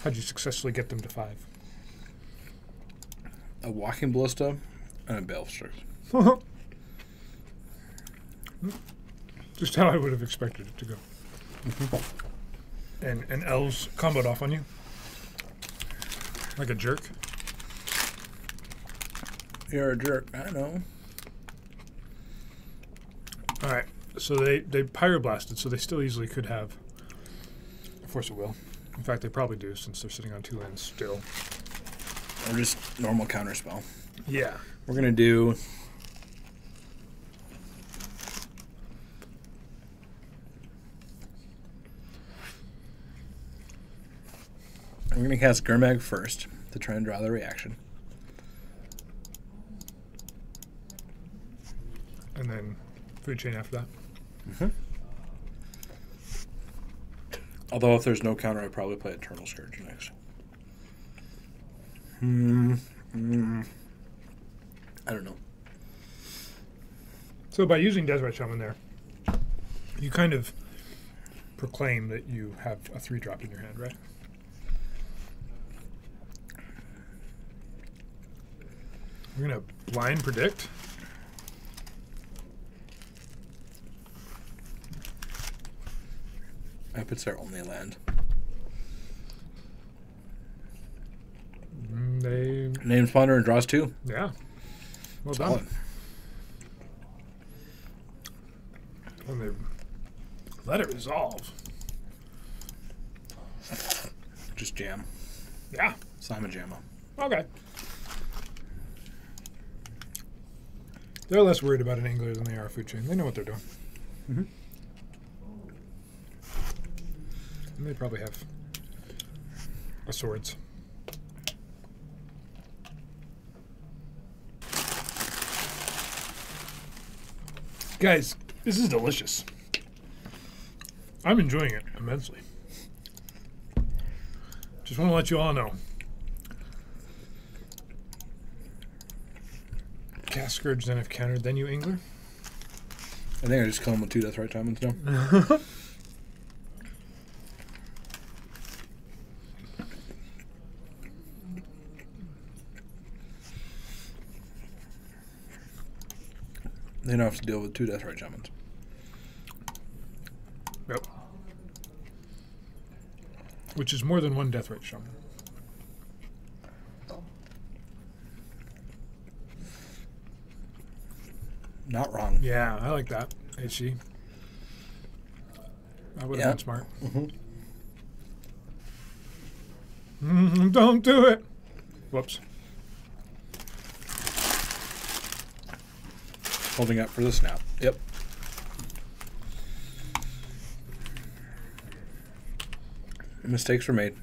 How'd you successfully get them to 5? A Walking Ballista and a Baleful Strix. Just how I would have expected it to go. And elves comboed off on you? Like a jerk? You're a jerk. I know. Alright, so they pyroblasted, so they still easily could have a Force of Will. In fact, they probably do, since they're sitting on 2 lands still. Or just normal counterspell. Yeah. We're going to do... We're going to cast Gurmag first to try and draw the reaction. And then Food Chain after that. Mm-hmm. Although if there's no counter, I'd probably play Eternal Scourge next. I don't know. So by using Deathrite Shaman there, you kind of proclaim that you have a 3-drop in your hand, right? We're going to blind predict. I hope it's their only land. They... Name Spawner and draws 2. Yeah. Well Solid. done. And they let it resolve. Just jam. Yeah. Simon Jamma. Okay. They're less worried about an angler than they are a Food Chain. They know what they're doing. Mm-hmm. And they probably have a swords. Guys, this is delicious. I'm enjoying it immensely. Just want to let you all know. Cast Scourge, then if countered, then you angler. I think I just kill him with 2 Deathrite Diamonds now. They don't have to deal with 2 Deathrite Shamans. Yep. Which is more than 1 Deathrite Shaman. Not wrong. Yeah, I like that. HC. That would have been smart. Mm-hmm. Don't do it. Whoops. Holding up for the snap. Yep. Mistakes were made.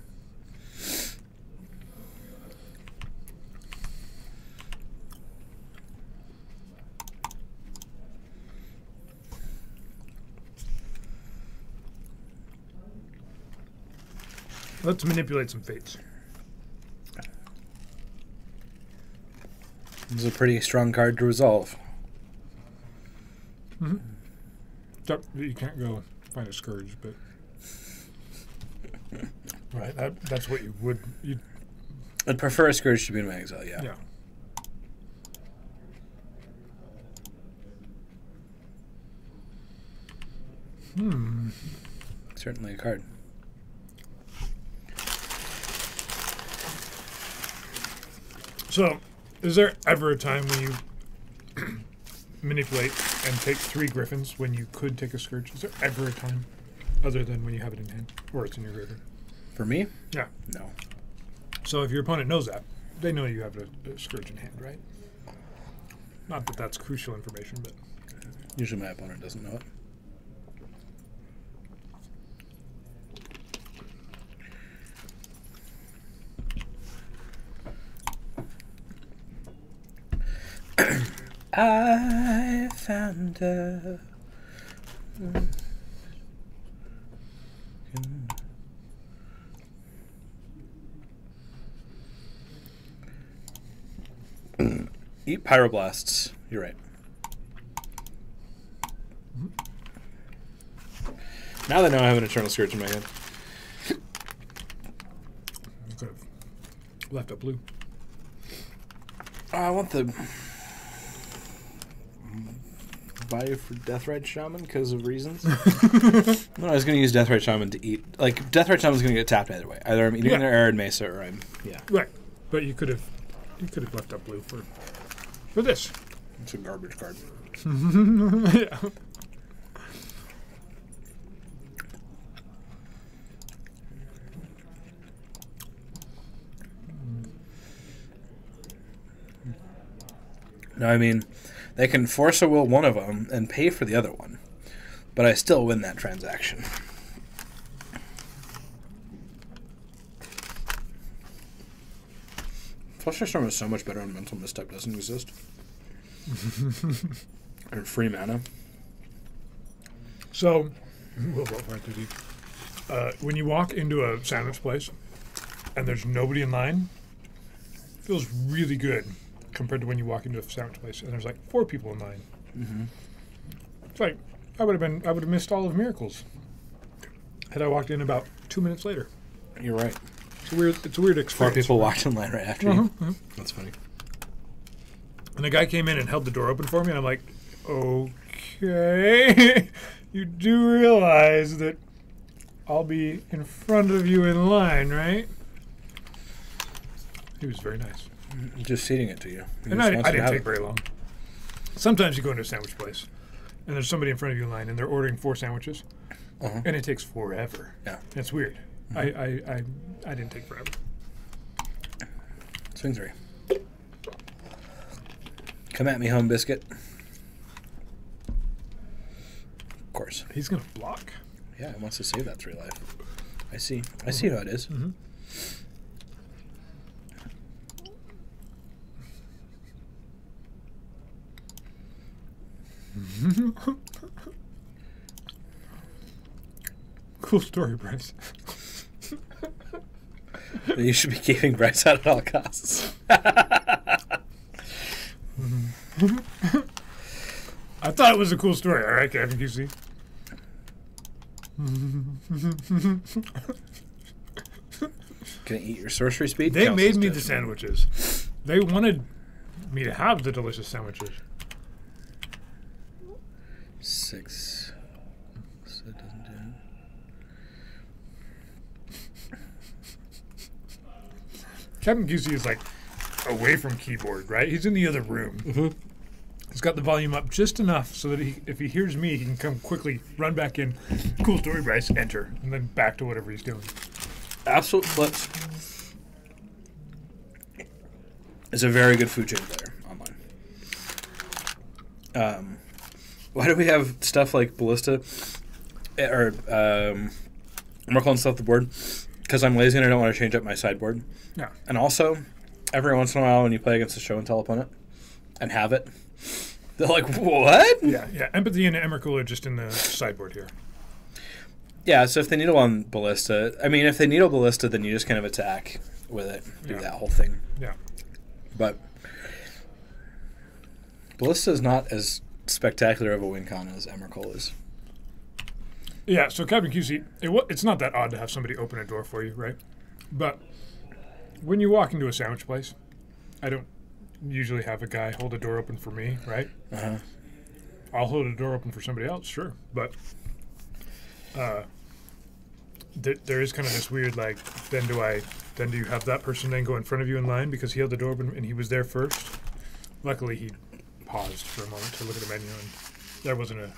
Let's manipulate some fates. This is a pretty strong card to resolve. Mm-hmm. You can't go find a Scourge, but... right, that's what you would... I'd prefer a Scourge to be in my exile, yeah. Yeah. Certainly a card. So, is there ever a time when you manipulate and take 3 Griffins when you could take a Scourge? Is there ever a time other than when you have it in hand or it's in your graveyard? For me? Yeah. No. So if your opponent knows that, they know you have a Scourge in hand, right? Not that that's crucial information, but... Usually my opponent doesn't know it. I found her. Eat Pyroblasts. You're right. Now that I know I have an Eternal Scourge in my hand. You could have left it blue. I want the value for Deathrite Shaman because of reasons. No, I was going to use Deathrite Shaman to eat. Like, Deathrite Shaman's going to get tapped either way. Either I'm eating their Arid Mesa or I'm... Yeah. Right. But you could have left up blue for this. It's a garbage card. Yeah. No, I mean, they can force a will one of them and pay for the other one, but I still win that transaction. Fluster Storm is so much better when Mental Misstep doesn't exist. Or free mana. So, when you walk into a sandwich place and there's nobody in line, it feels really good compared to when you walk into a sandwich place and there's like 4 people in line. Mm-hmm. It's like I would have missed all of Miracles had I walked in about 2 minutes later. You're right. It's a weird experience. 4 people walked in line right after you. Mm-hmm. That's funny. And the guy came in and held the door open for me, and I'm like, okay, you do realize that I'll be in front of you in line, right? He was very nice. Just feeding it to you. And I didn't take very long. Sometimes you go into a sandwich place, and there's somebody in front of you in line, and they're ordering 4 sandwiches, and it takes forever. Yeah. It's weird. Mm-hmm. I didn't take forever. Swing 3. Come at me, Home Biscuit. Of course. He's going to block. Yeah, he wants to save that 3 life. I see. I see how it is. Mm-hmm. Cool story, Bryce. You should be keeping Bryce out at all costs. I thought it was a cool story. All right, Captain QC. Can I eat your sorcery speed? They made me the sandwiches. They wanted me to have the delicious sandwiches. 6. So it doesn't do it. Captain QC is like away from keyboard, right? He's in the other room. Mm-hmm. He's got the volume up just enough so that if he hears me, he can come quickly, run back in. Cool story, Bryce. Enter, and then back to whatever he's doing. Absolute blitz. is a very good food chain player online. Why do we have stuff like Ballista or Merkle and stuff the board? Because I'm lazy and I don't want to change up my sideboard. Yeah. And also, every once in a while when you play against a show and tell opponent and have it, they're like, what? Yeah, yeah. Empathy and Emrakul are just in the sideboard here. Yeah, so if they needle on Ballista, I mean, if they needle Ballista, then you just kind of attack with it, do that whole thing. Yeah. But Ballista is not as spectacular of a win con as Emrakul is. Yeah, so Captain QC, it's not that odd to have somebody open a door for you, right? But when you walk into a sandwich place, I don't usually have a guy hold a door open for me, right? Uh-huh. I'll hold a door open for somebody else, sure. But there is kind of this weird, like, then do you have that person then go in front of you in line because he held the door open and he was there first? Luckily, he paused for a moment to look at the menu, and there wasn't a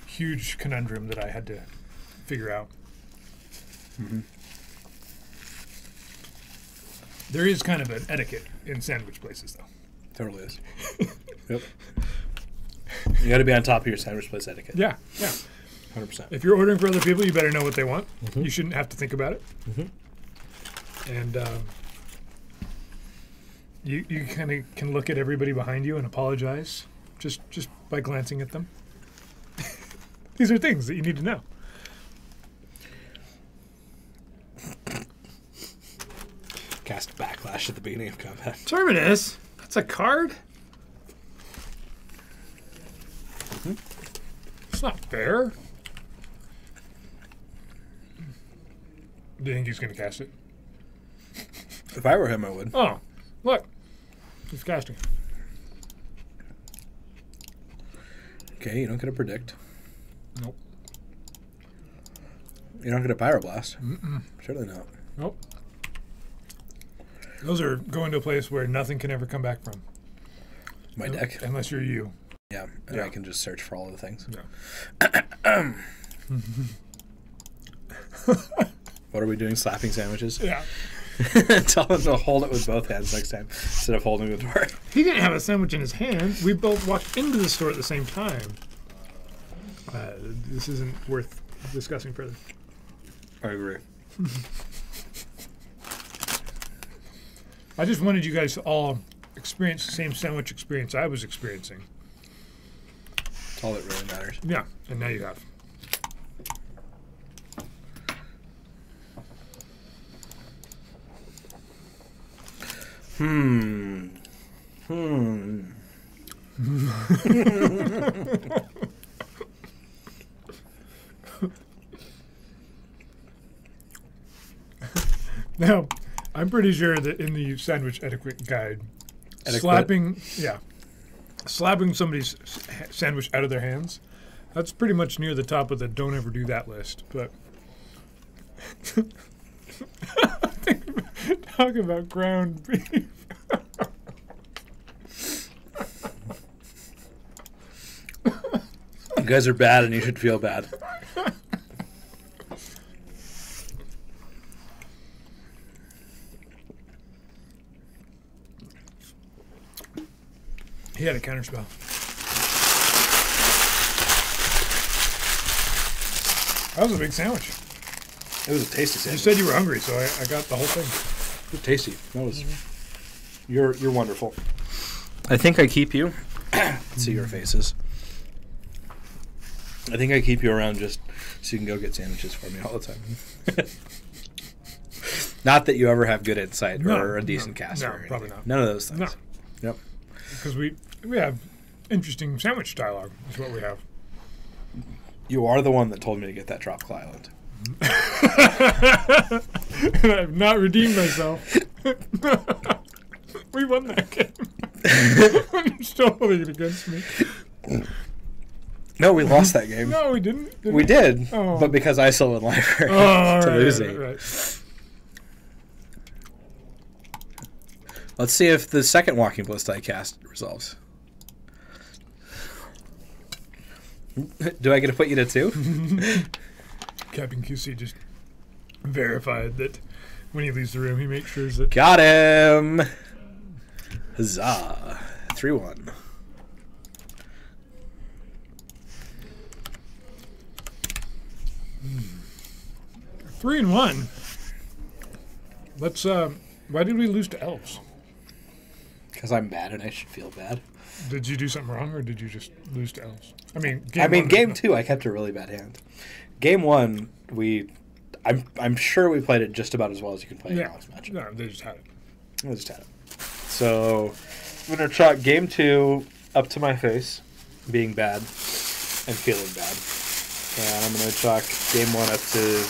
huge conundrum that I had to figure out. Mm-hmm. There is kind of an etiquette in sandwich places, though. Totally is. Yep. You got to be on top of your sandwich place etiquette. Yeah, yeah. 100%. If you're ordering for other people, you better know what they want. Mm-hmm. You shouldn't have to think about it. Mm-hmm. And you kind of can look at everybody behind you and apologize just by glancing at them. These are things that you need to know. Cast Backlash at the beginning of combat. Terminus? That's a card? Mm-hmm. It's not fair. Do you think he's going to cast it? If I were him, I would. Oh, look. He's casting. Okay, you don't get a predict. Nope. You're not going to Pyroblast. Mm-mm. Surely not. Nope. Those are going to a place where nothing can ever come back from. My deck? Unless you're you. Yeah, and I can just search for all of the things. Yeah. What are we doing? Slapping sandwiches? Yeah. Tell him to hold it with both hands next time instead of holding the door. He didn't have a sandwich in his hand. We both walked into the store at the same time. This isn't worth discussing further. I agree. I just wanted you guys to all experience the same sandwich experience I was experiencing. That's all that really matters. Yeah, and now you have. Now, I'm pretty sure that in the sandwich etiquette guide, slapping somebody's sandwich out of their hands, that's pretty much near the top of the don't ever do that list. But talk about ground beef. You guys are bad and you should feel bad. He had a counterspell. That was a big sandwich. It was a tasty You sandwich. said you were hungry, so I got the whole thing. It was tasty. That was. You're wonderful. I think I keep you. See your faces. I think I keep you around just so you can go get sandwiches for me all the time. Not that you ever have good insight or a decent caster. No, probably not. None of those things. No. Yep. Because we have interesting sandwich dialogue, is what we have. You are the one that told me to get that Tropical Island. And I've not redeemed myself. We won that game. You're still holding it against me. No, we lost that game. No, we didn't. We did, Oh. but because I still won library to losing. Right. Let's see if the second Walking Ballista I cast resolves. Do I get to put you to 2? Captain QC just verified that when he leaves the room, he makes sure that... Got him! Huzzah. 3-1. 3-1. Let's. Why did we lose to elves? Because I'm bad and I should feel bad. Did you do something wrong, or did you just lose to elves? I mean, game 2, I kept a really bad hand. Game 1, I'm sure we played it just about as well as you can play an elves match. No, they just had it. They just had it. So I'm gonna chalk game 2 up to my face being bad and feeling bad, and I'm gonna chalk game 1 up to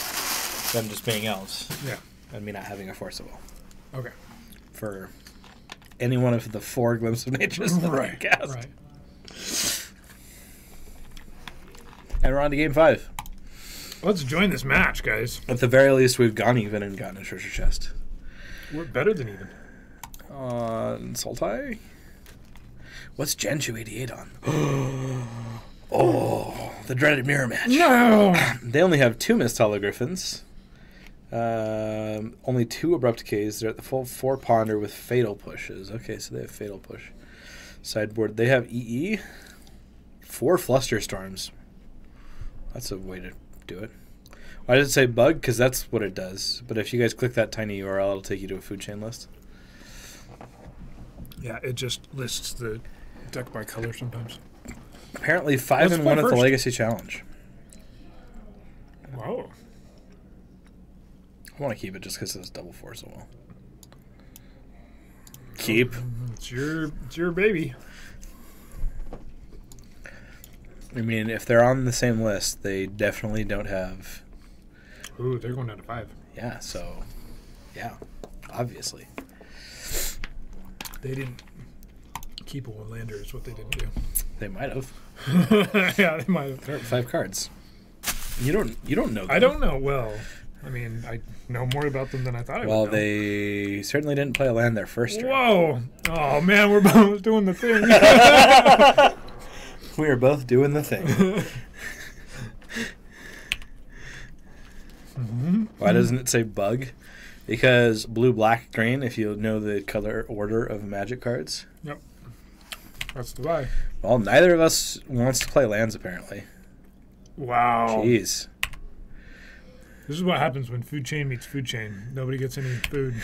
them just being elves. Yeah. And me not having a forcible. Okay. For any one of the 4 glimpse of natures that I cast. Right. And we're on to game 5. Let's join this match, guys. At the very least, we've gone even and gotten a treasure chest. We're better than even. On Sultai? What's Gen 288 on? Oh, the dreaded mirror match. No! They only have 2 missed hologriffins. Only 2 abrupt decays. They're at the full 4 ponder with fatal pushes. Okay, so they have fatal push. Sideboard. They have EE. 4 fluster storms. That's a way to do it. Why did it say bug? Because that's what it does. But if you guys click that tiny URL, it'll take you to a food chain list. Yeah, it just lists the deck by color sometimes. Apparently 5-1 at the Legacy Challenge. Wow. I want to keep it just because it's double 4 so well. Keep. It's your baby. I mean, if they're on the same list, they definitely don't have... Ooh, they're going down to 5. Yeah, so... Yeah, obviously. They didn't keep a one-lander is what they didn't do. They might have. Yeah, they might have. They're at 5 cards. You don't know them. I don't know. Well, I mean, I know more about them than I thought I would know. Well, they certainly didn't play a land their first turn. Whoa! Oh, man, we're both doing the thing. We are both doing the thing. Why doesn't it say bug? Because blue, black, green, if you know the color order of Magic cards. Yep. That's the buy. Well, neither of us wants to play lands, apparently. Wow. Jeez. This is what happens when food chain meets food chain. Nobody gets any food.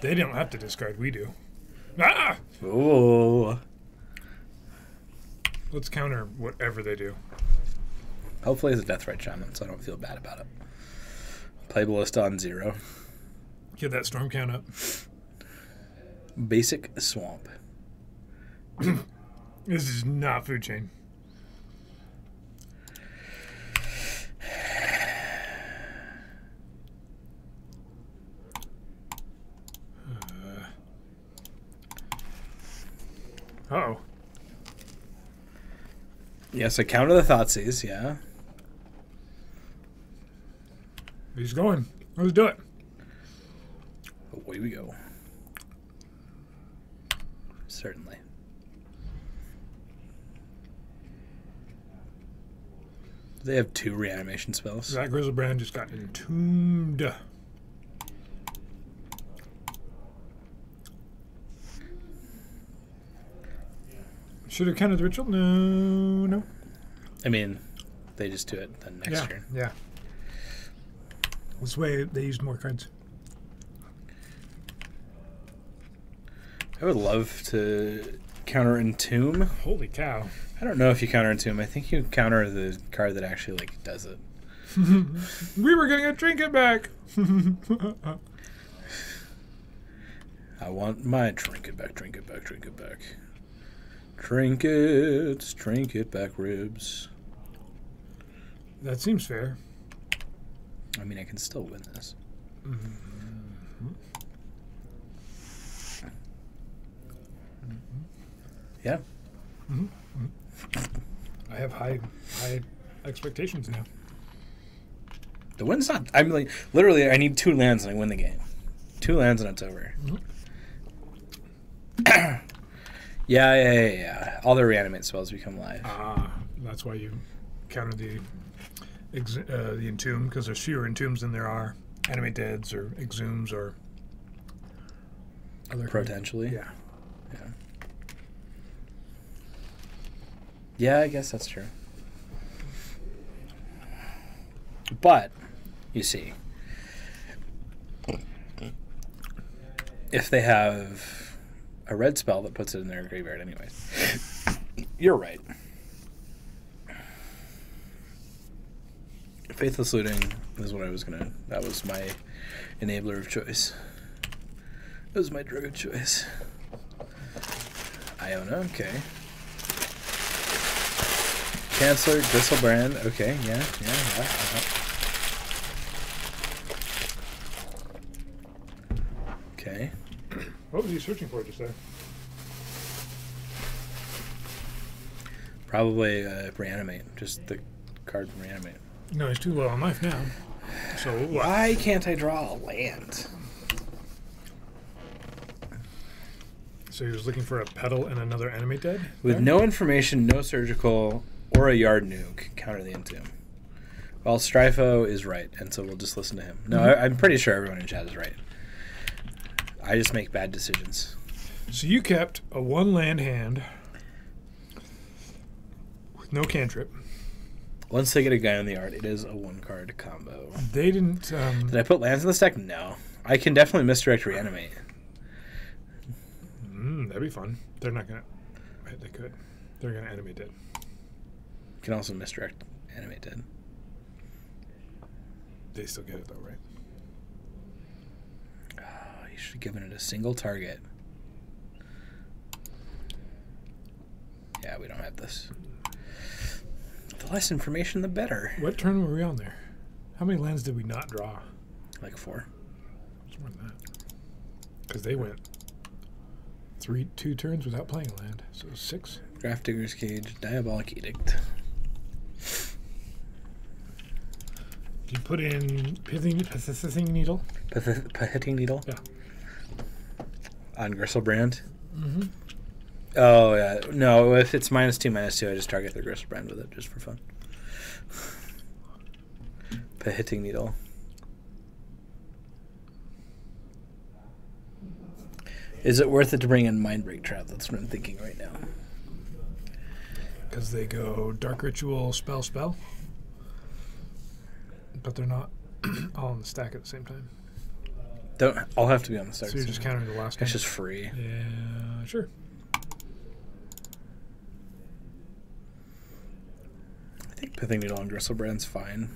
They don't have to discard. We do. Ah! Ooh. Let's counter whatever they do. Hopefully it's a Deathrite Shaman, so I don't feel bad about it. Play Ballista on 0. Get that storm count up. Basic Swamp. This is not food chain. Uh-oh. Yes, I counter the Thoughtseize, yeah. He's going. Let's do it. Away we go. Certainly. They have 2 reanimation spells. That Grizzlebrand just got entombed. Should have counted the ritual? No. I mean, they just do it the next turn. Yeah. This way they used more cards. I would love to counter Entomb. Holy cow. I don't know if you counter Entomb. I think you counter the card that actually like does it. We were getting a trinket back. I want my trinket back, trinket back, trinket back. Trinkets, trinket back ribs. That seems fair. I mean, I can still win this. Yeah. I have high expectations now. The win's not... I'm like... Literally, I need 2 lands and I win the game. 2 lands and it's over. Yeah. All their reanimate spells become live. That's why you counter the Entomb, because there's fewer Entombs than there are Animate Deads or Exhumes or other Potentially. Yeah. Yeah. Yeah, I guess that's true. But, you see, if they have a red spell that puts it in their graveyard anyways, you're right. Faithless Looting is what I was going to... That was my enabler of choice. That was my drug of choice. Iona, okay. Chancellor, Gristlebrand, okay, yeah. Okay. What was he searching for just there? Probably Reanimate, just the card from Reanimate. No, he's too low on life now. So why can't I draw a land? So he was looking for a Petal and another Animate Dead? With no information, no surgical, or a Yard Nuke, counter the Entomb. Well, Strifo is right, and so we'll just listen to him. No, I'm pretty sure everyone in chat is right. I just make bad decisions. So you kept a 1-land hand with no cantrip. Once they get a guy on the art, it is a 1-card combo. They didn't... Did I put lands in this deck? No. I can definitely misdirect Reanimate. That'd be fun. They're not going to... Wait, they could. They're going to Animate Dead. You can also misdirect Animate Dead. They still get it, though, right? Oh, you should have given it a single target. Yeah, we don't have this. The less information, the better. What turn were we on there? How many lands did we not draw? Like 4. It's more than that. Because they went 2 turns without playing a land. So 6. Grafdigger's Cage, Diabolic Edict. You put in Pithing Needle? Hitting Needle? Yeah. On Gristlebrand? Mm-hmm. Oh, yeah. No, if it's -2/-2, I just target the Gristlebrand with it, just for fun. Hitting Needle. Is it worth it to bring in Mindbreak Trap? That's what I'm thinking right now. Because they go Dark Ritual, Spell. But they're not all on the stack at the same time. Don't. I'll have to be on the stack. So you're just countering the last one? It's just free. Yeah, sure. I think Pithing Needle on Gristlebrand's fine.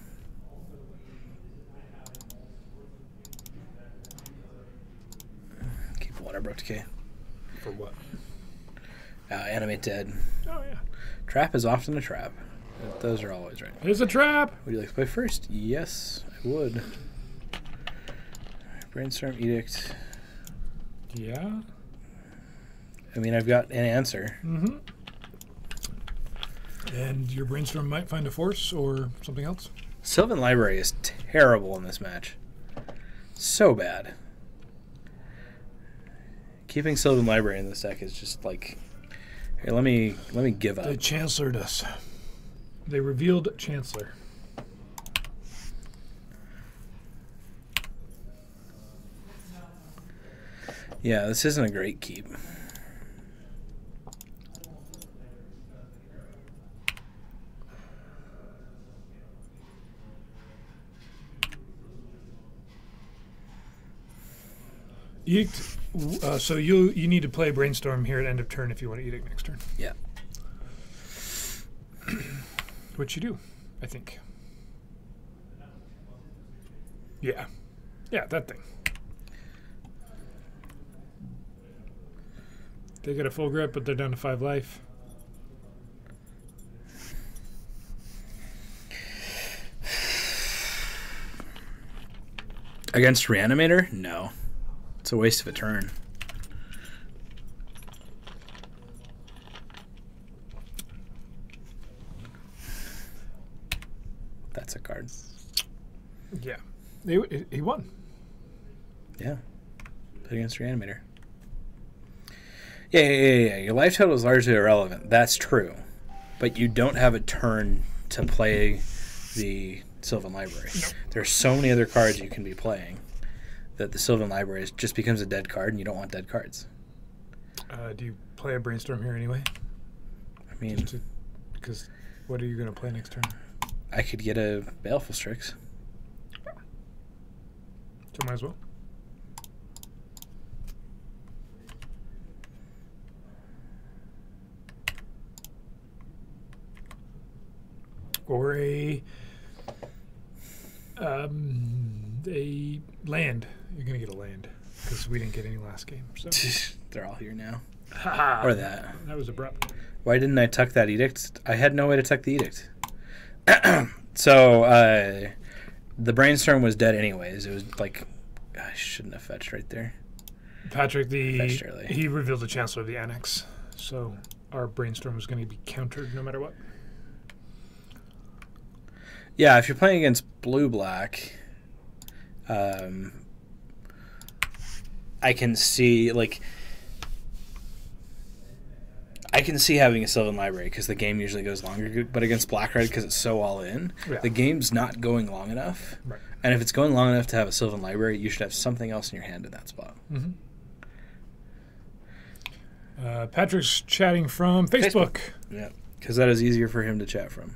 Keep Water Decay. For what? Animate Dead. Oh, yeah. Trap is often a trap. Those are always right. It's a trap! Would you like to play first? Yes, I would. Brainstorm Edict. Yeah? I mean, I've got an answer. Mm-hmm. And your Brainstorm might find a force or something else? Sylvan Library is terrible in this match. So bad. Keeping Sylvan Library in this deck is just like... Here, let me give up. They Chancellored us. They revealed Chancellor. Yeah, this isn't a great keep. Edict. So you need to play Brainstorm here at end of turn if you want to Edict next turn. Yeah. Which you do, I think. Yeah. Yeah, that thing. They get a full grip, but they're down to 5 life. Against Reanimator? No. It's a waste of a turn. That's a card. Yeah. He won. Yeah. Put against Reanimator. Yeah. Your life total is largely irrelevant. That's true. But you don't have a turn to play the Sylvan Library. Nope. There's so many other cards you can be playing that the Sylvan Library just becomes a dead card, and you don't want dead cards. Do you play a Brainstorm here anyway? I mean, because what are you going to play next turn? I could get a Baleful Strix. So might as well. Or a land. You're going to get a land because we didn't get any last game. So They're all here now. Ha-ha. Or that. That was abrupt. Why didn't I tuck that edict? I had no way to tuck the edict. So, the Brainstorm was dead anyways. It was like, I shouldn't have fetched right there. Patrick, Fetched early. he revealed the Chancellor of the Annex. So our Brainstorm was going to be countered no matter what. Yeah, if you're playing against blue-black, I can see, like... I can see having a Sylvan Library because the game usually goes longer, but against Black-Red, because it's so all-in, the game's not going long enough. Right. And if it's going long enough to have a Sylvan Library, you should have something else in your hand in that spot. Mm-hmm. Patrick's chatting from Facebook. Yeah, because that is easier for him to chat from.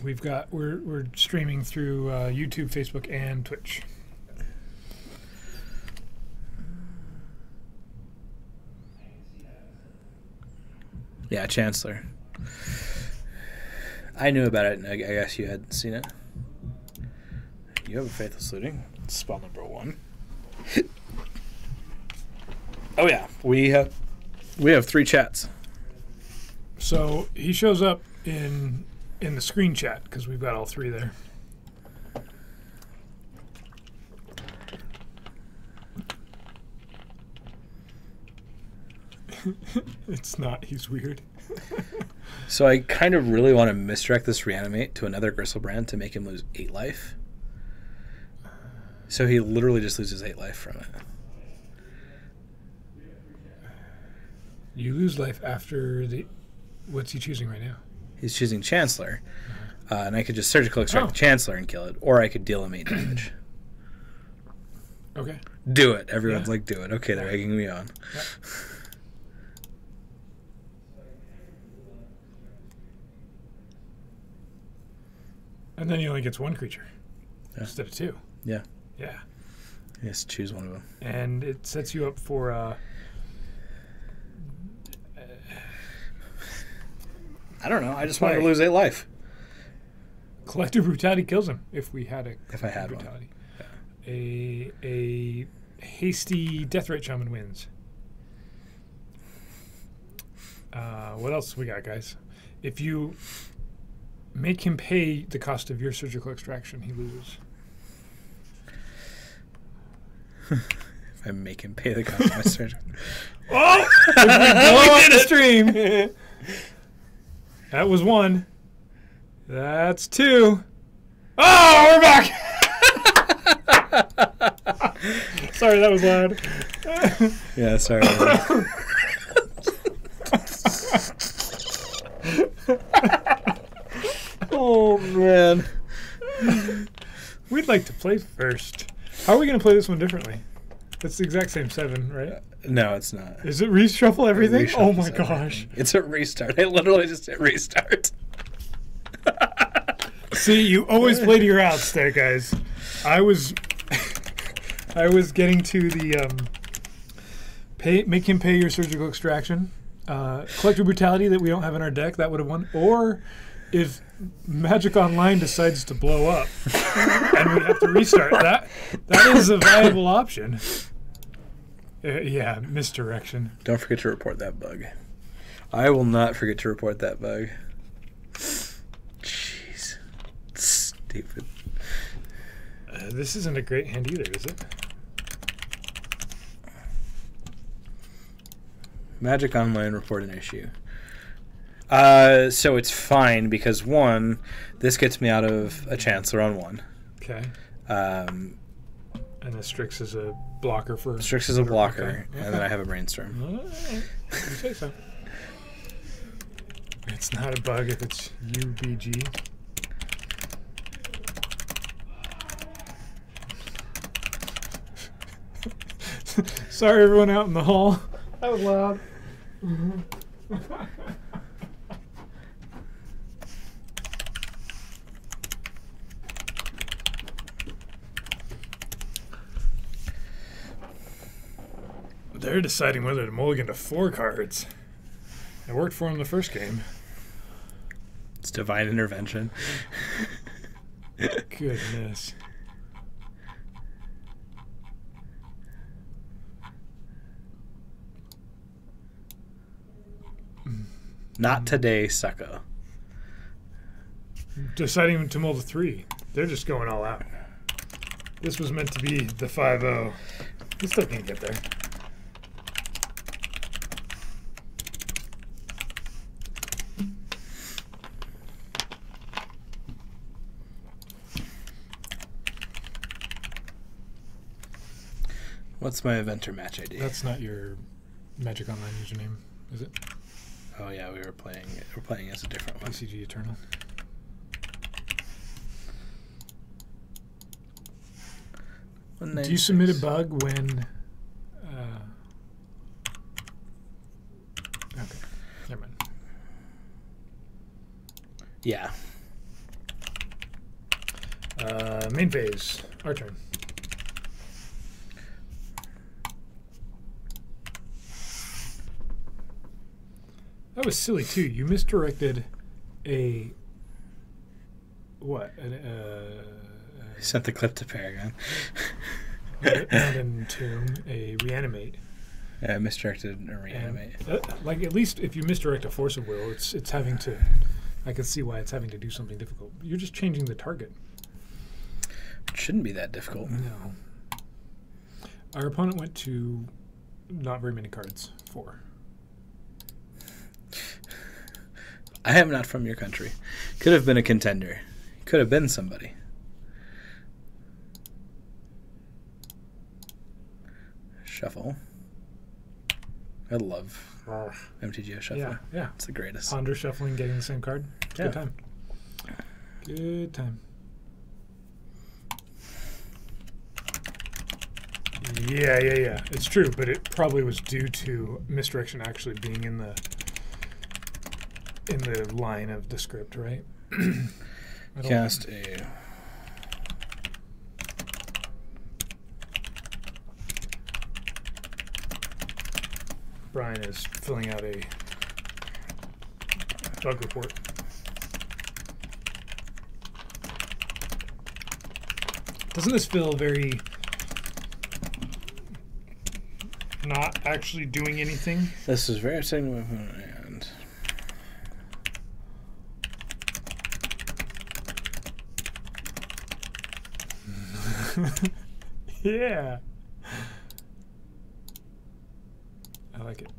We're streaming through YouTube, Facebook, and Twitch. Yeah, Chancellor. I knew about it, and I guess you hadn't seen it. You have a Faithless Looting. Spell number 1. Oh yeah, we have 3 chats. So he shows up in the screen chat because we've got all 3 there. It's not. He's weird. So I kind of really want to misdirect this Reanimate to another Gristlebrand to make him lose 8 life. So he literally just loses 8 life from it. You lose life after the... What's he choosing right now? He's choosing Chancellor. And I could just Surgical Extract the Chancellor and kill it. Or I could deal him 8 damage. Okay. Do it. Everyone's like, do it. Okay, they're egging me on. Yeah. And then he only gets 1 creature instead of 2. Yeah. Yeah. Yes, choose one of them. And it sets you up for... I don't know. I just wanted to lose 8 life. Collective Brutality kills him if we had a... If I had brutality. one. Yeah. A hasty Deathrite Shaman wins. What else we got, guys? If you make him pay the cost of your Surgical Extraction, he loses. If I make him pay the cost of my surgery. Oh! We blow up the stream. That was 1. That's 2. Oh, we're back! Sorry, that was loud. Yeah, sorry. Oh, man. We'd like to play first. How are we going to play this one differently? It's the exact same 7, right? No, it's not. Is it reshuffle everything? Reshuffles Oh my everything. gosh. It's a restart. I literally just hit restart. See, you always play to your outs there, guys. I was getting to the make him pay your Surgical Extraction. Collective Brutality that we don't have in our deck, that would have won. Or if Magic Online decides to blow up and we have to restart, that is a viable option. Yeah, misdirection. Don't forget to report that bug. I will not forget to report that bug. Jeez. Stupid. This isn't a great hand either, is it? Magic Online report an issue. So it's fine because 1, this gets me out of a Chancellor on 1. Okay. And the Strix is a blocker for... Strix is a blocker, Okay. and then I have a Brainstorm. All right. You say so. It's not a bug if it's UBG. Sorry, everyone out in the hall. That was loud. They're deciding whether to mulligan to 4 cards. It worked for them the first game. It's divine intervention. Goodness. Not today, sucker. Deciding to mull to 3. They're just going all out. This was meant to be the 5-0. He still can't get there. What's my eventer match ID? That's not your Magic Online username, is it? Oh yeah, we're playing as a different one. PCG Eternal. Do you submit a bug when? Okay, never mind. Yeah. Main phase. Our turn. That was silly too. You misdirected a what? Sent the clip to Paragon. Not an tomb, a reanimate. Yeah, misdirected a reanimate. And, like at least if you misdirect a force of will, it's having to. I can see why it's having to do something difficult. You're just changing the target. It shouldn't be that difficult. No. Our opponent went to not very many cards. 4. I am not from your country. Could have been a contender. Could have been somebody. Shuffle. I love MTGO Shuffle. Yeah, yeah. It's the greatest. Ponder shuffling, getting the same card. It's a good time. Good time. Yeah. It's true, but it probably was due to misdirection actually being in the line of the script, right? Cast a... Brian is filling out a bug report. Doesn't this feel very not actually doing anything? This is very upsetting and yeah. I like it.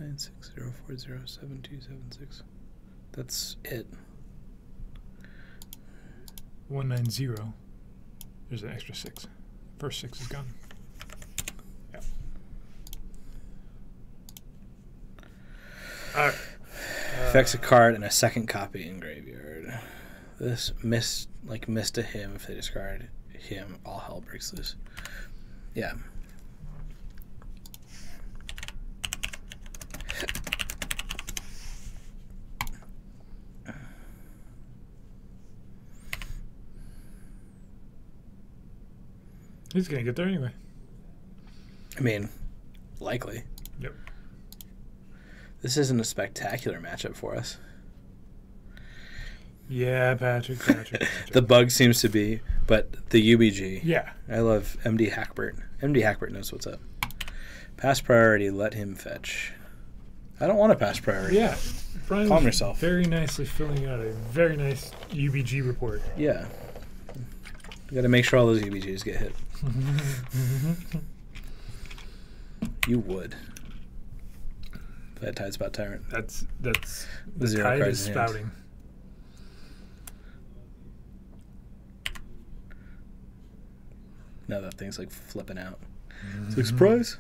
960407276. That's it. 190. There's an extra 6. First 6 is gone. Yeah. All right. Affects a card and a second copy in graveyard. This missed a him. If they discard him, all hell breaks loose. Yeah. He's gonna get there anyway. I mean, likely. Yep. This isn't a spectacular matchup for us. Yeah, Patrick. The bug seems to be, but the UBG. Yeah. I love MD Hackbert. MD Hackbert knows what's up. Pass priority, let him fetch. I don't want to pass priority. Yeah. Brian's Calm yourself. Very nicely filling out a very nice UBG report. Yeah. You got to make sure all those UBGs get hit. You would. That Tide Spot Tyrant. That's the Zero tide cards is in hand. spouting. Now that thing's like flipping out. It's like, surprise.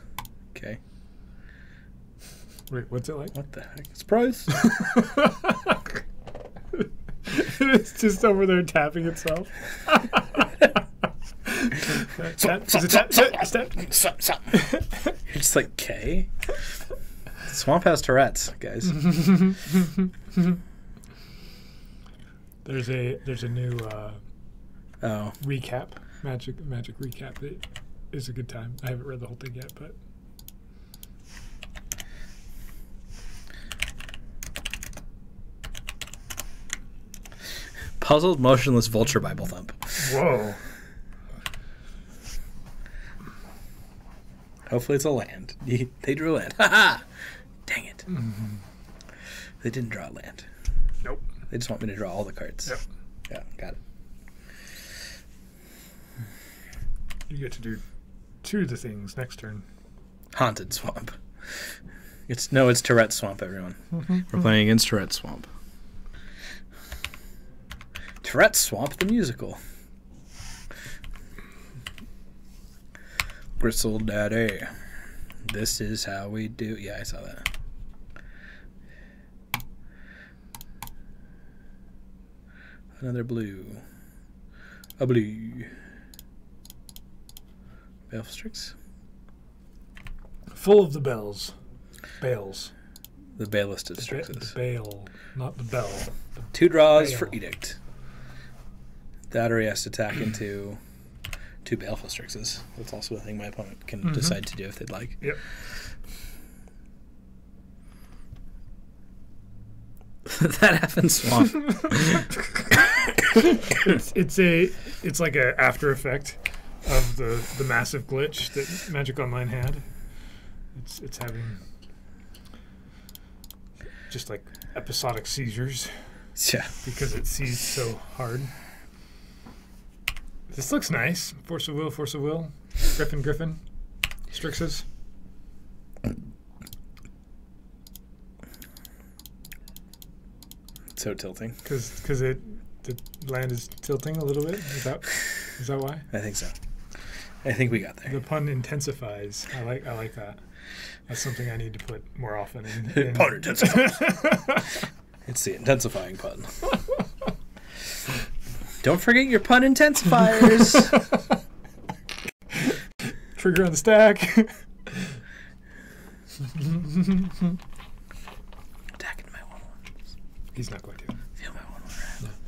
Okay. Wait, what's it like? What the heck? Surprise. It It's just over there tapping itself. It's like K. Swamp has Tourette's, guys. There's a new recap, magic recap. It is a good time. I haven't read the whole thing yet, but Puzzled, motionless vulture Bible thump. whoa. Hopefully it's a land. They drew a land. Ha-ha! Dang it. Mm-hmm. They didn't draw a land. Nope. They just want me to draw all the cards. Yep. Yeah, got it. You get to do 2 of the things next turn. Haunted Swamp. It's Tourette Swamp, everyone. We're playing against Tourette Swamp. Tourette Swamp the musical. Gristle Daddy. This is how we do. Yeah, I saw that. Another blue. A blue. Baleful Strix. Full of the bells. Bales. The Balest of The Strixes. bale, not the bell. 2 draws Bale. for Edict. That or he has to attack into 2 Baleful Strixes. That's also a thing my opponent can decide to do if they'd like. Yep. That happens, Swamp. It's like a after effect of the massive glitch that Magic Online had. It's having just like episodic seizures Yeah. because it seized so hard. This looks nice. Force of Will. Griffin. Strixes. So tilting. Because the land is tilting a little bit. Is that why? I think so. I think we got there. The pun intensifies. I like that. That's something I need to put more often in. Pun intensifies. It's the intensifying pun. Don't forget your pun intensifiers. Trigger on the stack. Attacking my 1/1. He's not going to. Feel my 1/1 wrath.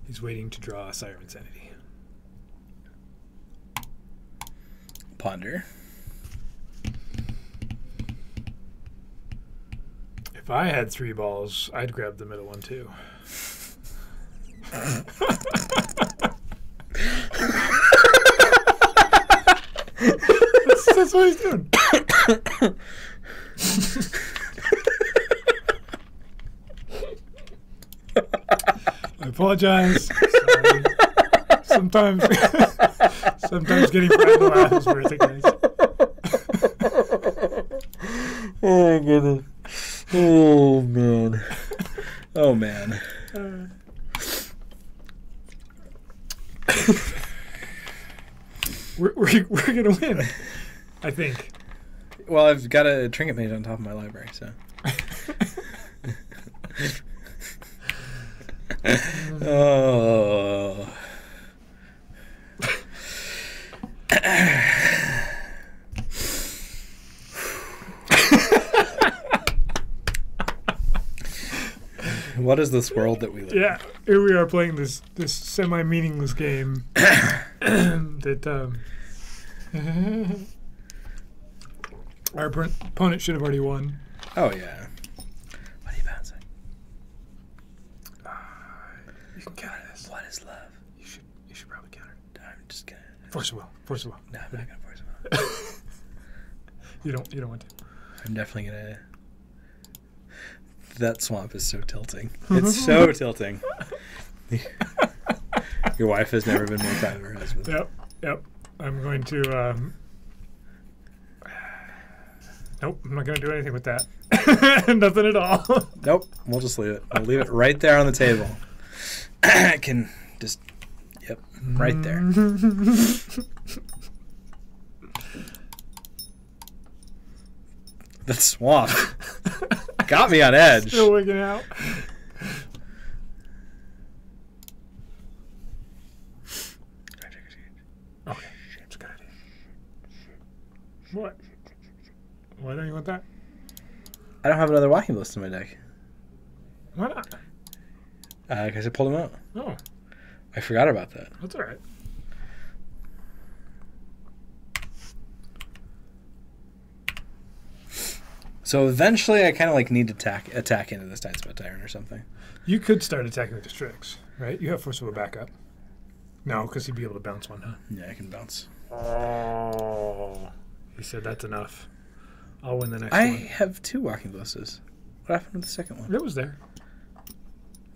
He's waiting to draw Siren's Entity. Ponder. If I had 3 balls, I'd grab the middle one too. That's what he's doing. I apologize. Sorry. Sometimes getting fried to laugh is worth it, guys. Oh my goodness. Oh man. Oh man. We're gonna win, I think. Well, I've got a trinket mage on top of my library, so. Oh. What is this world that we live in? Yeah, here we are playing this semi-meaningless game that our opponent should have already won. Oh, yeah. What are you bouncing? You can counter this. What is love? You should probably counter. I'm just gonna... Force of Will. No, I'm not gonna force him out. You don't want to. I'm definitely gonna... That swamp is so tilting. It's so tilting. Your wife has never been more proud of her husband. Yep. I'm going to. Nope, I'm not going to do anything with that. Nothing at all. Nope, we'll just leave it. We'll leave it right there on the table. I can just... Yep, right there. The swamp got me on edge. Still wigging out. What? Why don't you want that? I don't have another walking list in my deck. Why not? Because I pulled them out. Oh, I forgot about that. that's all right. So eventually I kind of like need to attack into this Tidespot Tyrant or something. You could start attacking with the Strix, right? You have Force of a backup. No, because he'd be able to bounce one, huh? Yeah, I can bounce. Oh. He said that's enough. I'll win the next I one. have 2 walking ballistas. What happened to the second one? It was there.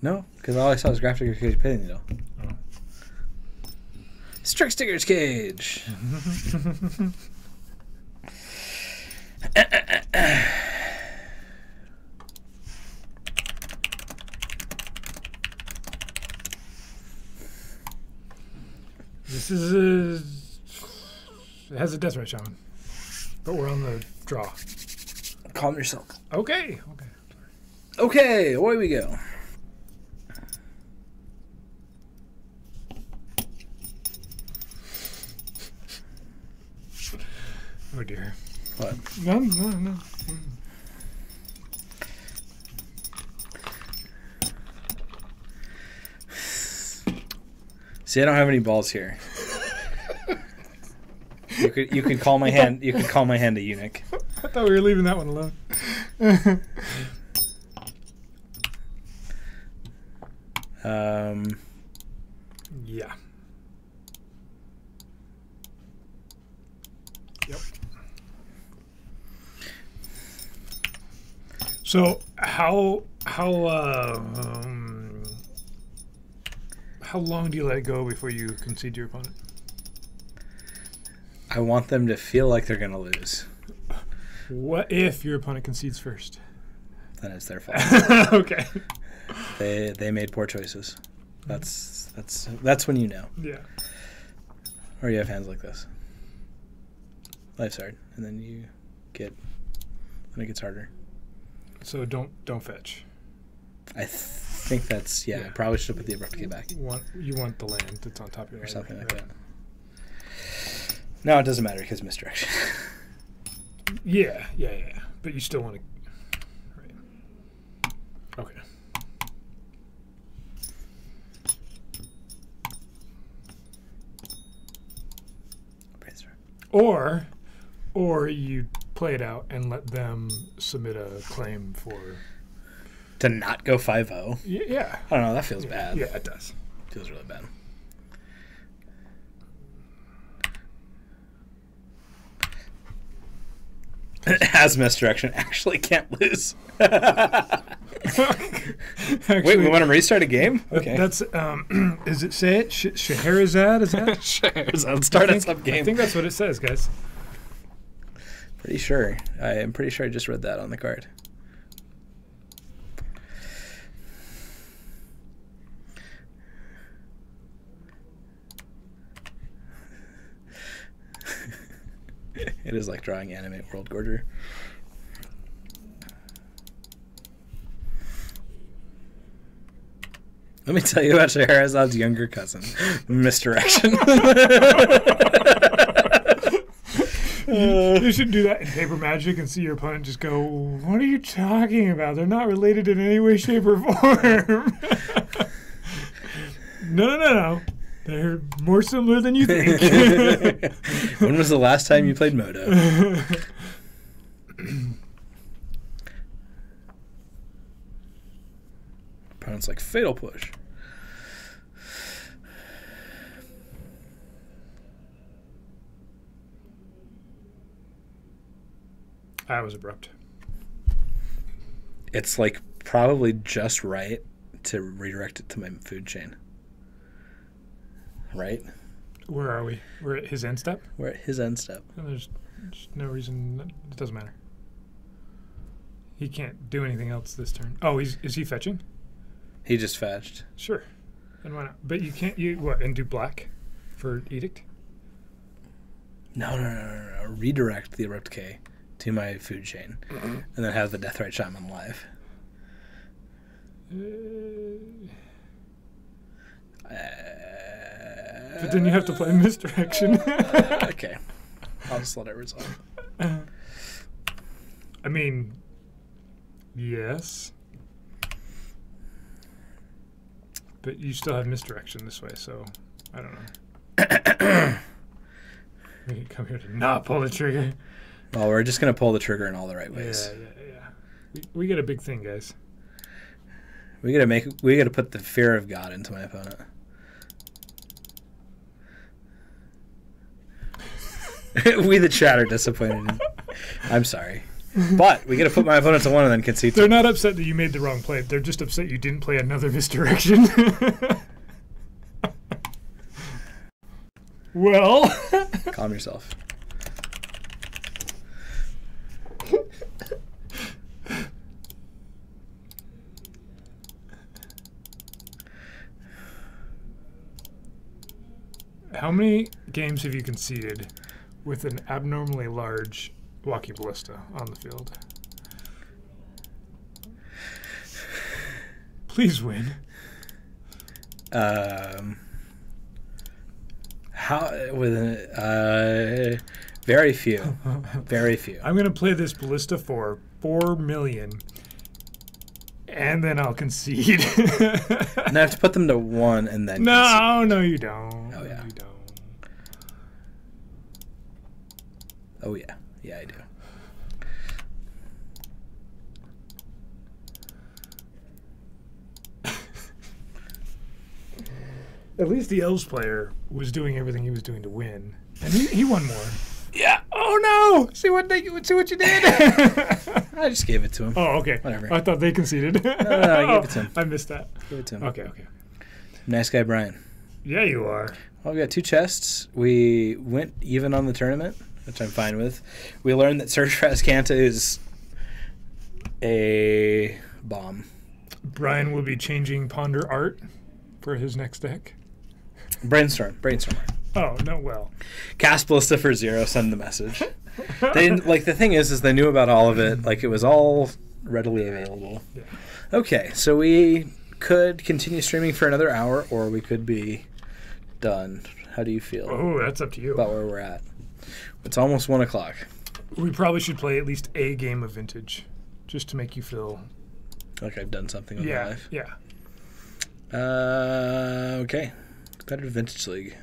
No, because all I saw was Graphic Cage Pity Needle. Oh. Strix Digger's Cage! This is it has a Death Ray Shaman, but we're on the draw. Calm yourself. Okay. Okay, away we go. Oh dear. What? No. See, I don't have any balls here. You could call my hand. You could call my hand a eunuch. I thought we were leaving that one alone. Yeah. Yep. So how long do you let it go before you concede to your opponent? I want them to feel like they're gonna lose. What if your opponent concedes first? Then it's their fault. Okay. They made poor choices. That's when you know. Yeah. Or you have hands like this. Life's hard, and then it gets harder. So don't fetch. I think that's I probably should have put the abrupt key back You want the land that's on top of your or something like right? that. No, it doesn't matter because misdirection. Yeah. But you still want to. Right. Okay. Or you play it out and let them submit a claim for. To not go 5-0? Yeah. I don't know, that feels bad. Yeah, it does. Feels really bad. As misdirection, actually can't lose. Actually, wait, we want to restart a game? Okay. That's is it say it? Scheherazade, is that? Scheherazade, start us up game. I think that's what it says, guys. Pretty sure. I am pretty sure I just read that on the card. It is like drawing Animate World Gorger. Let me tell you about Scheherazade's younger cousin, Misdirection. You should do that in Paper Magic and see your opponent just go, "What are you talking about? They're not related in any way, shape, or form." No. They're more similar than you think. When was the last time you played Moto? Opponent's like, Fatal Push. I was abrupt. It's like probably just right to redirect it to my food chain. Right? Where are we? We're at his end step? We're at his end step. And there's no reason. It doesn't matter. He can't do anything else this turn. Oh, is he fetching? He just fetched. Sure. Then why not? But you can't, and do black for Edict? No. Redirect the Abrupt K to my food chain. And then have the Deathrite Shaman live. But then you have to play Misdirection. Okay. I'll just let it resolve. I mean, yes. But you still have misdirection this way, so I don't know. We come here to not pull the trigger. Well, we're just going to pull the trigger in all the right ways. Yeah. We get a big thing, guys. We got to put the fear of God into my opponent. We the chat are disappointed. I'm sorry. But we got to put my opponent to 1 and then concede. They're not upset that you made the wrong play. They're just upset you didn't play another misdirection. Well. Calm yourself. How many games have you conceded with an abnormally large walking ballista on the field? Please win. Very few. Very few. I'm going to play this ballista for 4 million, and then I'll concede. And I have to put them to 1 and then No, you don't. Oh, yeah. No, you don't. Oh, yeah. Yeah, I do. At least the Elves player was doing everything he was doing to win, and he won more. Yeah. Oh no! See what you did. I just gave it to him. Oh, okay. Whatever. I thought they conceded. No, I gave it to him. I missed that. Give it to him. Okay. Nice guy, Brian. Yeah, you are. Well, we got 2 chests. We went even on the tournament, which I'm fine with. We learned that Search for Azcanta is a bomb. Brian will be changing Ponder Art for his next deck. Brainstorm. Oh, no, well. Cast Ballista for 0, send the message. They like the thing is they knew about all of it. Like it was all readily available. Yeah. Okay, so we could continue streaming for another hour, or we could be done. How do you feel Oh, that's up to you. about where we're at? It's almost 1 o'clock. We probably should play at least a game of Vintage, just to make you feel. Like I've done something with my life. Yeah. Okay. Competitive Vintage League.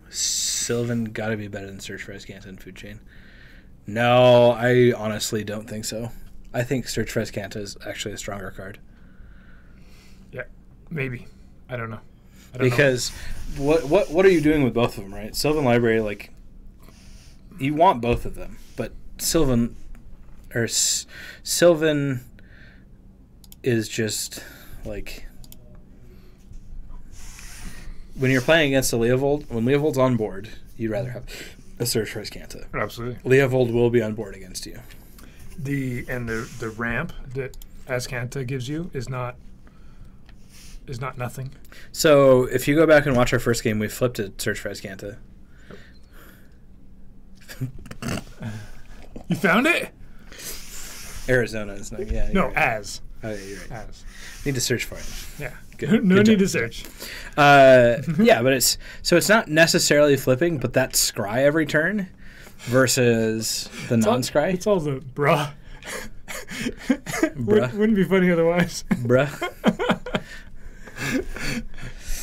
Sylvan got to be better than Search for Azcanta and Food Chain. No, I honestly don't think so. I think Search for Azcanta is actually a stronger card. Yeah, maybe. I don't know. Because what are you doing with both of them, right? Sylvan Library, like, you want both of them, but Sylvan is just like when you're playing against a Leovold, when Leovold's on board, you'd rather have a Search for Azcanta. Absolutely. Leovold will be on board against you. The ramp that Azcanta gives you is not nothing. So if you go back and watch our first game, we flipped it Search for Azcanta. You found it? Arizona is not. Yeah. No, right. as. Oh, yeah, you're right. As. Need to search for it. Yeah. Good. No Good need job. to search. Yeah, but it's not necessarily flipping, but that scry every turn versus the non-scry. It's all the bruh. Bruh. Wouldn't be funny otherwise. Bruh.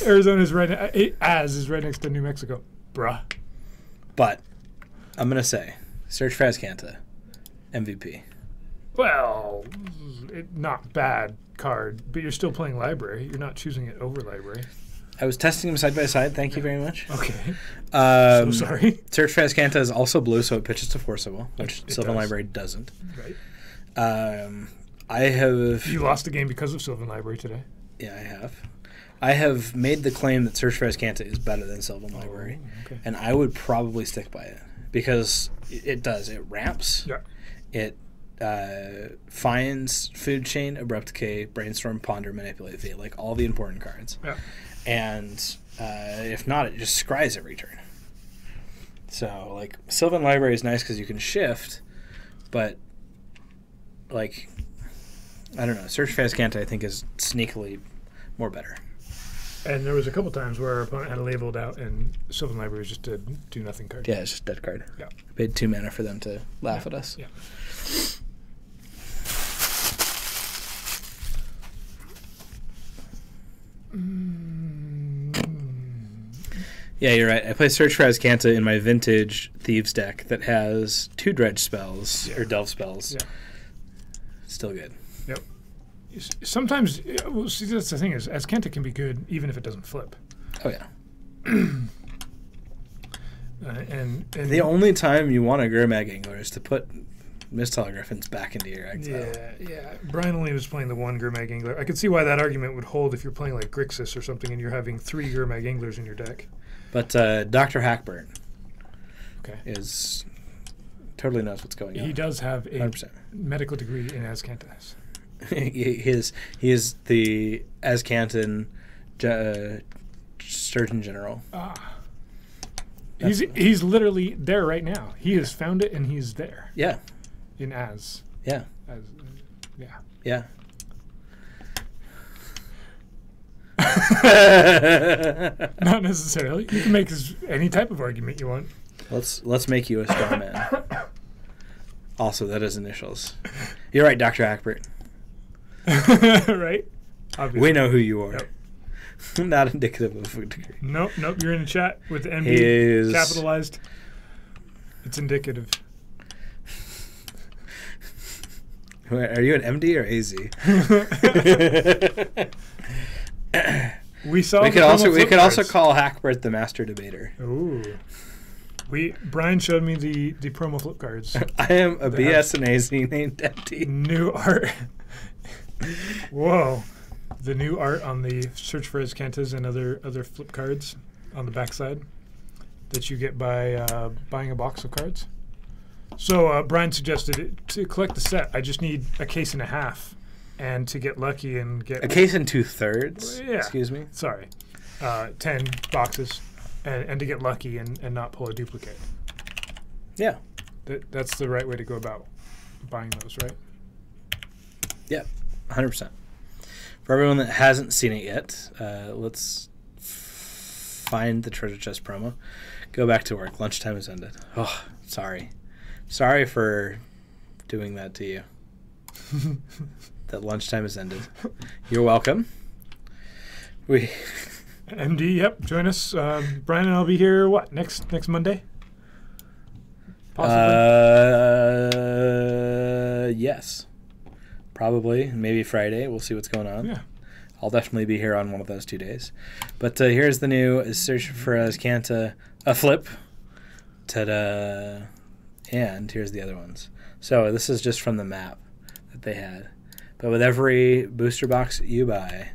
Arizona's is right next to New Mexico. Bruh. But I'm gonna say Search for Azcanta, MVP. Well, not bad card, but you're still playing library. You're not choosing it over library. I was testing them side by side. Thank you very much. Okay. So sorry. Search for Azcanta is also blue, so it pitches to Forcible, which It Sylvan does. Library doesn't. Right. I have. You lost the game because of Sylvan Library today. Yeah, I have. I have made the claim that Search for Azcanta is better than Sylvan Library, Okay. and I would probably stick by it because it does. It ramps. Yeah. It finds Food Chain, Abrupt Decay, Brainstorm, Ponder, Manipulate, V, like all the important cards. Yeah. And if not, it just scries every turn. So, like, Sylvan Library is nice because you can shift, but, like, I don't know. Search for Azcanta, I think, is sneakily more better. And there was a couple times where our opponent had a labeled out, and Sylvan Library just did do nothing card. Yeah, it's just dead card. Yeah. Paid 2 mana for them to laugh at us. Yeah. Yeah, you're right. I play Search for Azcanta in my vintage Thieves deck that has 2 dredge spells, or delve spells. Yeah. Still good. Yep. Sometimes, well, see, that's the thing is, Azcanta can be good even if it doesn't flip. Oh, yeah. And The only time you want a Gurmag Angler is to put Mistral Griffins back into your exile. yeah. Brian only was playing the one Gurmag Angler. I could see why that argument would hold if you're playing like Grixis or something and you're having 3 Gurmag Anglers in your deck. But Dr. Hackburn Okay. is totally knows what's going on. He does have a 100%. medical degree in Azcanta. he is the Azcanton Surgeon General. He's literally there right now. He has found it and he's there. Yeah. In Az. Yeah. Yeah. Yeah. Not necessarily. You can make any type of argument you want. Let's make you a straw man. Also, that is initials. You're right, Dr. Hackbert. Right? Obviously. We know who you are. Yep. Not indicative of a degree. Nope. You're in the chat with the MB He is capitalized. It's indicative. Are you an MD or AZ? We saw. We could also call Hackbert the master debater. Ooh. Brian showed me the promo flip cards. I am a BS and AZ named MD. New art. Whoa. The new art on the Search for Azcantas and other flip cards on the backside that you get by buying a box of cards. So Brian suggested to collect the set, I just need a case and a half, and to get lucky and get a case and 2/3. Yeah. Excuse me. Sorry, 10 boxes, and to get lucky and not pull a duplicate. Yeah. That's the right way to go about buying those, right? Yeah, 100%. For everyone that hasn't seen it yet, let's find the treasure chest promo. Go back to work. Lunchtime has ended. Oh, sorry. Sorry for doing that to you. That lunchtime has ended. You're welcome. MD, yep. Join us. Brian and I'll be here, next Monday? Possibly? Yes. Probably. Maybe Friday. We'll see what's going on. Yeah. I'll definitely be here on one of those 2 days. But here's the new Search for Azcanta, a flip. Ta-da. And here's the other ones. So this is just from the map that they had. But with every booster box you buy,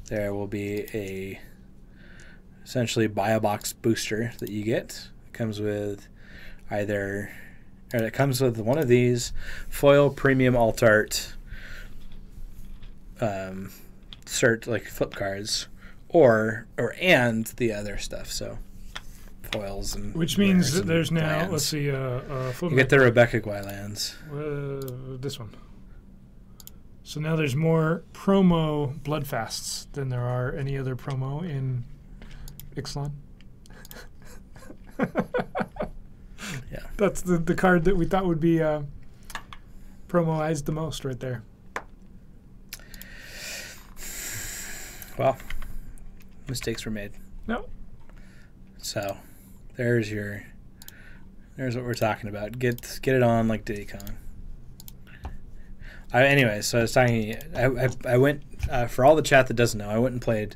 there will be essentially buy a box booster that you get. It comes with it comes with one of these foil premium alt art like flip cards, and the other stuff. So foils and which means that and there's now lands. let's see flip You get the Rebecca Gwylands. this one. So now there's more promo Bloodfasts than there are any other promo in Ixalan. Yeah. That's the card that we thought would be promoized the most right there. Well, mistakes were made. No. So there's what we're talking about. Get it on like Diddy Kong. So I was talking. I went for all the chat that doesn't know. I went and played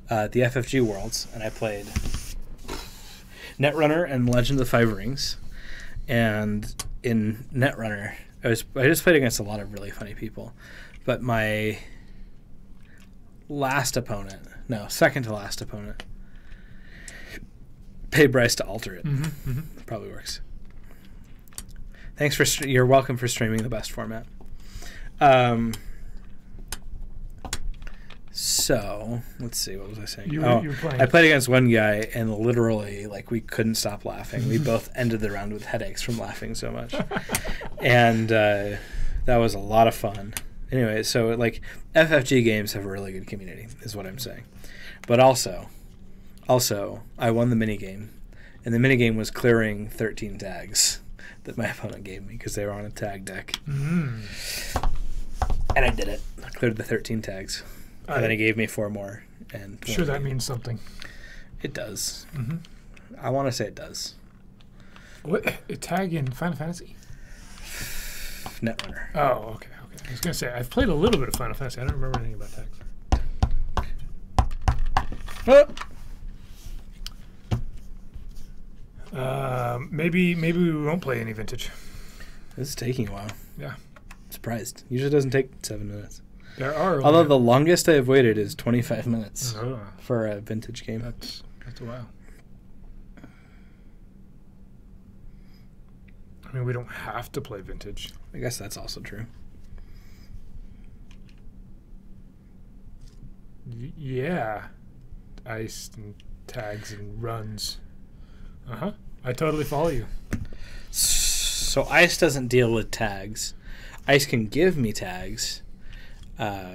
the FFG Worlds, and I played Netrunner and Legend of the Five Rings. And in Netrunner, I just played against a lot of really funny people, but my second to last opponent, paid Bryce to alter it. Probably works. Thanks you're welcome for streaming the best format. So let's see, what was I saying? You were playing. I played against one guy and literally we couldn't stop laughing. We both ended the round with headaches from laughing so much. And that was a lot of fun. Anyway, so like FFG games have a really good community, is what I'm saying. But also, I won the minigame, and the minigame was clearing 13 tags that my opponent gave me because they were on a tag deck. Mm. And I did it. I cleared the 13 tags. And then he gave me 4 more. And sure, that means something. It does. Mm-hmm. I want to say it does. What? A tag in Final Fantasy? Netrunner. Oh, okay. I was going to say, I've played a little bit of Final Fantasy. I don't remember anything about tags. Maybe we won't play any vintage. This is taking a while. Yeah. Surprised. Usually doesn't take 7 minutes. There are. Although the longest I have waited is 25 minutes Oh, for a vintage game. that's a while. I mean, we don't have to play vintage. I guess that's also true. Yeah. Ice and tags and runs. Uh-huh. I totally follow you. So Ice doesn't deal with tags. Ice can give me tags. All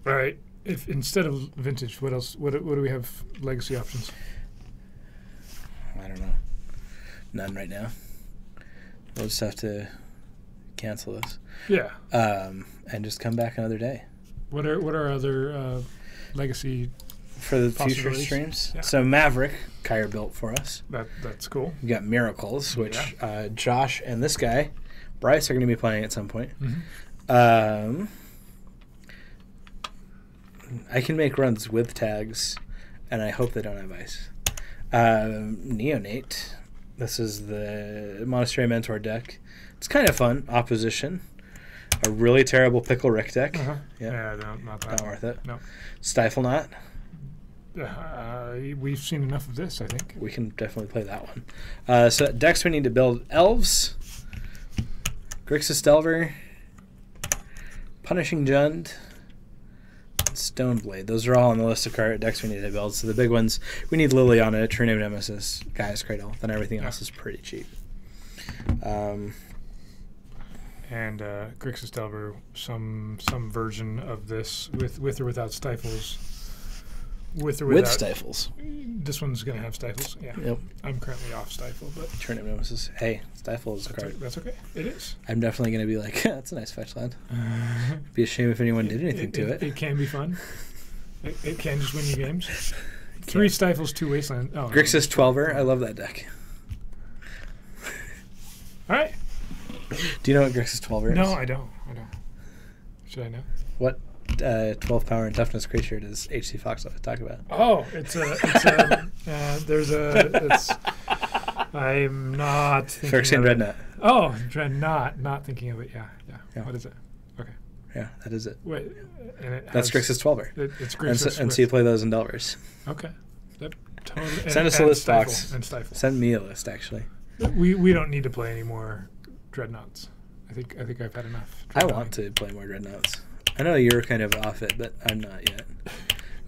right. If instead of vintage, what else? What do we have legacy options? I don't know. None right now. We'll just have to cancel this. Yeah. And just come back another day. What are other legacy for the future possibilities? streams? Yeah. So Maverick, Kyra built for us. That's cool. We got Miracles, which Josh and this guy, Bryce, are going to be playing at some point. Mm-hmm. I can make runs with tags, and I hope they don't have ice. Neonate. This is the Monastery Mentor deck. It's kind of fun. Opposition. A really terrible Pickle Rick deck. Uh-huh. Yeah, No, not that. not worth it. No. Stifle Knot. We've seen enough of this, I think. We can definitely play that one. So decks we need to build: Elves, Grixis Delver, Punishing Jund, Stoneblade. Those are all on the list of card decks we need to build. So the big ones, we need Liliana, True Name Nemesis, Gaia's Cradle. Then everything else is pretty cheap. And Grixis Delver, some version of this with or without stifles. With or without. With stifles. This one's going to have stifles. Yeah. Yep. I'm currently off stifle, but True Name Nemesis. Hey, stifle is a card. that's okay. It is. I'm definitely going to be like, that's a nice fetch land. It'd be a shame if anyone did anything to it. It can be fun. It can just win you games. 3 stifles, 2 wasteland. Oh, Grixis 12er. I love that deck. All right. Do you know what Grixis 12er is? No, I don't. Should I know? What 12 power and toughness creature does HC Fox talk about? Oh, it's I'm not thinking Phyrexian of it. Dreadnought. Oh, not thinking of it. Yeah. What is it? Okay. Yeah, that is it. Wait, and That's Grixis 12er. It's Grixis. And so you play those in Delvers. Okay. That totally, Send us a list, Stifle, Fox. and Stifle. Send me a list, actually. We don't need to play any more Dreadnoughts. I think I've had enough. I want to play more Dreadnoughts. I know you're kind of off it, but I'm not yet.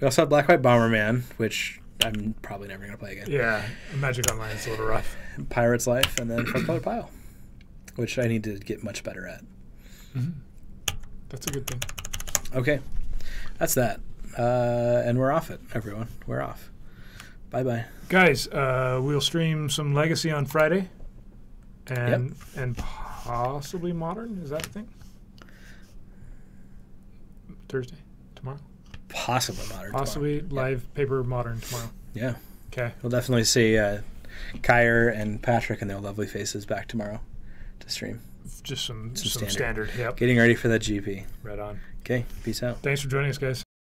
We also have Black White Bomberman, which I'm probably never going to play again. Yeah, Magic Online is a little rough. Pirate's Life, and then 4-color Pile, which I need to get much better at. Mm-hmm. That's a good thing. Okay, that's that. And we're off it, everyone. We're off. Bye-bye. Guys, we'll stream some Legacy on Friday. And possibly Modern. Is that a thing? Thursday? Tomorrow? Possibly Modern Possibly tomorrow. live paper Modern tomorrow. Yeah. Okay. We'll definitely see Kyre and Patrick and their lovely faces back tomorrow to stream. Just some standard. standard. Yep. Getting ready for that GP. Right on. Okay, peace out. Thanks for joining us, guys.